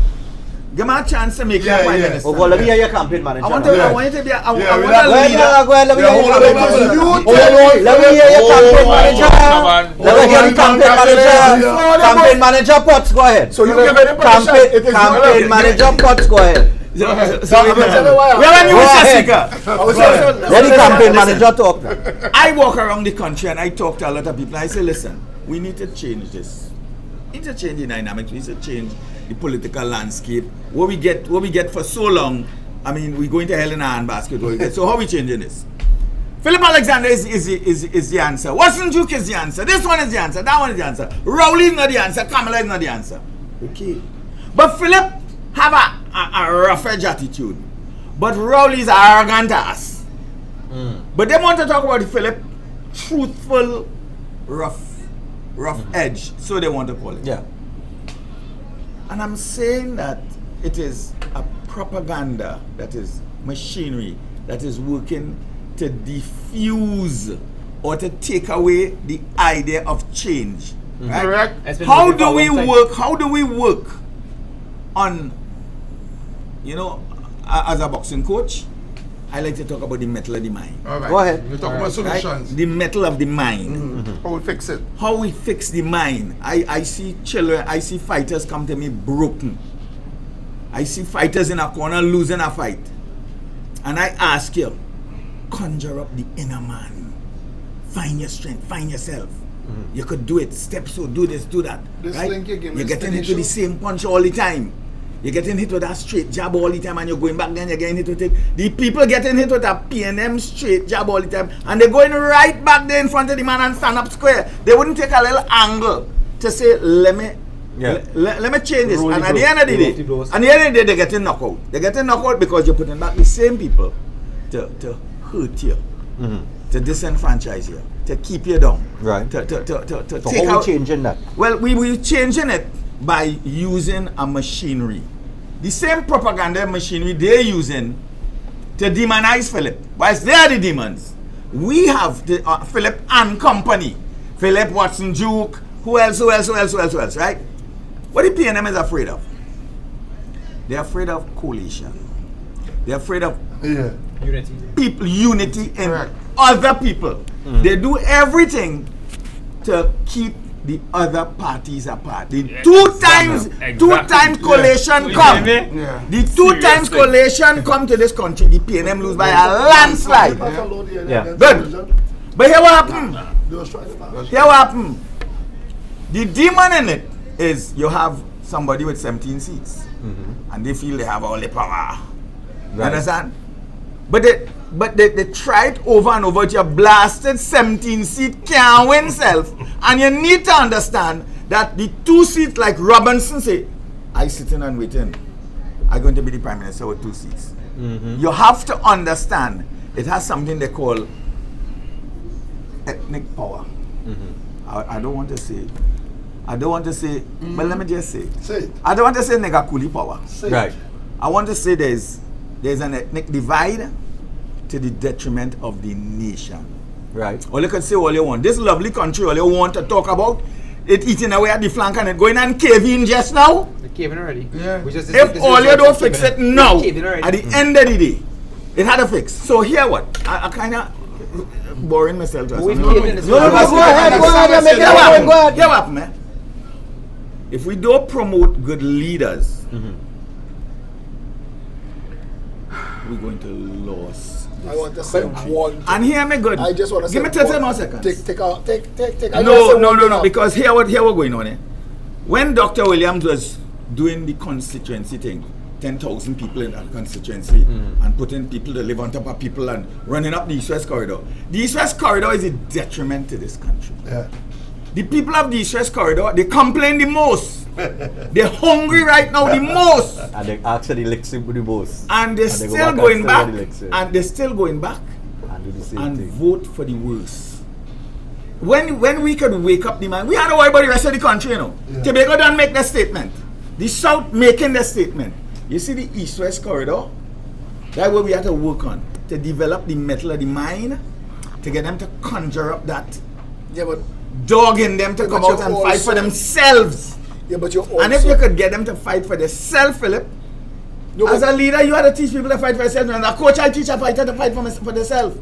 Give me a chance to make you a prime minister. Oh, well, let me hear your campaign manager. I want now. I want you to be a, I want Yeah, a we Go ahead, leader. now, go ahead, let me Yeah, hear your hold on, campaign hold on. manager. You Oh, tell me. let me hear your campaign manager. Come on. Let me hear the campaign manager. Yeah. Campaign manager Potts, go ahead. So you give any permission, it is Campaign not- manager Potts, go ahead. So I'm gonna tell you why. we have a new Go Mr. ahead. Speaker. Let the campaign manager talk now. I walk around the country and I talk to a lot of people. I say, listen, we need to change this. We need to change the dynamics. We need to change the political landscape. What we get for so long, I mean, we're going to hell in a handbasket. So how are we changing this? Philip Alexander is the answer. Watson Duke is the answer. This one is the answer. That one is the answer. Rowley is not the answer. Kamala is not the answer. Okay. But Philip have a rough edge attitude. But Rowley is arrogant ass. But they want to talk about Philip truthful, rough edge. So they want to call it. Yeah. And I'm saying that it is a propaganda that is machinery that is working to diffuse or to take away the idea of change. Right? Correct. It's been How working for do a we long time. work? How do we work on, as a boxing coach, I like to talk about the metal of the mind. All right. Go ahead. We're talking about Right? solutions. The metal of the mind. How we fix it. How we fix the mind. I see children, I see fighters come to me broken. I see fighters in a corner losing a fight. And I ask you, conjure up the inner man. Find your strength, find yourself. You could do it. Step so, do this, do that. This Right? link you give me You're is getting hit finished. with the same punch all the time. You're getting hit with that straight jab all the time and you're going back then, you're getting hit with it. The people getting hit with a PNM straight jab all the time and they're going right back there in front of the man and stand up square. They wouldn't take a little angle to say, let me change this. Roll And the at the blow. end of the Roll the day, blows. they're getting knocked out. They're getting knocked out because you're putting back the same people to hurt you, to disenfranchise you, to keep you down. Right. To So take how out. we changing that? Well, we're changing it by using a machinery. The same propaganda machinery they're using to demonize Philip. Whilst they are the demons, we have the Philip and company. Philip, Watson, Duke, who else, right? What the PNM is afraid of? They're afraid of coalition. They're afraid of Unity. people, unity in Correct. other people. They do everything to keep the other parties apart. The two times coalition You come. hear me? Yeah. The two times Seriously. coalition come to this country. The PNM lose by a landslide. Yeah. Good. But here what happened? Here what happened? The demon in it is you have somebody with 17 seats, and they feel they have all the power. You Right. understand? But they tried over and over. Your blasted 17 seat can't win self. And you need to understand that the 2 seats, like Robinson say, I sitting and waiting. I'm going to be the prime minister with 2 seats. You have to understand it has something they call ethnic power. I don't want to say. But let me just say. Say it. I don't want to say nigger coolie power. Say Right. it. I want to say there's an ethnic divide to the detriment of the nation. Right. All you can say all you want. This lovely country, all you want to talk about, it eating away at the flank and it going and caving just now. They're caving already. Yeah. If all you don't fix it now, at the end of the day, it had a fix. So here what? I kind of boring myself. No, go ahead, make it happen. Go ahead. Here what, man? If we don't promote good leaders, we're going to lose. I want to say one thing. And hear me good. I just want to say give me 30 more seconds. Take. No. Because here what going on. When Dr. Williams was doing the constituency thing, 10,000 people in that constituency and putting people to live on top of people and running up the East-West corridor. The East-West corridor is a detriment to this country. Yeah. The people of the East-West corridor, they complain the most. They're hungry right now the most. And they actually licks the most. And they're still going back. And they're still going back and vote for the worst. When we could wake up the man, we had to worry about the rest of the country, you know. Yeah. Tobago don't make that statement. The South making that statement. You see the East-West corridor? That's what we have to work on. To develop the metal of the mind. To get them to conjure up that dog in them to come out and fight for themselves. Yeah, but you're also, and if you could get them to fight for themselves, Phillip, as a leader, you have to teach people to fight for themselves. And a coach, I teach a fighter to fight for themselves.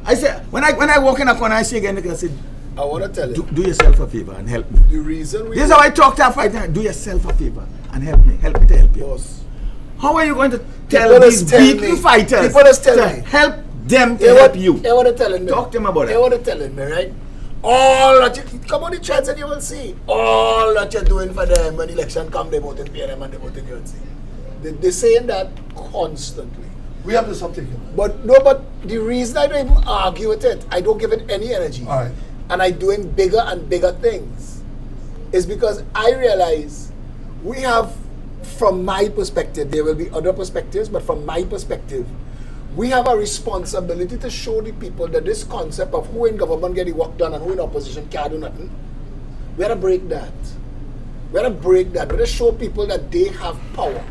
I say, when I walk in a corner, I see again, I say, I want to tell you. Do yourself a favor and help me. The reason this is how I talk to a fighter. Do yourself a favor and help me. Help me to help you. Boss. How are you going to tell these beaten fighters to help them to help you? They want to telling me. Talk to them about it. They want to telling me, right? All that you come on the chance and you will see. All that you're doing for them when election come, they vote in PNM and they vote in UNC. They're saying that constantly. We have to stop taking that. But the reason I don't even argue with it, I don't give it any energy. All right. And I'm doing bigger and bigger things, is because I realize we have, from my perspective, there will be other perspectives, but from my perspective, we have a responsibility to show the people that this concept of who in government get the work done and who in opposition can't do nothing, we have to break that. We have to break that. We have to show people that they have power,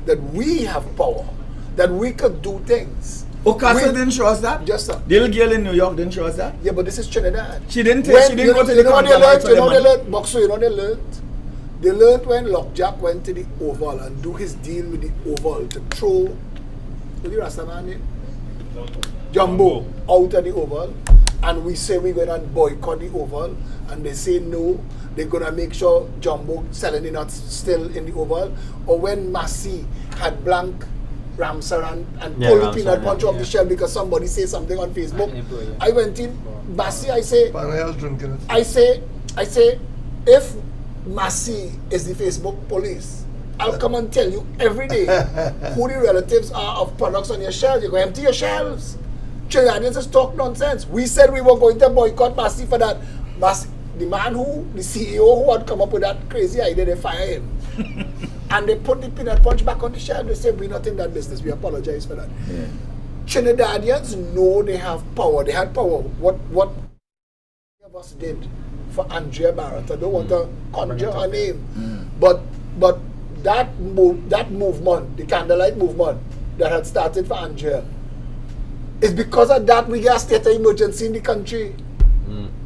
that we have power, that we could do things. Okasa didn't show us that? Just that. The little girl in New York didn't show us that? Yeah, but this is Trinidad. She didn't go to the compromise. You know they learned, Boxer, you know they learned? They learned when Lockjack went to the Oval and do his deal with the Oval to throw, what's the Rastaman name? Jumbo out of the Oval. And we say we're going to boycott the Oval. And they say no, they're going to make sure Jumbo selling it not still in the Oval. Or when Massey had blank Ramsaran and pull the peanut punch off the shell because somebody say something on Facebook. I went in, Massey, I say, if Massey is the Facebook police, I'll come and tell you every day who the relatives are of products on your shelves. You're going to empty your shelves. Trinidadians just talk nonsense. We said we were going to boycott Massey for that. Massey, the CEO who had come up with that crazy idea, they fire him. And they put the peanut punch back on the shelf. They say, we're not in that business. We apologize for that. Yeah. Trinidadians know they have power. They had power. What of us did for Andrea Barrett. I don't want to conjure her name. But that movement, the candlelight movement that had started for Andrea, is because of that we get a state of emergency in the country.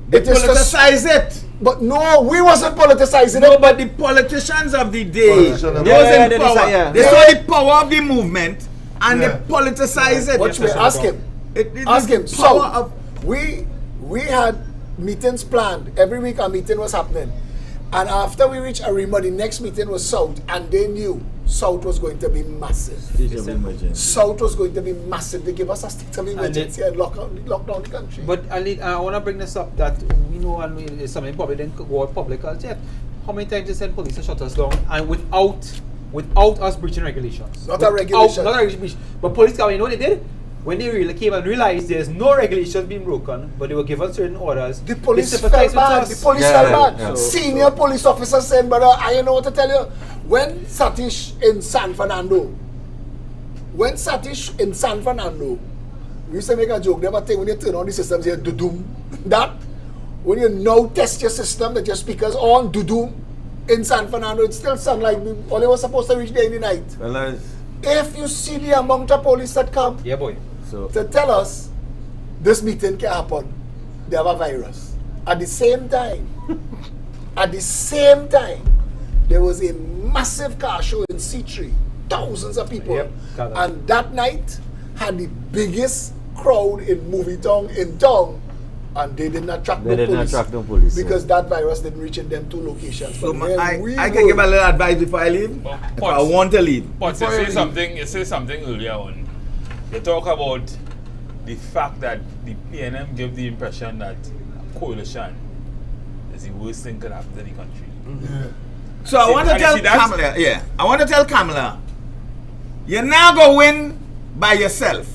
They politicize it. But no, we wasn't politicizing it. No, but the politicians of the day, they saw the power of the movement and they politicize it. Watch me, ask him. Ask him. So, we had meetings planned. Every week a meeting was happening. And after we reached Arima, the next meeting was South. And they knew South was going to be massive. South was going to be massive. They gave us a state of emergency and lock down the country. But I want to bring this up that we know, and something probably didn't go out public yet. How many times they send police to shut us down and without us breaching regulations? Not a regulation. But police, you know what they did? When they really came and realized there's no regulations being broken, but they were given certain orders, the police felt bad. The police felt bad. Senior police officers said, brother, I know what to tell you. When Satish in San Fernando, we used to make a joke, they were saying when you turn on the systems, you hear dudum. That, when you now test your system, that your speakers on dudum in San Fernando, it still sound like all they were supposed to reach there in the night. Well, If you see the amount of police that come Yeah, boy. So to tell us this meeting can happen, they have a virus. At the same time, there was a massive car show in C3, thousands of people, Yep, got that. and that night had the biggest crowd in movie town in town, and they did not track they did not track no police. because that virus didn't reach in them two locations. So But where I we can were- give a little advice before I leave. But- If I want to leave. But you say something earlier on. You talk about the fact that the PNM give the impression that coalition is the worst thing could happen to the country. So I want to and tell see that? Kamala, I want to tell Kamala, you're not going to win by yourself.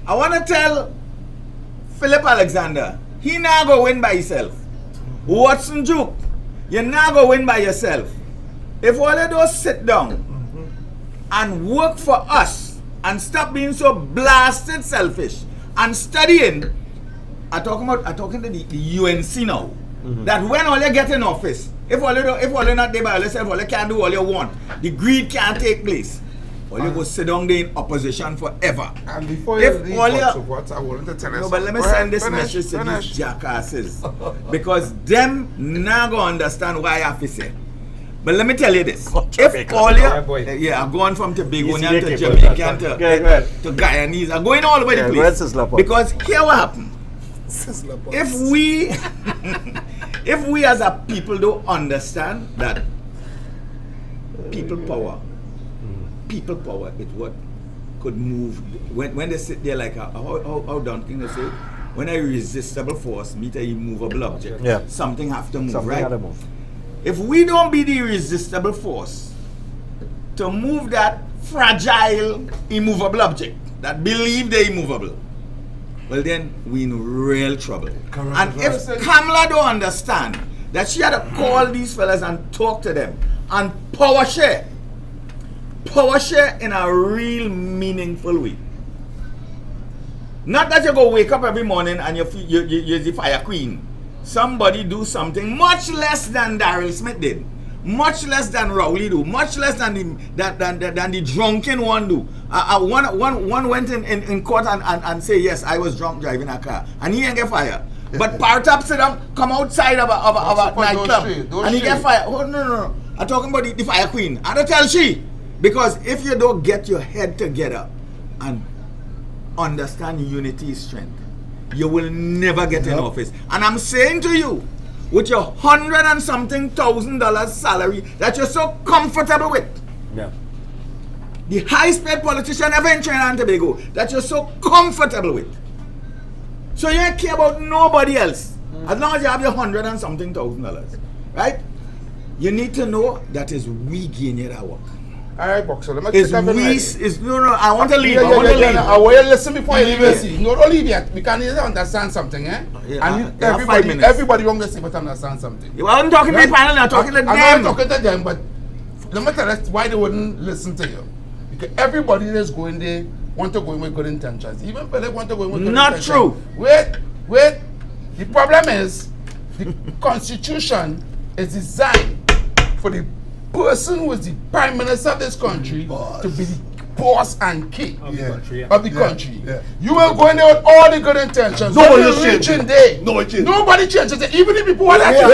I want to tell Phillip Alexander, he not going to win by himself. Watson Duke, you're not going to win by yourself. If all of those sit down and work for us and stop being so blasted selfish and studying, I'm talking to the UNC now, that when all you get in office, if all you not there by yourself, all you can do all you want, the greed can't take place. All you go sit down there in opposition forever. And before If you leave, all you- what I wanted to tell you. No, but let me Go ahead, send this finish, message to finish. these jackasses. Because them not going to understand why I have to say. But let me tell you this. If all Yeah, boy. you... I'm going from Tobagonian Easy to make it, Jamaican brother. to, Go ahead. to Guyanese. I'm going all over the Yeah, go ahead, place. Sizzler Pot. Because here what happened. Sizzler Pot. If we as a people don't understand that people power is what could move when they sit there like how Duncan they say, when a irresistible force meet a immovable object, Yeah. something have to move, something right? had to move. If we don't be the irresistible force to move that fragile immovable object that believe they're immovable, well then we in real trouble. And if Kamala don't understand that she had to call these fellas and talk to them and power share in a real meaningful way. Not that you go wake up every morning and you're the fire queen. Somebody do something much less than Daryl Smith did, much less than Rowley do, much less than the drunken one do. One went in court and say, yes, I was drunk driving a car, and he ain't get fired. But Partap sit down, come outside of a nightclub, and he get fired. Oh, no. I'm talking about the fire queen. I don't tell she. Because if you don't get your head together and understand unity is strength, you will never get in office. And I'm saying to you, with your $100 and something thousand salary that you're so comfortable with, Yeah. the highest paid politician ever in Trinidad and Tobago that you're so comfortable with, so you don't care about nobody else as long as you have your $100 and something thousand, right? You need to know that is we gain it our work. All right, Boxer, let me Is check we is no, I want to leave. Yeah, I want to leave. I want you to listen before you leave. No, don't leave yet. We can either understand something, eh? Yeah, And I have 5 minutes. everybody wants to see but understand something. Well, I'm talking to the panel, I'm talking to I'm them. not talking to them, but let me tell us why they wouldn't listen to you. Because everybody that's going there want to go in with good intentions. Even Phillip want to go in with good Not intentions. true. Wait. The problem is the Constitution is designed for the person who is the Prime Minister of this country to be the boss and king Of the country, yeah. of the country. You will go in there with all the good intentions. Nobody When is you reach changing. in there, Nobody changes. Nobody changes it. Even the people who are Wait, even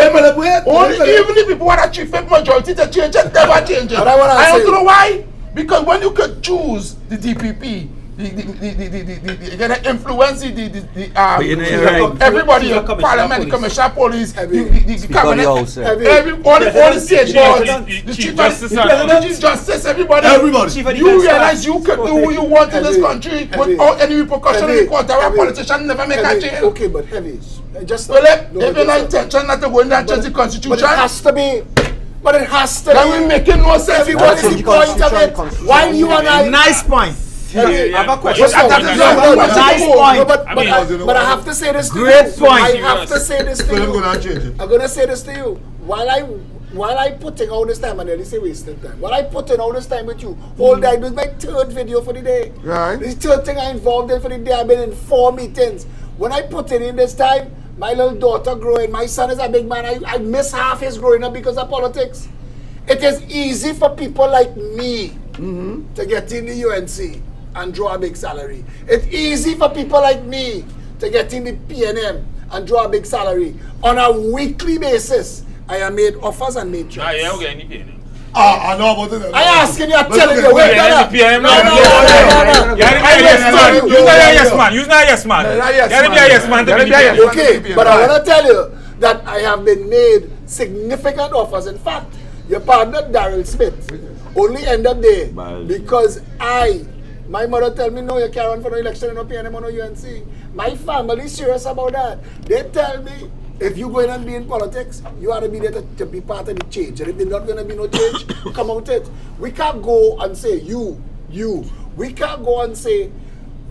the people who are achieve majority to change it, never change it. But I wanna I say- don't know why. Because when you could choose the DPP, you're gonna influence But you know, you're right. everybody, Chief the of Commissioner Parliament, the Police. Commissioner Police, the Speaker of the cabinet, House, yeah. all the state boards, Chief the Chief Justice the Chief Justice, everybody. Chief of You Defense realize Staff. you can do what you want in this Heavy. country Heavy. without any repercussion in Heavy. the court. Our Heavy. politicians never make a Heavy. change. Okay, but heavy. Just Phillip, no, if you're not just- intention not to go in there and change the But constitution, it has to be. But it has to then be. we making no sense. Heavy, Because what is the point of it? Why you and I? Nice point. Heavy, I have a question. Listen, That is no, not no, what no, nice no, point. but I mean, I have to say this to Great you. point. I have to say this to Phillip you. gonna change it. I'm gonna say this to you. While I putting all this time, and they say wasting time. While I putting all this time with you, all day, this is my third video for the day. Right. This third thing I involved in for the day. I've been in 4 meetings. When I put it in this time, my little daughter growing, my son is a big man. I miss half his growing up because of politics. It is easy for people like me to get in the UNC and draw a big salary. It's easy for people like me to get in the PNM and draw a big salary. On a weekly basis, I have made offers and made Nah, trades. you don't get any PNM. I know about it. I asking you, I'm telling you, wait, Any PNM? no. Use not yes man. Get me a yes man to be PNM. Okay, but I want to tell you that I have been made significant offers. In fact, your partner Daryl Smith only ended up there because my mother tell me, no, you can't run for no election in no PNM or no UNC. My family serious about that. They tell me, if you go in and be in politics, you ought to be there to be part of the change. And if there's not going to be no change, come out it. We can't go and say, you. We can't go and say,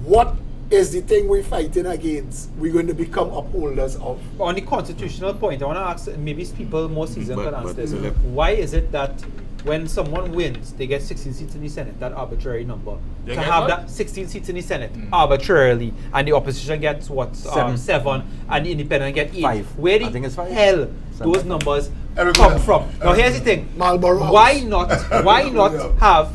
what is the thing we're fighting against? We're going to become upholders of. On the constitutional point, I want to ask, maybe people more seasoned can answer this. Why is it that when someone wins, they get 16 seats in the Senate, that arbitrary number? They to get have what? that 16 seats in the Senate arbitrarily, and the opposition gets what? 7, and the independent get 8. 5. Where I think it's 5. hell those numbers come from? Now here's the thing. Marlborough Why House. not have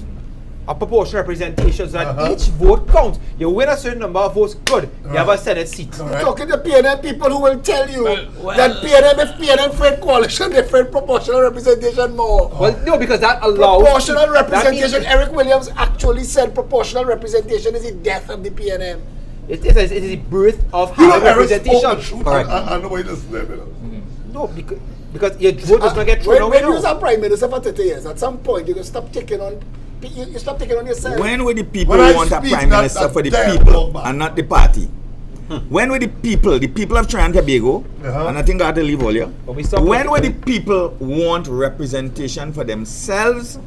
a proportional representation so that each vote counts? You win a certain number of votes, good. You have a Senate seat. You're talking to PNM people who will tell you that if PNM Fred coalition, they Fred proportional representation more. Well, no, because that allows Proportional representation. that means- Eric Williams actually said proportional representation is the death of the PNM. It is the birth of You know, high Eric's representation. Correct. I know why this name. No, because your vote does not get thrown away. When you was now. a prime minister for 30 years, at some point you can stop taking on. You stop taking on yourself. When will the people When I want a speak, prime that- minister that for the damn people long man. and not the party? When will the people of Trinidad and Tobago, and I think I have to leave all here, But we stop when will with the people want representation for themselves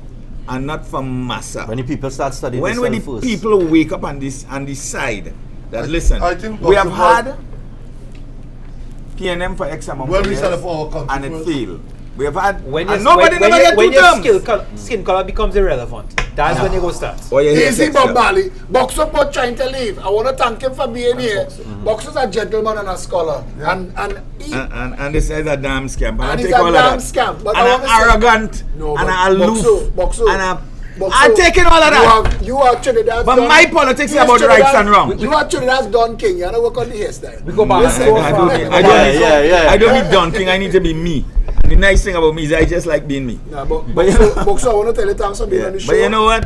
and not for massa? When the people start studying When will the themselves first. people wake up and decide that, listen, I think we have Dr. had PNM for X amount When of we years set up our country and it first. failed. We have had, When and your, nobody when, never get when two your terms. skin color becomes irrelevant, that's when you go start. Or you hear Easy sex Bob club. Marley. Boxer Pot trying to leave. I want to thank him for being here. Boxer's a gentleman and a scholar. And he, And this is a damn scam. And I it's take a all of damn that. scam, but And I an wanna say- arrogant. No, and but an aloof. Boxer, And I'm taking all of that. You are Trinidad's But Don- my politics is Yes, about Trinidad- rights and wrongs. You are Trinidad's Don King. You don't work on the hairstyle. We go back. Listen, I don't need Yeah. I don't need daunting. I need to be me. The nice thing about me is I just like being me. Nah, but But Boxer, I want to tell you thanks for being on the show. But you know what?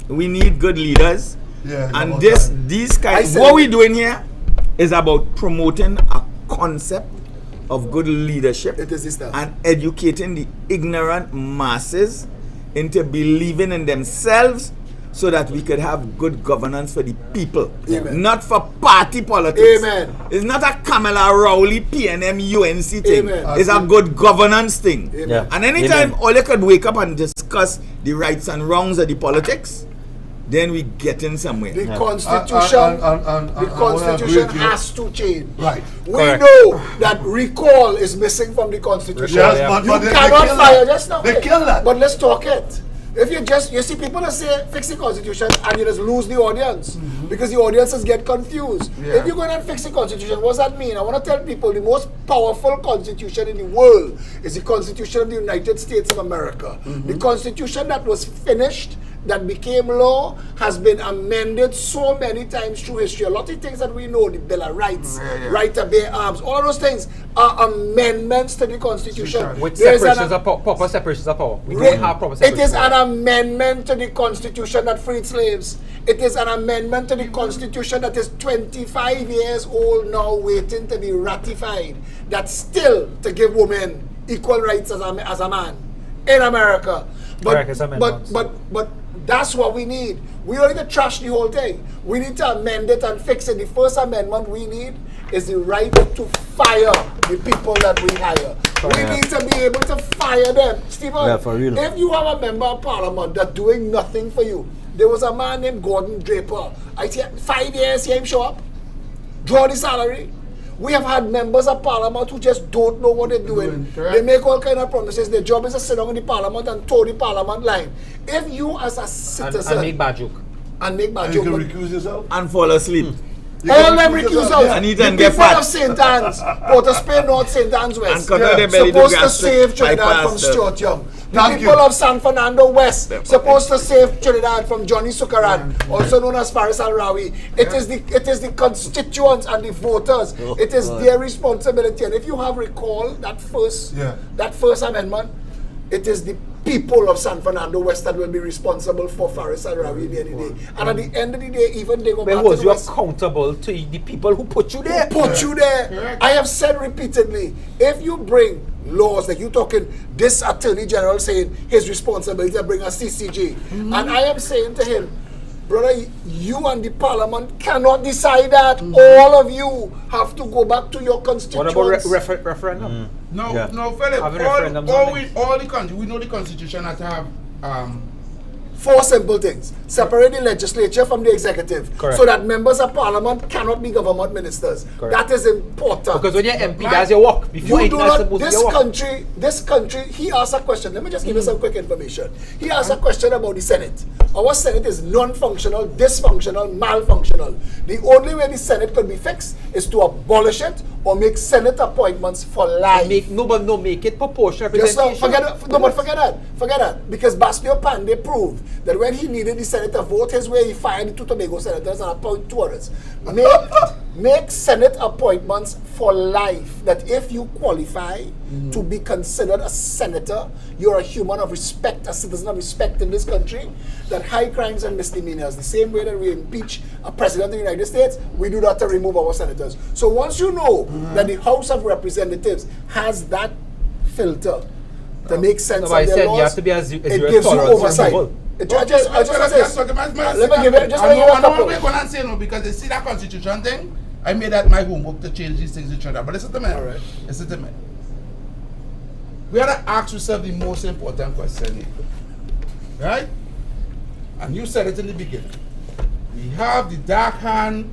We need good leaders. Yeah, And about this that. these I kinds said- what we're doing here is about promoting a concept of good leadership It is this stuff. and educating the ignorant masses into believing in themselves so that we could have good governance for the people, Amen. not for party politics. Amen. It's not a Kamala Rowley PNM UNC thing. Amen. It's a good governance thing. Amen. Yeah. And anytime Amen. all you could wake up and discuss the rights and wrongs of the politics, then we get in somewhere. The Yeah. Constitution, and the I Constitution wanna agree with you. has to change. Right. We Correct. know that recall is missing from the Constitution. Yes, Yeah. but You they cannot kill fire that. just now. They kill that. But let's talk it. If you see people that say fix the Constitution and you just lose the audience because the audiences get confused. Yeah. If you go in and fix the Constitution, what does that mean? I want to tell people the most powerful Constitution in the world is the Constitution of the United States of America. The Constitution that was finished, that became law, has been amended so many times through history. A lot of things that we know, the Bill of Rights, right to bear arms, all of those things are amendments to the Constitution. With There is an- separations of power, proper separations of power. We Re- don't have proper It separations is of an power. amendment to the Constitution that freed slaves. It is an amendment to the Constitution that is 25 years old now, waiting to be ratified. That's still to give women equal rights as a man in America. Correct, it's amendments. But that's what we need. We don't need to trash the whole thing. We need to amend it and fix it. The first amendment we need is the right to fire the people that we hire. We need to be able to fire them. Stephen, Yeah, for real. if you have a member of parliament that's doing nothing for you, there was a man named Gordon Draper. I see 5 years, see him show up, draw the salary. We have had members of parliament who just don't know what they're doing. They make all kind of promises. Their job is to sit down in the parliament and toe the parliament line. If you as a citizen And make bad joke. and make bad And you joke, can recuse yourself. And fall asleep. All them recuse out. And eat The and get people fat. of St. Anne's, Port of Spain North, St. Anne's West, And cut out their belly to supposed to gastric save Trinidad bypass from them. Stuart Young. The Thank people you. of San Fernando West, supposed to save Trinidad from Johnny Sukaran, also known as Faris Al-Rawi. It is the constituents and the voters. It is their responsibility. And if you have recalled that first amendment, it is the people of San Fernando West that will be responsible for Faris Al-Rawi at the end of the day. And at the end of the day, even they go back to was the you West. accountable to the people who put you there? Put you there. I have said repeatedly, if you bring laws, like you talking, this Attorney General saying his responsibility to bring a CCG, and I am saying to him, brother, you and the Parliament cannot decide that. All of you have to go back to your constituents. What about referendum? No, Yeah. no, Phillip. Having referendums on All the country, we know the constitution has to have 4 simple things. Separate the legislature from the executive. Correct. So that members of Parliament cannot be government ministers. Correct. That is important. Because when you're MP, that's your work. Before You do anything else not, supposed to be your work. this country, he asked a question. Let me just give you some quick information. He asked a question about the Senate. Our Senate is non-functional, dysfunctional, malfunctional. The only way the Senate could be fixed is to abolish it or make Senate appointments for life. Make it proportional Just representation. forget that. Because Bastio Pandey proved that when he needed the Senate to vote his way, he fired the 2 Tobago senators and appointed 2 others. Make Senate appointments for life. That if you qualify to be considered a senator, you're a human of respect, a citizen of respect in this country. That high crimes and misdemeanors, the same way that we impeach a president of the United States, we do that to remove our senators. So once you know that the House of Representatives has that filter to make sense of I their said laws, you have to be as it gives you oversight. Let me give it. Just let me give it a I couple. we're going to say no because they see that constitution thing. I made that my homework to change these things in Trinidad. But listen to me. All right. Listen to me. We have to ask yourself the most important question here. Right? And you said it in the beginning. We have the dark hand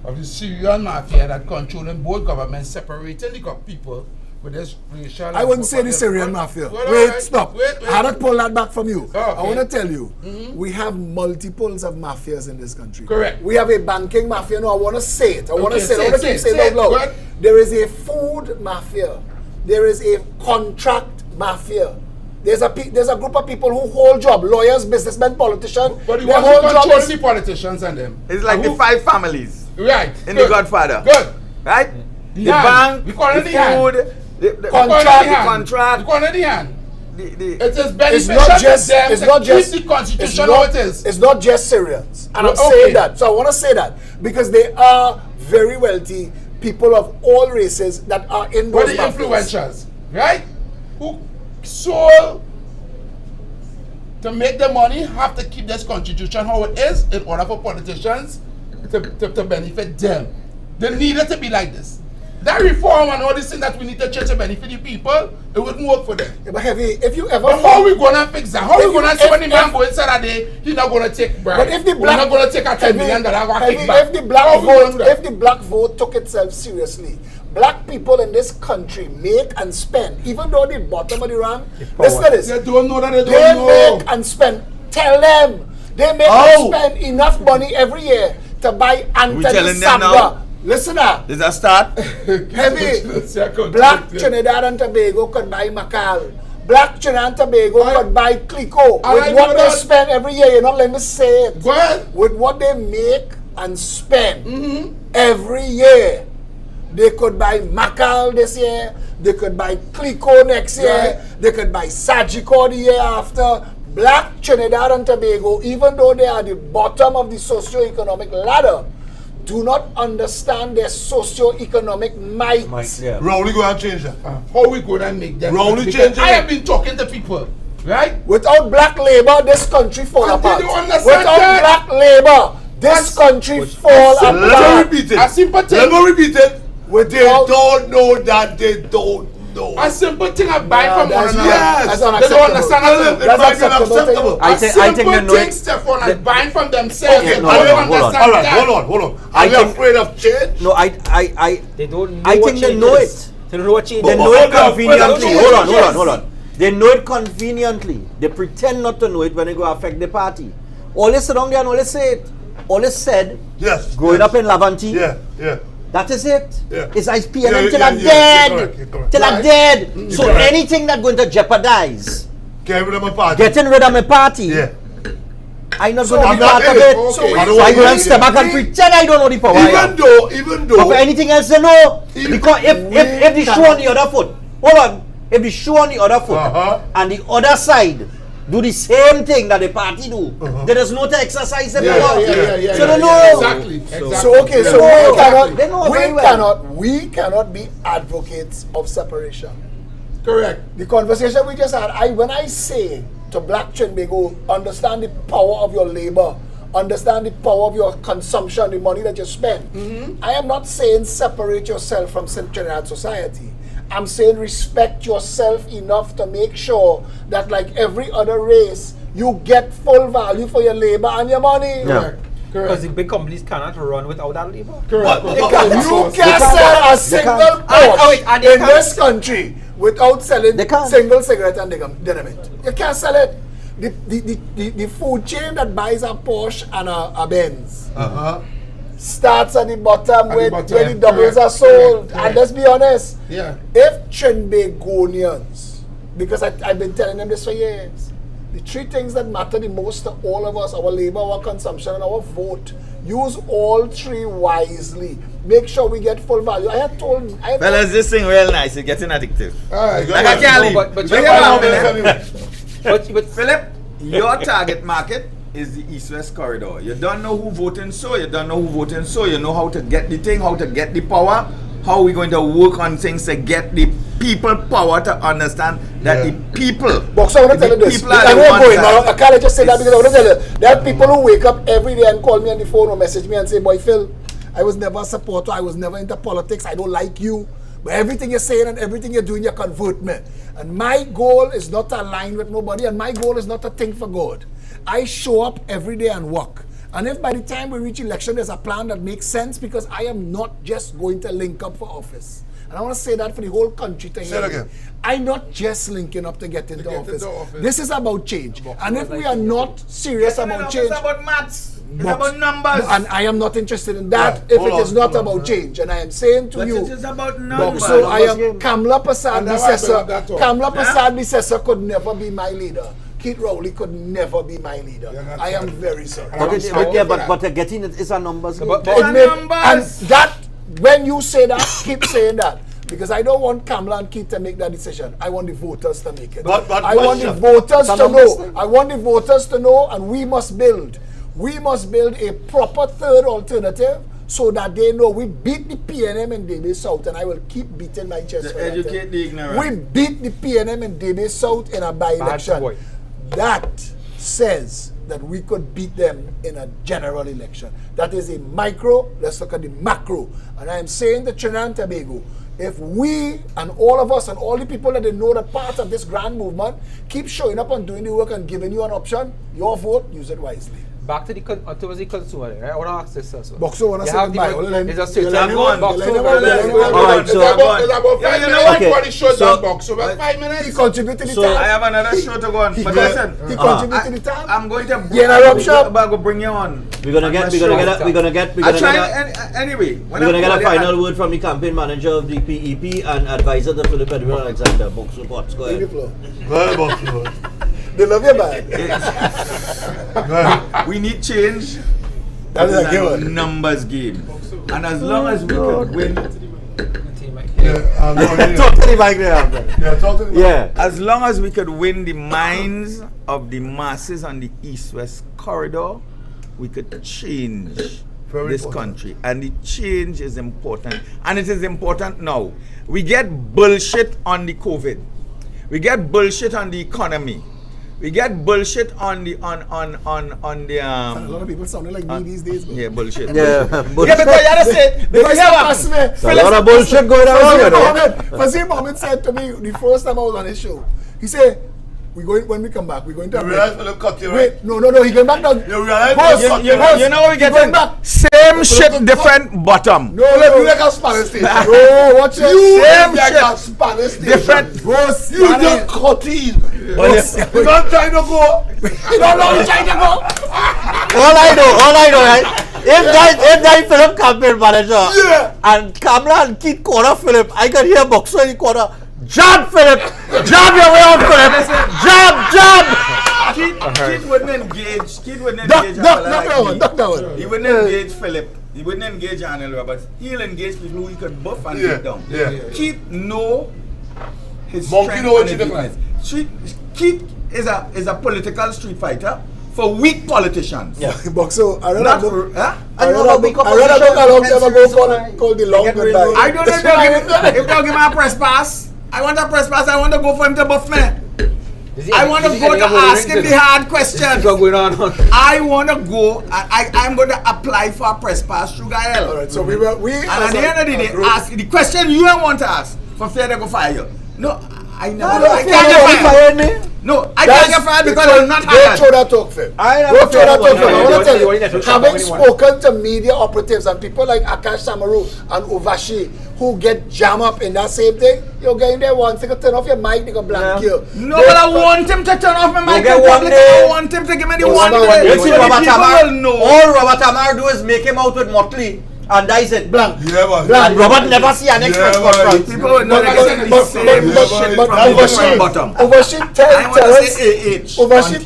of the Syrian mafia that controlling both governments, separating the people with this racial... I wouldn't say the Syrian mafia. Well, Wait, alright. stop. Wait. I had to pull that back from you. Oh, okay. I want to tell you, we have multiples of mafias in this country. Correct. We have a banking mafia. No, I want to say it. I want to Okay, say it. I want to keep saying it out Go loud. ahead. There is a food mafia. There is a contract mafia. There's a group of people who hold job, lawyers, businessmen, politicians. But the Their ones whole who job control is the politicians and them. It's like the 5 families Right. in Good. The Godfather. Good. Right? The hand. bank, We call it the the hand. food, the contract. contract. It It is it's beneficial not just to them it's to not keep just the constitution it's how not, it is. it's not just Syrians, and I'm Okay. saying that. So I want to say that because they are very wealthy people of all races that are in But those the mafias. influencers, right? Who sold to make the money have to keep this constitution how it is in order for politicians to benefit them. They need it to be like this. That reform and all this thing that we need to change to benefit the people, it wouldn't work for them. Yeah, but Heavy, if you ever But how we gonna fix that? How If we gonna you- see when the if- man go inside a day, he not gonna take bribe. But if the We're black not gonna take a $10 Heavy, million Heavy, kickback. if the black How we gonna vote, do that? if the black vote took itself seriously, black people in this country make and spend, even though the bottom of the rank. Listen to this. They don't know that they They don't know. make and spend. Tell them they make and spend enough money every year to buy Anthony telling them now? Samba. Listen up. Is that start? Heavy. Black Trinidad and Tobago could buy Macau. Black Trinidad and Tobago could buy Clico. I With know what they that. spend every year, you're not letting me say it. Go ahead. With what they make and spend every year, they could buy Macau this year. They could buy Clico next year. Right. They could buy Sagicor the year after. Black Trinidad and Tobago, even though they are the bottom of the socio-economic ladder, do not understand their socio-economic might. Yeah. Rowley go and change that. How we gonna make them? Rowley Because changing I it. have been talking to people, right? Without black labor, this country fall And they apart. don't understand Without that. black labor, this country fall Let me apart. repeat it. A simple thing. Let me repeat it. They Without- don't know that they don't know. A simple thing I buy from one that's- another. yes. That's They don't unacceptable. understand That's that. That's unacceptable. unacceptable. I A think simple they know thing, it. Stephan, and buying from themselves. Okay, They no, don't hold on. understand All right, that. hold on. I Are you think- afraid of change? No, I They don't know I what think they change know is. it. They don't know what change They is. know But it hold on, conveniently. hold on, Hold on. They know it conveniently. They pretend not to know it when they go affect the party. All they sit down there and all they say it. all is said, Yes. growing yes. up in Lavanti, Yeah. that is it. Yeah. It's IPNM Yeah, till yeah, I'm yeah, dead. you're correct. Till I'm Right. dead. So correct. anything that's going to jeopardize Get rid of my party. getting rid of my party, Yeah. I'm not So going to I'm be not part of in it. it. Okay. So I don't I want go to and be step in back and it. pretend I don't know the power I Even am. though, But for anything else, they know. Even- Because if the shoe on the other foot, hold on, if the shoe on the other foot and the other side do the same thing that the party do, there is no to exercise the Yeah, power. yeah. So they know. Exactly. So okay, so They know very well. we cannot be advocates of separation. Correct. The conversation we just had, when I say to Black Trinbago, understand the power of your labor, understand the power of your consumption, the money that you spend. I am not saying separate yourself from Trinidad society. I'm saying respect yourself enough to make sure that, like every other race, you get full value for your labor and your money. Correct. Because Correct. the big companies cannot run without that labor. Correct. You can't sell a single Porsche in this country without selling They can't. single cigarette and dynamite. You can't sell it. The food chain that buys a Porsche and a Benz starts at the bottom At the where bottom, the doubles correct, are sold. correct. And let's be honest, Yeah. if Trinbagonians, because I've been telling them this for years, the three things that matter the most to all of us, our labor, our consumption, and our vote, use all three wisely. Make sure we get full value. Fellas, this thing real nice. It's getting addictive. All right. Like I can't leave. but But you here know, I'm in. but Philip, your target market is the East-West corridor. You don't know who voting so, you don't know who voting so. You know how to get the thing, how to get the power, how we're going to work on things to get the people power to understand that the people, Box, I want to tell you this. people are I the won't ones go in. that- I can't just say that because I want to tell you. There are people who wake up every day and call me on the phone or message me and say, boy, Phil, I was never a supporter. I was never into politics. I don't like you. But everything you're saying and everything you're doing, you convert me. And my goal is not to align with nobody. And my goal is not to think for God. I show up every day and work. And if by the time we reach election, there's a plan that makes sense, because I am not just going to link up for office. And I want to say that for the whole country to hear Say it me. again. I'm not just linking up to get into get office. into office. This is about change. And if we are not serious about change, It's about maths. It's Box. about numbers. and I am not interested in that Yeah, if it hold is on, not hold on. about change. And I am saying to But you, it is about Box, numbers. so I am Kamla Prasad And that's why I bring up Bissessor. that talk. Kamla Prasad Bissessor could never be my leader. Keith Rowley could never be my leader. Yeah, that's I am right. very sorry. And But, I'm it, sorry but, yeah, for but, that. but getting it is a numbers game. But- It may- numbers. and that, when you say that, keep saying that. Because I don't want Kamla and Keith to make that decision. I want the voters to make it. But I want the question. voters Some to numbers know. thing. I want the voters to know, and we must build. We must build a proper third alternative so that they know we beat the PNM and DB South, and I will keep beating my chest To for that. educate the ignorant. We beat the PNM and DB South in a by-election. boy. That says that we could beat them in a general election. That is a micro. Let's look at the macro. And I am saying to Trinidad and Tobago, if we and all of us and all the people that they know that part of this grand movement keep showing up and doing the work and giving you an option, your vote, use it wisely. back to the towards the consumer, right? I want to ask this also. Boxer wanna You say have the goodbye. right- Well, then, it's a you'll certain let me go. Boxer You'll let me over go. there. You'll let me go. All right, It's so- about 5 you know minutes what? Okay, before the show so- done, Box. So about 5 minutes. He contributed the So- time. I have another show to go on. But listen, He contributed the time. I'm going to You interrupt, Shop. I'm going to bring you on. We're gonna get Anyway. We're gonna get a final word from the campaign manager of the PEP and advisor to Phillip Edwin Alexander. Books reports. Go Take the ahead. floor. Go ahead, Box. Go ahead. They love you bad. Go ahead. We need change. That is a It's a given. numbers game. And as long as we could win, Yeah, I'm going in. Talk to the mic there. Yeah, talk to me. Yeah. as long as we could win the minds of the masses on the East-West corridor, we could change Very this important. country. And the change is important. And it is important now. We get bullshit on the COVID. We get bullshit on the economy. We get bullshit on the A lot of people sounding like me these days. Bro. yeah, bullshit. Yeah. Yeah, because you have to say, because you have A lot of bullshit going on here, though. Fazil Mohammed said to me the first time I was on his show, he said, when we come back, we're going to You have realize Phillip cut you, right? Wait, no, he going back now. You realize Boss, Phillip cut you know, right? you know what we get going in? back. Same shit, different bottom. No, Phillip, you no, like a Spanish station. no, watch it. You Same like shit. a Spanish station. Different. Boss, You just cut in. But You're not trying to go. You don't know where you're trying to go. all I know, right? If that Phillip campaign manager and Kamla and Keith corner Phillip, I can hear Boxer in the corner. Jab, Phillip! Jab your way out, Phillip! Jab! Keith wouldn't engage. Duck that one. He wouldn't engage Phillip. He wouldn't engage Arnold Roberts. He'll engage people who he could buff and beat down. Keith know his strength and his weakness. Keith is a political street fighter for weak politicians. Boxer, I read Not a for, book. huh? I read a book a long time ago called The Long Goodbye. I don't know if they'll give me a press pass. I want a press pass. I want to go for him to buff me. I want to go to ask him the hard questions. I want to go and I'm going to apply for a press pass through Gael. Alright, so we and at the end of the day, ask the question you want to ask for fear they go fire you. No, I never. I can't get fired. No, I can't get fired because I'm not hired. Don't throw that talk, Phil. I want to tell you, having spoken to media operatives and people like Akash Samaru and Uvashi who get jammed up in that same thing, you're getting there once, they can turn off your mic, they can blank you. No, but I want him to turn off my mic in public. I want him to give me the one day. All Robert Amar do is make him out with Motley. And that is it, blank. Blank. Robert never see an express conference. People will not get the same shit from bottom. Overshe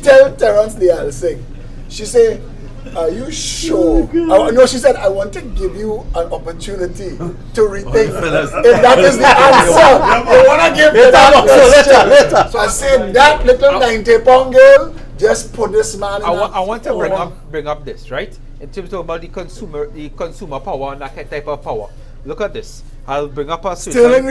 tell Terrence the Singh. She say, are you sure? No, she said, I want to give you an opportunity to rethink. If that is the answer, I want to give me that later. So I said, that little 90-pound girl, just put this man in I want to bring up this, right? In terms of about the consumer power and that type of power. Look at this. I'll bring up a certain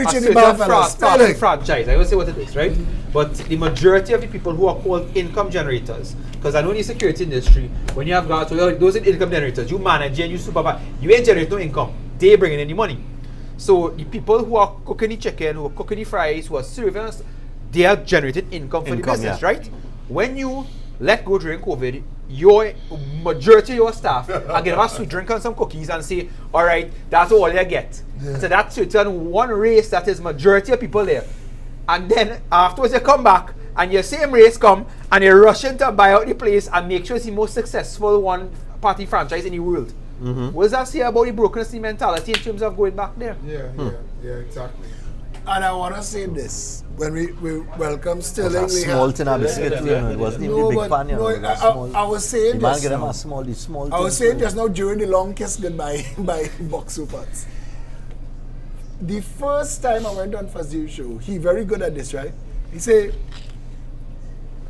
franchise. I will say what it is, right? But the majority of the people who are called income generators, because I know in the security industry, when you have guys, so those are income generators, you manage and you supervise, you ain't generate no income. They bring in the money. So the people who are cooking the chicken, who are cooking the fries, who are serving us, they are generating income for the business, right? When you let go during COVID, your majority of your staff are getting a sweet drink and some cookies and say, all right, that's all you get. So that's certain one race that is majority of people there. And then afterwards you come back and your same race come and you're rushing to buy out the place and make sure it's the most successful one party franchise in the world. What does that say about the brokenness mentality in terms of going back there? Yeah, exactly. And I want to say this. When we welcome Sterling, a small tin of biscuit, it wasn't even a big pan. I was saying just now. Small I was saying just now during the long kiss goodbye by Box Supers. The first time I went on Fazil show, he very good at this, right? He say,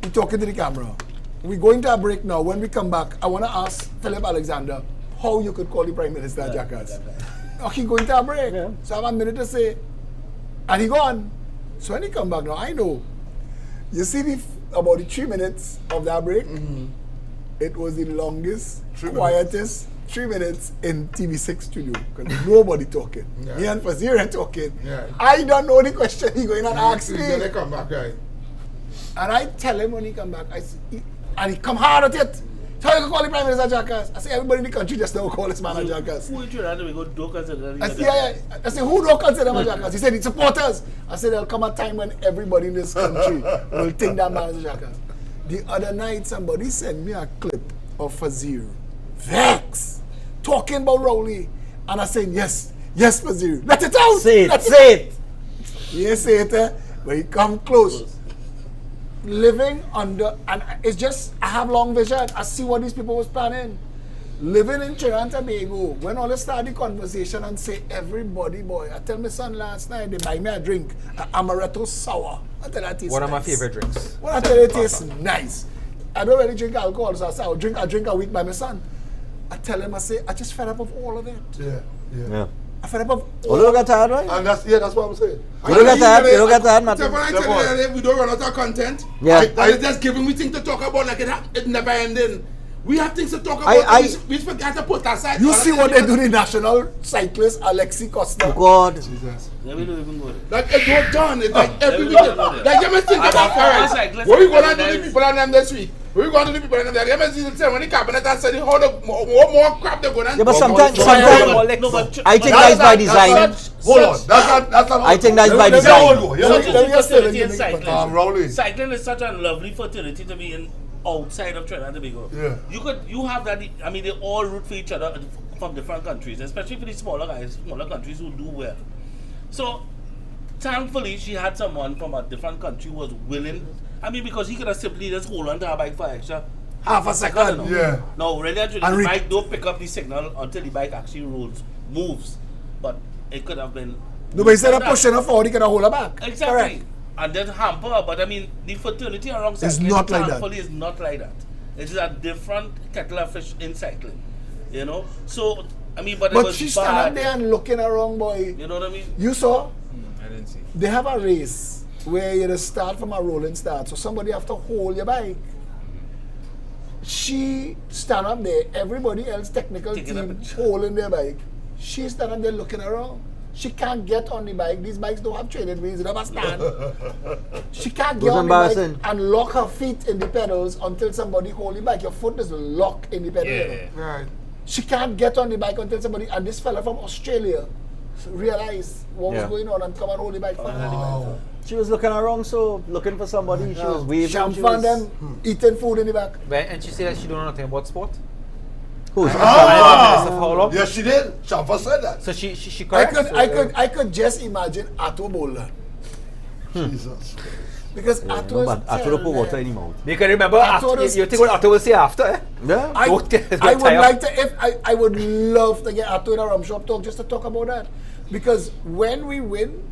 he talking to the camera. We're going to a break now. When we come back, I want to ask Philip Alexander how you could call the Prime Minister a jackass. Okay, going to a break. So I have a minute to say, and he gone. So when he come back now, I know. You see about the 3 minutes of that break, it was the longest, quietest 3 minutes in TV6 studio. Because nobody talking. Me and Fazir talking. I don't know the question he going to ask me. Then they come back, right? And I tell him when he come back, and he come hard at it. So you can call the Prime Minister jackass. I say everybody in the country just now call this man a jackass. Who don't consider I say who don't consider him a jackass? He said the supporters. I said there'll come a time when everybody in this country will think that man is a jackass. The other night somebody sent me a clip of Fazir, vex, talking about Rowley, and I said yes, Fazir, let it out. Say it. He say it, but he come close. Living under, and it's just, I have long vision. I see what these people was planning. Living in Trinidad and Tobago, when all they start the conversation and say, everybody, boy, I tell my son last night, they buy me a drink, an amaretto sour. I tell that tastes One of my nice. favorite drinks. When I tell you it tastes nice. I don't really drink alcohol, so I say, I'll drink a week by my son. I tell him, I say, I just fed up of all of it. Yeah. I fed up of You don't get tired, right? And that's what I'm saying. You don't get tired, man. So when I tell you we don't run out of content, I just giving me things to talk about like it never ending. We have things to talk about. We forget to put aside. You see what they do to the national cyclist Alexi Costa. God. Jesus. Yeah, we don't even go there. Like it's not done. It's like every weekend. Like you must think about Ferris. What we gonna do to people on them this week? What we gonna do to people on them? You must see them when the cabinet has said how the more crap they're gonna. Yeah, but sometimes I think that's by design. Hold on. That's not. I think that's by design. Rowley. Cycling is such a lovely fertility to be in outside of Trinidad and Tobago. Yeah. You have that. I mean, they all root for each other from different countries, especially for the smaller guys, smaller countries who do well. So, thankfully, she had someone from a different country who was willing. I mean, because he could have simply just hold on to her bike for extra half a second. Yeah. No, really, actually, the bike don't pick up the signal until the bike actually moves. But it could have been. No, but instead of pushing her forward, he could have hold her back. Exactly. Correct. And then hamper her. But I mean, the fraternity around cycling not like that. thankfully is not like that. It's a different kettle of fish in cycling. You know? So, I mean, but it was she's bad. standing there and looking around, boy. You know what I mean? You saw? I didn't see. They have a race where you just start from a rolling start. So somebody have to hold your bike. She stand up there. Everybody else, technical Taking a team, picture. holding their bike. She stand up there looking around. She can't get on the bike. These bikes don't have training wheels. They don't have a stand. She can't get That's on the bike embarrassing. and lock her feet in the pedals until somebody hold the bike. Your foot is locked in the pedal. you know. Right. She can't get on the bike until somebody, and this fella from Australia realized what was Yeah. going on and come and hold the bike for her. She was looking around, so looking for somebody. She was waving. Champ she found was- them eating food in the back. And she said that she don't know nothing about sport. Who's? Yes, she did. Shafa said that. So she I correct. could, So, I could just imagine Atto Bowler. Jesus. Because Yeah, Atto no, is but Atto don't put water in his mouth. Because remember, Atto after, is- you think what Atto will say after, eh? Yeah. I Don't get- I don't would tie up. like to, if I would love to get Atto in a rum shop talk just to talk about that. Because when we win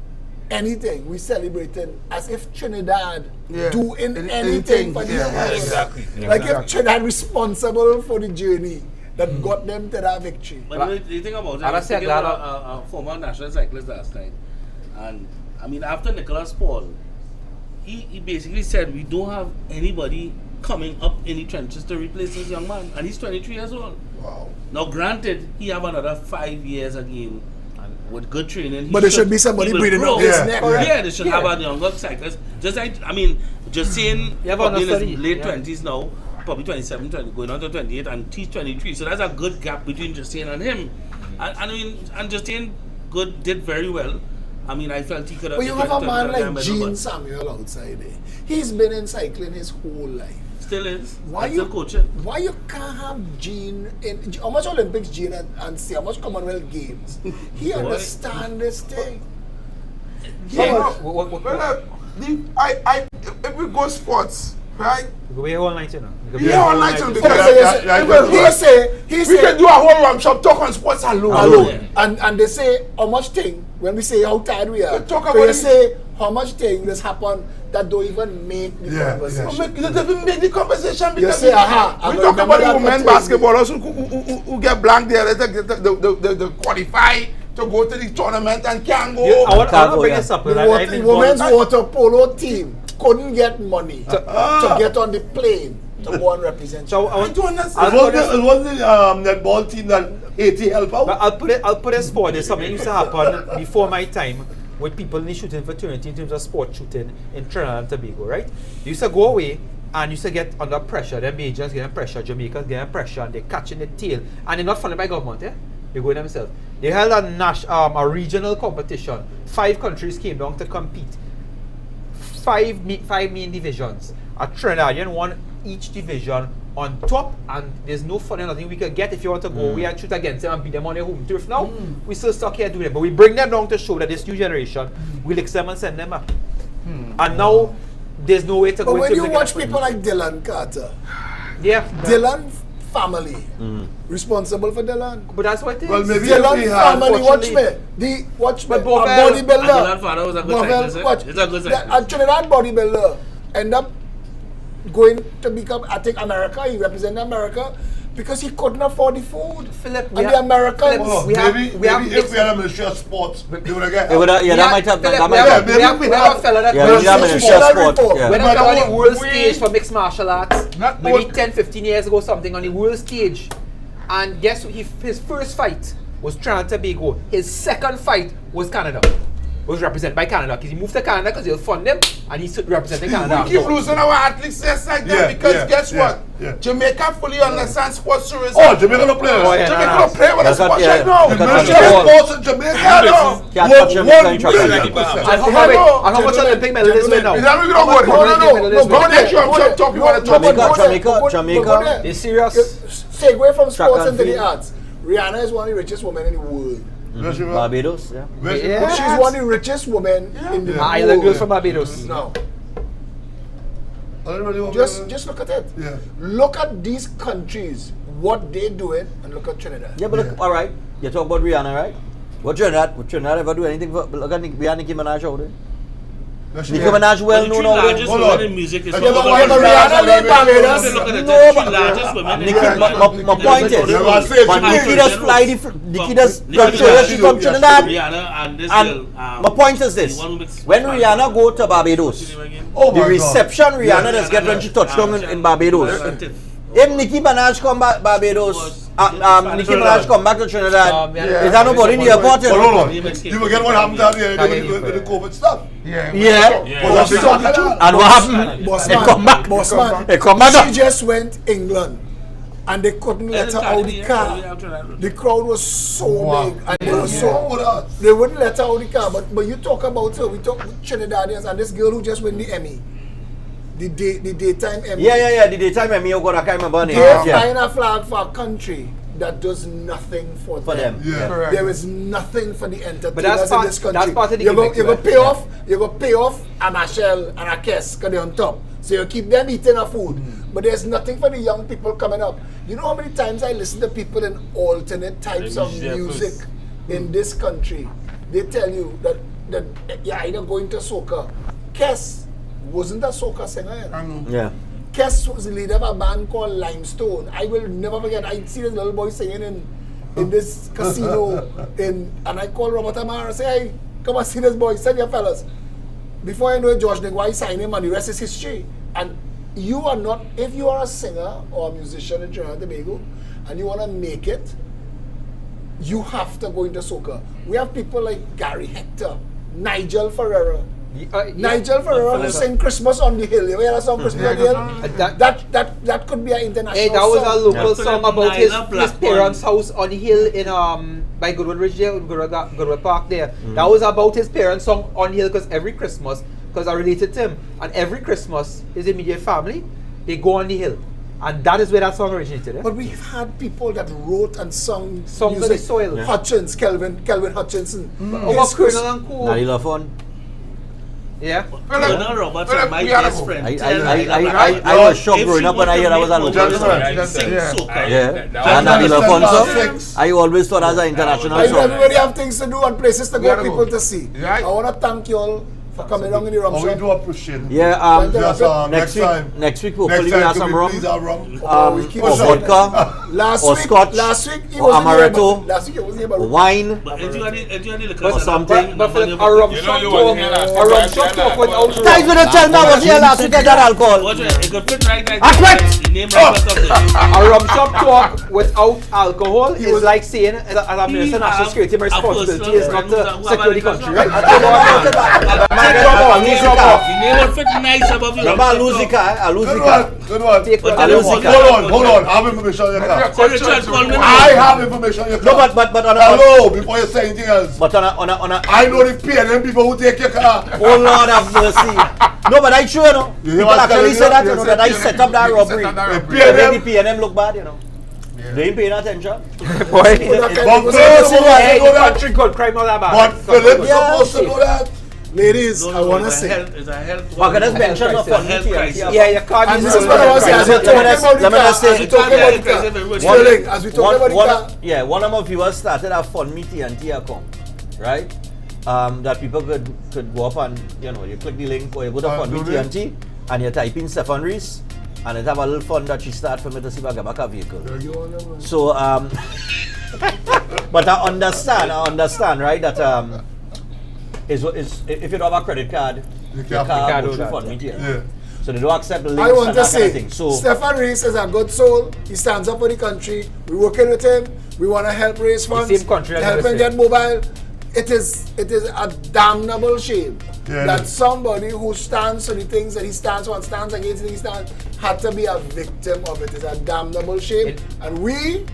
anything, we celebrating as if Trinidad Yeah. doing Anything, anything for the yeah, world. exactly. Like if Trinidad responsible for the journey that got them to that victory. But you think about it, And I I was said thinking that, about a former national cyclist last night. And, I mean, after Nicholas Paul, he basically said, we don't have anybody coming up in the trenches to replace this young man. And he's 23 years old. Wow. Now, granted, he have another 5 years again with good training. He But there should be somebody he will breathing grow. on his Yeah. neck. Yeah, they should have a younger cyclist. Just like, I mean, just saying, You have probably in another his study, late yeah. 20s now, probably 27, 20, going on to 28, and he's 23. So that's a good gap between Justine and him. And I mean, and Justine did very well. I mean, I felt he could have. But you have a man like but Gene Samuel outside there. He's been in cycling his whole life. Still is. Why Still you coaching. Why you can't have Gene in how much Olympics Gene and see how much Commonwealth Games? He understand this thing. Well, if we go sports, right? We go here all night, you know. We go We here all night on the He We say can do a whole rum shop talk on sports alone. alone. And they say how much thing when we say how tired we are. We talk so about you it. say how much thing this happen that don't even make the Yeah, conversation. It doesn't make the conversation because say, aha, I we remember talk about that the women for 10 basketballers who get blank there, they qualify to go to the tournament and can't go. Yeah, I want Can't to go, bring yeah. this up. The and water, I've been women's going- water polo team couldn't get money to get on the plane to go and represent. So I I want don't understand. It wasn't that ball team that Haiti helped out. But I'll put this forward. There's something used to happen before my time with people in the shooting fraternity in terms of sport shooting in Trinidad and Tobago, right? They used to go away and used to get under pressure. Them Bajans getting pressure, Jamaicans getting pressure, and they're catching the tail. And they're not funded by government, eh? They go themselves. They held a regional competition. 5 countries came down to compete. 5 main divisions. A Trinidadian won each division on top, and there's no funding, nothing we could get if you want to go away and shoot against them and beat them on their home turf. Now, we still stuck here doing it, but we bring them down to show that this new generation will accept them and send them up. And now, there's no way to But go when into you the watch next people one. like Dylan Carter, Yeah. Dylan family responsible for Dylan. But that's what it is. Well, maybe Dylan if we had, family, watch me. unfortunately- Watch me. A But Bovel- And bodybuilder. Dylan father was a good Bovel, cyclist, eh? watch. He's a good The- cyclist. A Trinidad bodybuilder end up going to become, I think, America. He represented America because he couldn't afford the food. Phillip, And the Americans. Oh, we have- maybe we have if mixed- we had a Ministry of Sports, they would have got It would have, yeah, We that have- might have, Phillip, that we might have- have. maybe we have we a have- fella that Yeah, runs we have the Ministry sport. of Sport. Yeah. When But I was on that the world we- stage for mixed martial arts, Not maybe both. 10, 15 years ago, something on the world stage. And guess what? His first fight was Trinidad and Tobago. His second fight was Canada. was represented by Canada. Because he moved to Canada because he'll fund them, and he's representing Canada. We keep losing our athletes just like that because guess what? Jamaica fully understands sports tourism. Oh, Jamaica don't play. Jamaica don't play with us sports right now. The Ministry of Sports in Jamaica now. Can't touch Jamaica in trouble. And how much Olympic medalists win now? Is that what we don't go there? Go there, talk about Jamaica. Is serious? Segue from sports and into the field. arts. Rihanna is one of the richest women in the world. Barbados, yeah. Yeah. She's one of the richest women in the world. Island girl from Barbados. No. I don't really want Just look at it. Yeah. Look at these countries, what they doing, and look at Trinidad. Yeah, but look, all right. You talk about Rihanna, right? Would Trinidad ever do anything for? Look at Nicki Minaj out there. Nicki Minaj well known out there. Hold on. Music is Rihanna in Barbados. Look at the No, three largest women in my point is, but Nicki does fly Nicki does she's from Trinidad. Rihanna and this And girl. my point is this: when Rihanna go to Barbados, the reception Rihanna does get when she touched down in Barbados. If Nicki Minaj come back Barbados, Nicki Minaj come back to Trinidad, is there nobody in the airport? Hold on. You forget what happened down there with the COVID stuff. Yeah. And what happened? It come back. It come back. She just went England. And they couldn't let her out the car. The crowd was so big, and they wouldn't let her out the car. But you talk about her, we talk Trinidadians, and this girl who just won the Emmy, the daytime Emmy. Yeah, the daytime Emmy. I can't remember her name. They're flying a flag for a country that does nothing for them. Yeah. There is nothing for the entertainers But that's part, in this country. that's part of the you go gimmick, pay off. You go pay off a Machel and a Kess because they're on top. So you keep them eating a food. But there's nothing for the young people coming up. You know how many times I listen to people in alternate types of music in this country? They tell you that you're either going to soca. Kess wasn't a soca singer. Yeah. Kess was the leader of a band called Limestone. I will never forget. I see this little boy singing in this casino, and I called Robert Amara and say, "Hey, come and see this boy. Send your fellas." Before I know it, George Negwai signed him, and the rest is history. And you are not, if you are a singer or a musician in Trinidad and Tobago, and you want to make it, you have to go into soca. We have people like Gary Hector, Nigel Ferreira. Nigel Ferreira who sang Christmas on the Hill. You hear that song, Christmas on the Hill? That could be an international Hey, that was song. a local song about his parents' house on the hill in by Goodwood Ridge there, Goodwood Park there. That was about his parents' song on the hill because every Christmas, because I related to him, and every Christmas his immediate family, they go on the hill. And that is where that song originated. But we've had people that wrote and sung Songs of the soil. Hutchins, Kelvin Hutchinson. Over Colonel and Co. Nadi Lafon. Yeah. Colonel Roberts are my best friend. I was shocked growing up when I heard I was a local song. Yeah. And Nadi Lafon song, I always thought as an international I know song. everybody have things to do and places to go, people to see. I want to thank you all for coming along in the rum We shop. do appreciate it. Yeah, Yes, next week hopefully we have some rum. Please have rum. Or vodka, or scotch, last week he or wasn't amaretto, here, last week he wasn't here, but wine, or something. But Phillip, a rum shop talk without Guys, when you tell me I was here last week, I got alcohol. It could fit right there. I quit! The name right of the a rum shop talk without alcohol is like saying as a minister of national security, my responsibility is not to secure the country, right? The name will fit nice above you. Remember Alusika? Good one. Hold on. I have information on your car. I have information on your car. No, but on a... Hello, before you say anything else. But on a... I know the PNM people who take your car. Oh Lord have mercy. No, but I sure, you know. People actually say that, you know, that I set up that robbery. The PNM look bad, you know. They ain't paying attention. But Country called crime not that bad. But Phillip supposed to know that. ladies, I want to say. It's a health. But that's mention of health crisis. Yeah, you can't And use this is what I was saying. As we talking about the car, Sterling, as we talking about the car. Yeah, one of my viewers started a fund me TNT account, right? That people could go up and, you know, you click the link or you go to fund me TNT and you type in Stephan Reis and it have a little fund that she start for me to see if I get back a vehicle. So, but I understand, right, that is if you don't have a credit card, your car goes through fund me TNT. Yeah. So they don't accept the links I want and to that kind of say, thing. So Stephan Reis is a good soul. He stands up for the country. We're working with him. We want to help raise funds, same country, help him get mobile. it is a damnable shame that somebody who stands for the things that he stands for and stands against the things he stands had to be a victim of it. It's a damnable shame. And we,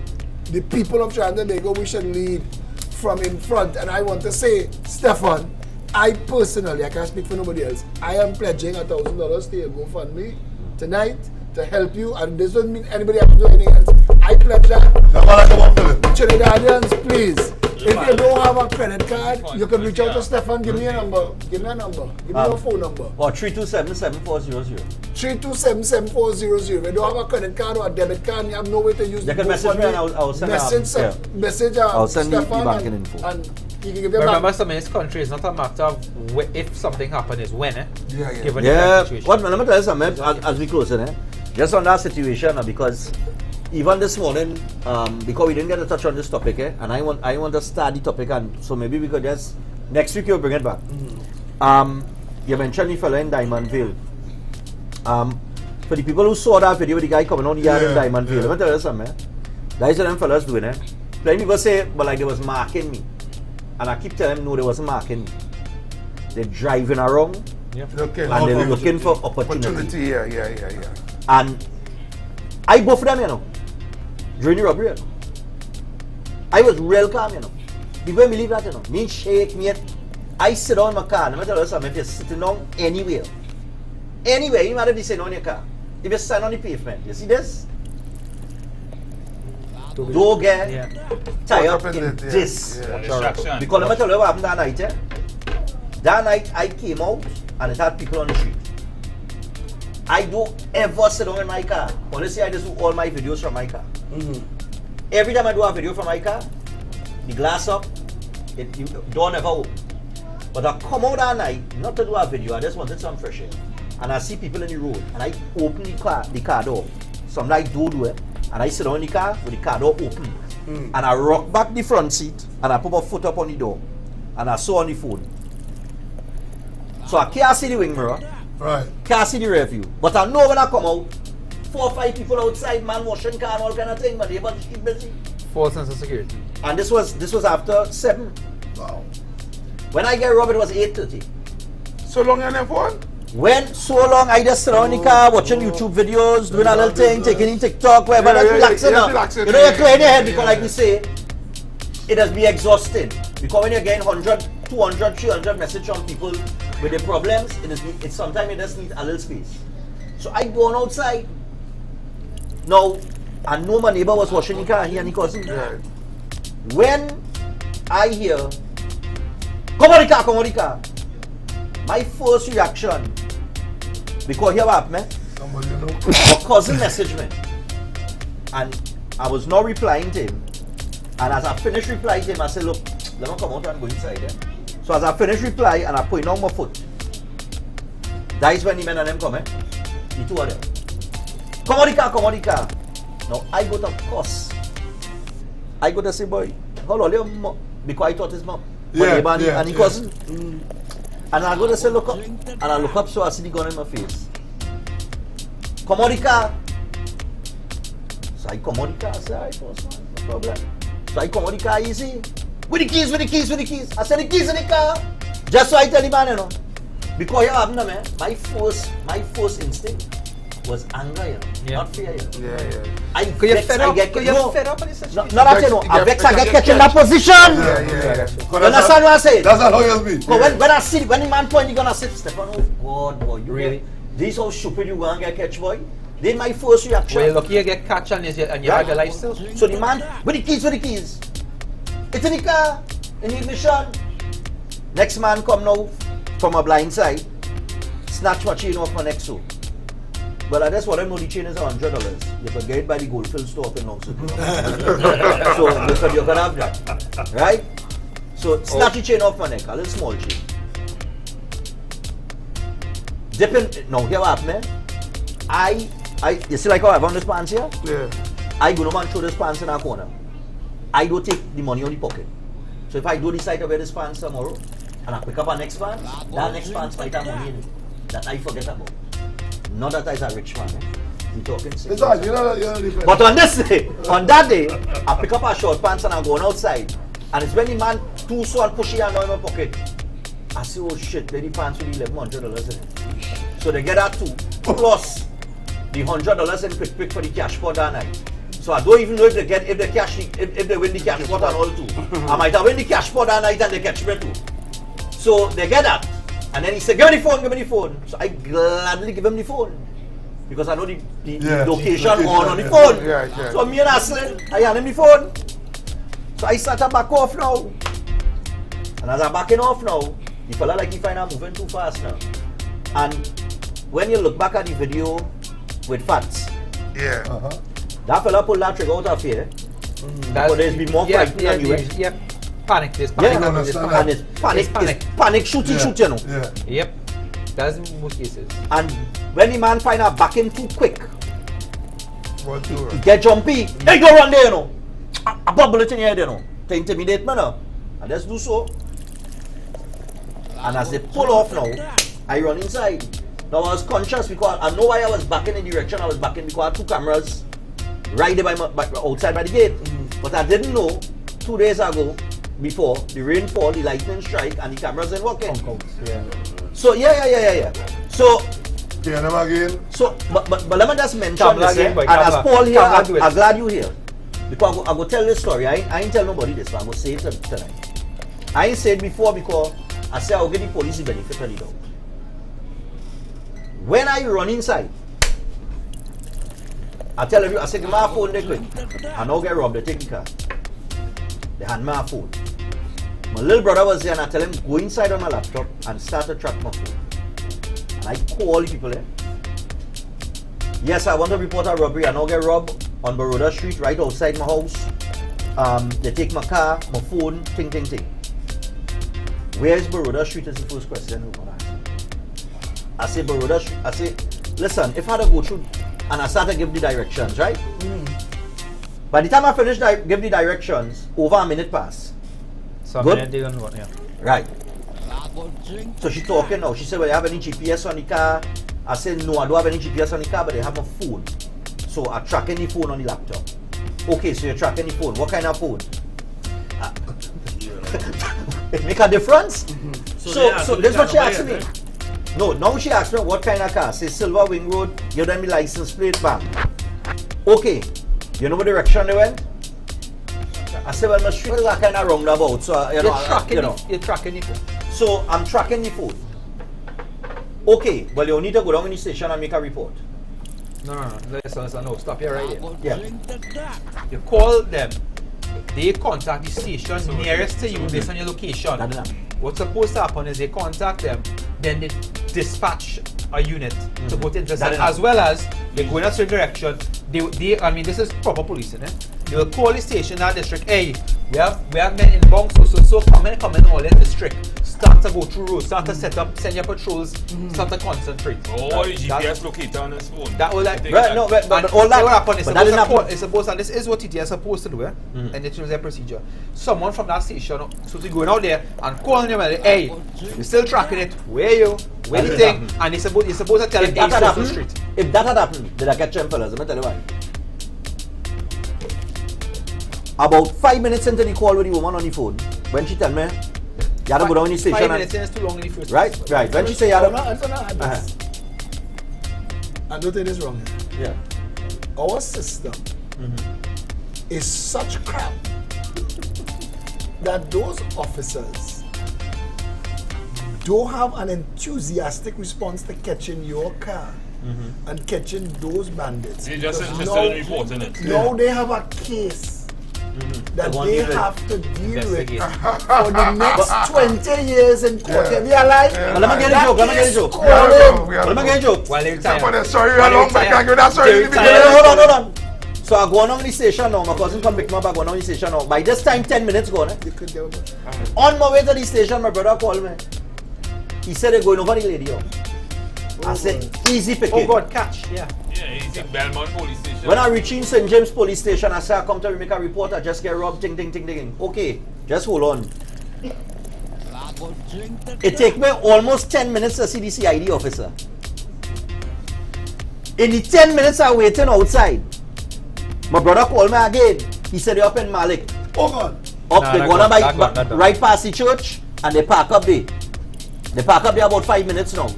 the people of Trinidad and Tobago, we should lead from in front. And I want to say, Stephan, I personally, I can't speak for nobody else, I am pledging $1,000 to your GoFundMe tonight to help you, and this doesn't mean anybody has to do anything else. I pledge that. Trinidadians, please. If you don't have a credit card, you can reach out to Stephan. Give me a number. Give me your phone number. Or 327-7400. 327-7400. If you don't have a credit card or a debit card, you have no way to use You can message me and I'll send I'll send you the banking info. And you can give your Remember, some in this country, it's not a matter of if something happens, it's when. Given yeah. the situation. What, let me tell you something as we close it. Just on that situation, because even this morning, because we didn't get to touch on this topic, and I want to start the topic, and so maybe we could just next week you'll bring it back. You mentioned the fellow in Diamond Vale. For the people who saw that video with the guy coming on the yard in Diamond Vale, let me tell you something. That's what them fellas doing. Plenty people say, but like they was marking me, and I keep telling them no, they wasn't marking me. They're driving around, and they're looking for opportunity. Yeah. And I go for them, you know. During the robbery, you know. I was real calm, you know. People believe that, you know. Me shake, me. I sit down in my car. No matter what, if you're sitting down anywhere, you matter if you sit down in your car. If you stand on the pavement, you see this? Don't get tied up in this. Because no matter what happened that night, that night I came out and it had people on the street. I don't ever sit down in my car. Honestly, I just do all my videos from my car. Every time I do a video from my car, the glass up, the door never open. But I come out that night, not to do a video, I just wanted some fresh air. And I see people in the road, and I open the car door. Some like do it, and I sit down in the car with the car door open. And I rock back the front seat, and I put my foot up on the door. And I saw on the phone. So I can't see the wing mirror. Right. Can't see the rear view. But I know when I come out, 4 or 5 people outside, man washing car and all kind of thing, but they were keep busy. False sense of security. And this was after 7. Wow. When I get robbed, it was 8:30. So long on your phone? When so long, I just sit around in the car, watching YouTube videos, doing a little thing, taking in TikTok, whatever, relaxing. You know, you're clearing your head because like we say, it has been exhausting. Because when you're getting 100, 200, 300 messages from people with their problems, it's sometimes it just needs a little space. So I go on outside. Now, I know my neighbor was washing the car, he and his cousin. When I hear, come on the car, my first reaction, because here what happened, my cousin messaged me. And I was not replying to him. And as I finished replying to him, I said, look, let me come out and go inside there. So as I finished reply and I put on my foot, that is when the men and them come, the two of them. Come on the car. Now I go to cuss. I go to say, boy, hold on, your mom. Because I thought his mom. And he cousin. And I go to say, look up. And I look up so I see the gun in my face. Come on the car. So I come on the car, I say, alright, boss, man, no problem. So I come on the car easy. With the keys. I said the keys in the car. Just so I tell the man, you know. Because you have no man, my first instinct was anger, you know, not fear, you know. I get fed up on this situation. Not that, you know, I vex, I get catch in that position. You understand what I say? That's not how you'll be. When the man point, you gonna say, Stephan, oh God, boy, you really? This how stupid you gonna get catch, boy? Then my first reaction. Well, lucky you get catch and you have your life still. So the man, with the keys. It's in the car, in the ignition. Next man come now from a blind side, snatch my chain off my neck so. Well, I just want to know the chain is $100. You can get it by the Goldfield store up in Long City. So you can have that. Right? So snatch the chain off my neck, a little small chain. Now here what happened, you see like how I have on this pants here? Yeah. I go no man throw this pants in a corner. I don't take the money on the pocket. So if I do decide to wear this pants tomorrow, and I pick up a next pants, that next pants might have money in it that I forget about. Not that I'm a rich man. We talking serious. You're not But on this day, on that day, I pick up a short pants and I'm going outside. And it's when the man too so and push his hand in my pocket. I say, oh shit, lady pants with $1,100 in it. So they get that too. Plus the $100 in quick for the cash pot that night. So I don't even know if they win the cash pot and all too. I might have win the cash pot that night and they catch me too. So they get that. And then he said, give me the phone. So I gladly give him the phone. Because I know the location on the phone. Yeah. So me and Aslan, I hand him the phone. So I start to back off now. And as I'm backing off now, the fella like he find I'm moving too fast now. And when you look back at the video with Fats, that fella pulled that trigger out of here. But there's been more fighting than you. Yep. Panic. There's panic. And it's panic shooting, you know. Yep. That's in most cases. And when the man find out backing too quick, he get jumpy. Hey, go run there, you know. I bubble it in your head, you know. To intimidate me now. And let's do so. And as they pull off now, I run inside. Now I was conscious because I know why I was backing in the direction I was backing because I had 2 cameras right there outside by the gate. But I didn't know 2 days ago, before the rainfall, the lightning strike, and the cameras ain't working. So yeah. So but let me just mention this, and as Paul here, I'm glad you here. Because I go tell this story. I ain't tell nobody this, but I go say it tonight. I ain't said before because I said I'll get the police the benefit of the doubt. When I run inside, I tell you, I say, give me my phone there quick. I now get robbed, they take the car. They hand me my phone. My little brother was there and I tell him, go inside on my laptop and start to track my phone. And I call the people there. Yes, I want to report a robbery. I now get robbed on Baroda Street, right outside my house. They take my car, my phone, ting. Where is Baroda Street is the first question. I say Baroda Street. I say, listen, if I had to go through and I start to give the directions, right? By the time I finish give the directions, over a minute pass. So good? Yeah. Right. So she talking now. She said, well, you have any GPS on the car? I said, no, I don't have any GPS on the car, but they have a phone. So I tracking the phone on the laptop. Okay, so you're tracking the phone. What kind of phone? It make a difference? So this is what she asked me. No, now she asked me what kind of car. Say Silver Wing Road, give them the license plate, bam. Okay, you know what direction they went? I said, well, my street is a kind of roundabout, so you're tracking the phone. So I'm tracking the phone. Okay, well, you need to go down in the station and make a report. No, listen, no, stop here right here. Yeah. You call them, they contact the station nearest to you based on your location. What's supposed to happen is they contact them, then they dispatch a unit to go to intercept, as well as they go in a certain direction. I mean, this is proper policing, eh? They will call the station, that district, hey, we have men in bunks, so come in all in district. Start to go through roads, start to set up, send your patrols, start to concentrate. Oh, the GPS locator on his phone. That will but all that what happened is supposed and this is what it is supposed to do, and it was their procedure. Someone from that station, so they're going out there and calling them, hey, we're still tracking it, where are you? Where do you think? And you're supposed to tell them, hey, so street. If that had happened, did I catch them fellas? Let me tell you why. About 5 minutes into the call with the woman on the phone, when she tell me, you have to go down in the station. 5 minutes in is too long in the first right. When she say you have to... I don't think this wrong. Yeah. Our system is such crap that those officers don't have an enthusiastic response to catching your car and catching those bandits. They're just interested in reporting it. Now they have a case that they have to deal with for the next 20 years in court. Yeah. We are like, let me get a joke. Let me get a joke. Hold on. So I go on the station now. My cousin come pick me up. I go on the station now. By this time, 10 minutes gone. On my way to the station, my brother called me. He said they're going over the lady. I said, easy picking. Oh God, catch. Yeah, easy. Belmont Police Station. When I reach in St. James Police Station, I say, I come to make a report. I just get robbed. Ting. Okay, just hold on. It take me almost 10 minutes to see the CID officer. In the 10 minutes I waiting outside, my brother called me again. He said, you're up in Malik. Oh God. They gonna right past the church and they park up there. They park up there about 5 minutes now.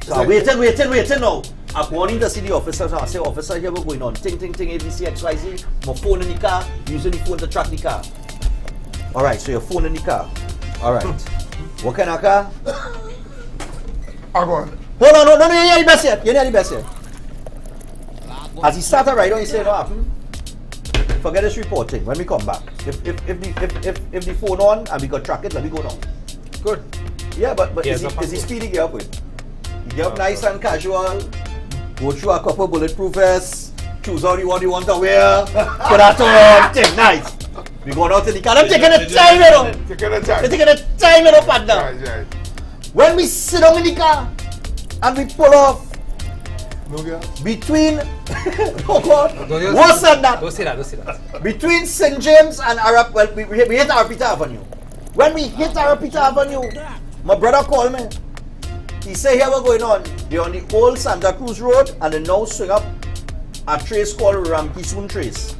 So I'm waiting now. I'm wanting to see the officers. I say, officer, here we're going on. Ting, ABC, XYZ. My phone in the car. Using the phone to track the car. Alright, so your phone in the car. Alright. What kind of car? I go on. Hold on, no, you're not the best yet. You're not the best yet. As he started right on, he said, what happened? Forget this reporting when we come back. If the phone on and we got track it, let me go now. Good. Yeah, but is he speedy get up with? He get up nice and casual, go through a couple bulletproof vests, choose all the one you want to wear, put that on, take nice. We going out to the car. I'm taking the time, you know. They're taking the time, you know, partner. Right. When we sit down in the car and we pull off between oh God, worse than that. Don't say that. Between St. James and Arab, well, we hit Arapita Avenue. When we hit Arapita Avenue, my brother called me. He said, here we're going on. They're on the old Santa Cruz Road and they now swing up a trace called Ramkisoon Trace.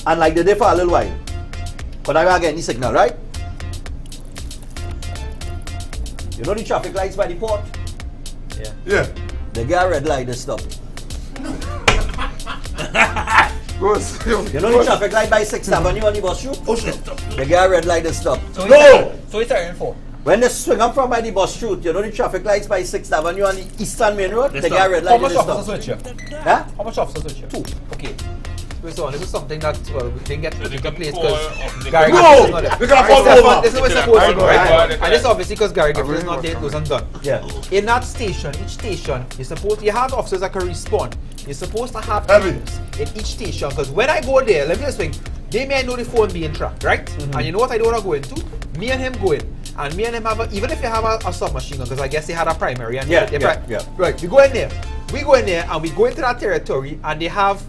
And like they did for a little while. But I get any signal, right? You know the traffic lights by the port? Yeah. They get a red light, they stop. You know the traffic light by 6th Avenue on the bus route? Oh, shit. They get a red light, they stop. So it's iron for. When they swing up from by the bus route, you know the traffic lights by 6th Avenue on the Eastern Main Road? They get a red light, How much they stop. officers switch here? Huh? How much officers switch here? 2. Okay. So this is something that we didn't get to the place because Gary Gifford is not there. We can't fall over. This is where it's supposed to go, Right. right? And this obviously because Gary Gifford is not there, it wasn't done. Yeah. In that station, each station, you have officers that can respond. You're supposed to have Heavy. teams in each station because when I go there, let me just think, they may know the phone being tracked, right? And you know what I don't want to go into? Me and him go in. And me and him have even if you have a submachine gun, because I guess they had a primary and Yeah. Right, we go in there. We go in there and we go into that territory and they have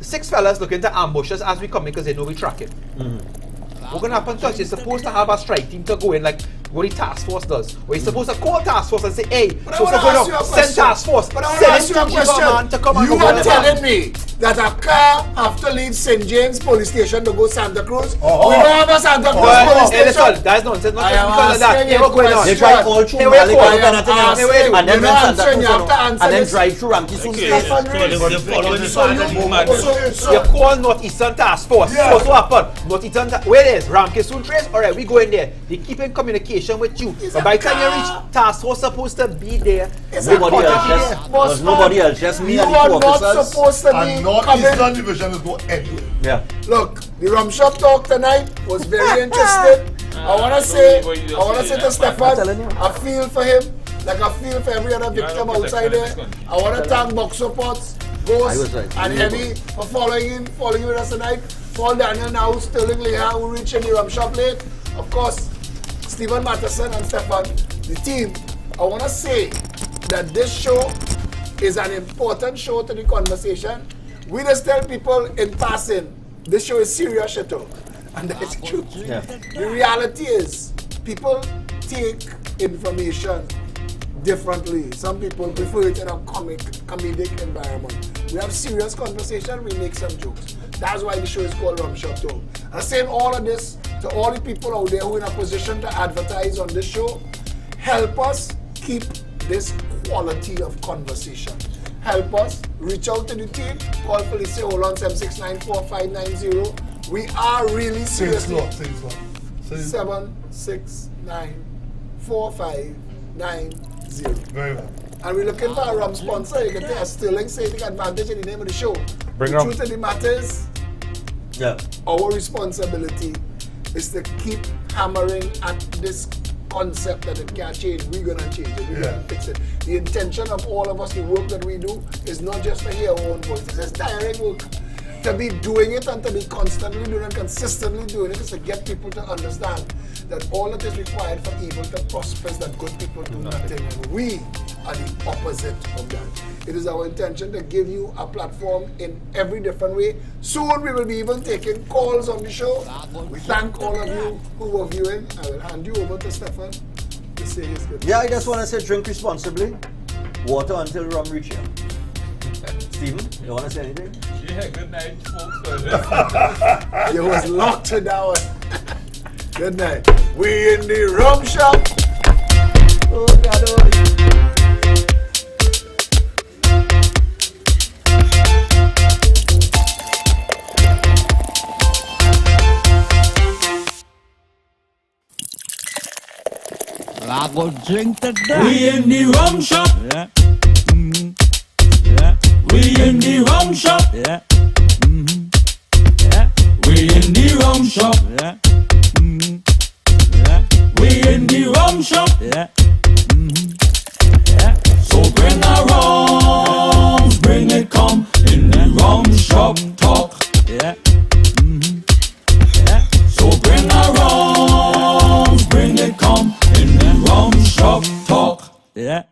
6 fellas looking to ambush us as we come in because they know we track it. What's going to happen to us? You're supposed to have a strike team to go in like what the task force does. Where you're supposed to call task force and say, hey, so send task force. But I want to ask you a question. You are telling me that a car after leaves St. James police station to go Santa Cruz, we don't have a Santa Cruz police station. That's nonsense. Not just because of that. Here's what's going on. They drive all through Malik and then Santa Cruz and then drive through Ramkisoon Trace. You call Northeastern Task Force. So what happened? Northeastern where it is? Ramkisoon Trace? Alright, we go in there. They keep in communication with you. But by the time you reach Task Force supposed to be there. Nobody else, just me and the 2 officers. You are not supposed to And be Northeastern Division is going anywhere. Yeah. Look, the rum shop talk tonight was very interesting. I wanna say to Stephan, I feel for him, like I feel for every other victim outside there. I wanna thank Boxer Pots, Ghost, and Heavy for following with us tonight. Paul Daniel now, Sterling Leha, who reached in the rum shop late. Of course, Stephen Matterson and Stephan, the team. I wanna say that this show is an important show to the conversation. We just tell people in passing, this show is serious shit, and that's true. Yeah. The reality is, people take information differently. Some people prefer it in a comedic environment. We have serious conversation, we make some jokes. That's why the show is called Rum Shop Talk. I'm saying all of this to all the people out there who are in a position to advertise on this show. Help us keep this quality of conversation. Help us reach out to the team. Call police, say hold on 7694590. We are really serious. 7694590. Very well. And we're looking for a rum sponsor. You can take a Sterling, say take advantage of the name of the show. Bring the rum. truth of the matter is, our responsibility is to keep hammering at this concept that it can't change. We're gonna change it. We're gonna fix it. The intention of all of us, the work that we do, is not just to hear our own voices. It's direct work. To be doing it and to be constantly doing it, consistently doing it, is to get people to understand that all that is required for evil to prosper is that good people do nothing. And we are the opposite of that. It is our intention to give you a platform in every different way. Soon we will be even taking calls on the show. We thank all of you who were viewing. I will hand you over to Stephan to say his goodbye. Yeah, I just want to say drink responsibly. Water until rum reach you. Stephen, you want to say anything? Yeah, good night, folks. You was locked to that one. Good night. We in the rum shop. Oh God, I go drink today. We in the rum shop. Yeah. Yeah. We in the rum shop. Yeah. Yeah. We in the rum shop. Yeah. Yeah. We in the rum shop. Yeah. Yeah. So bring a rum, bring it come in the rum shop talk. Yeah. Yeah. So bring a rum, bring it come in the rum shop talk. Yeah.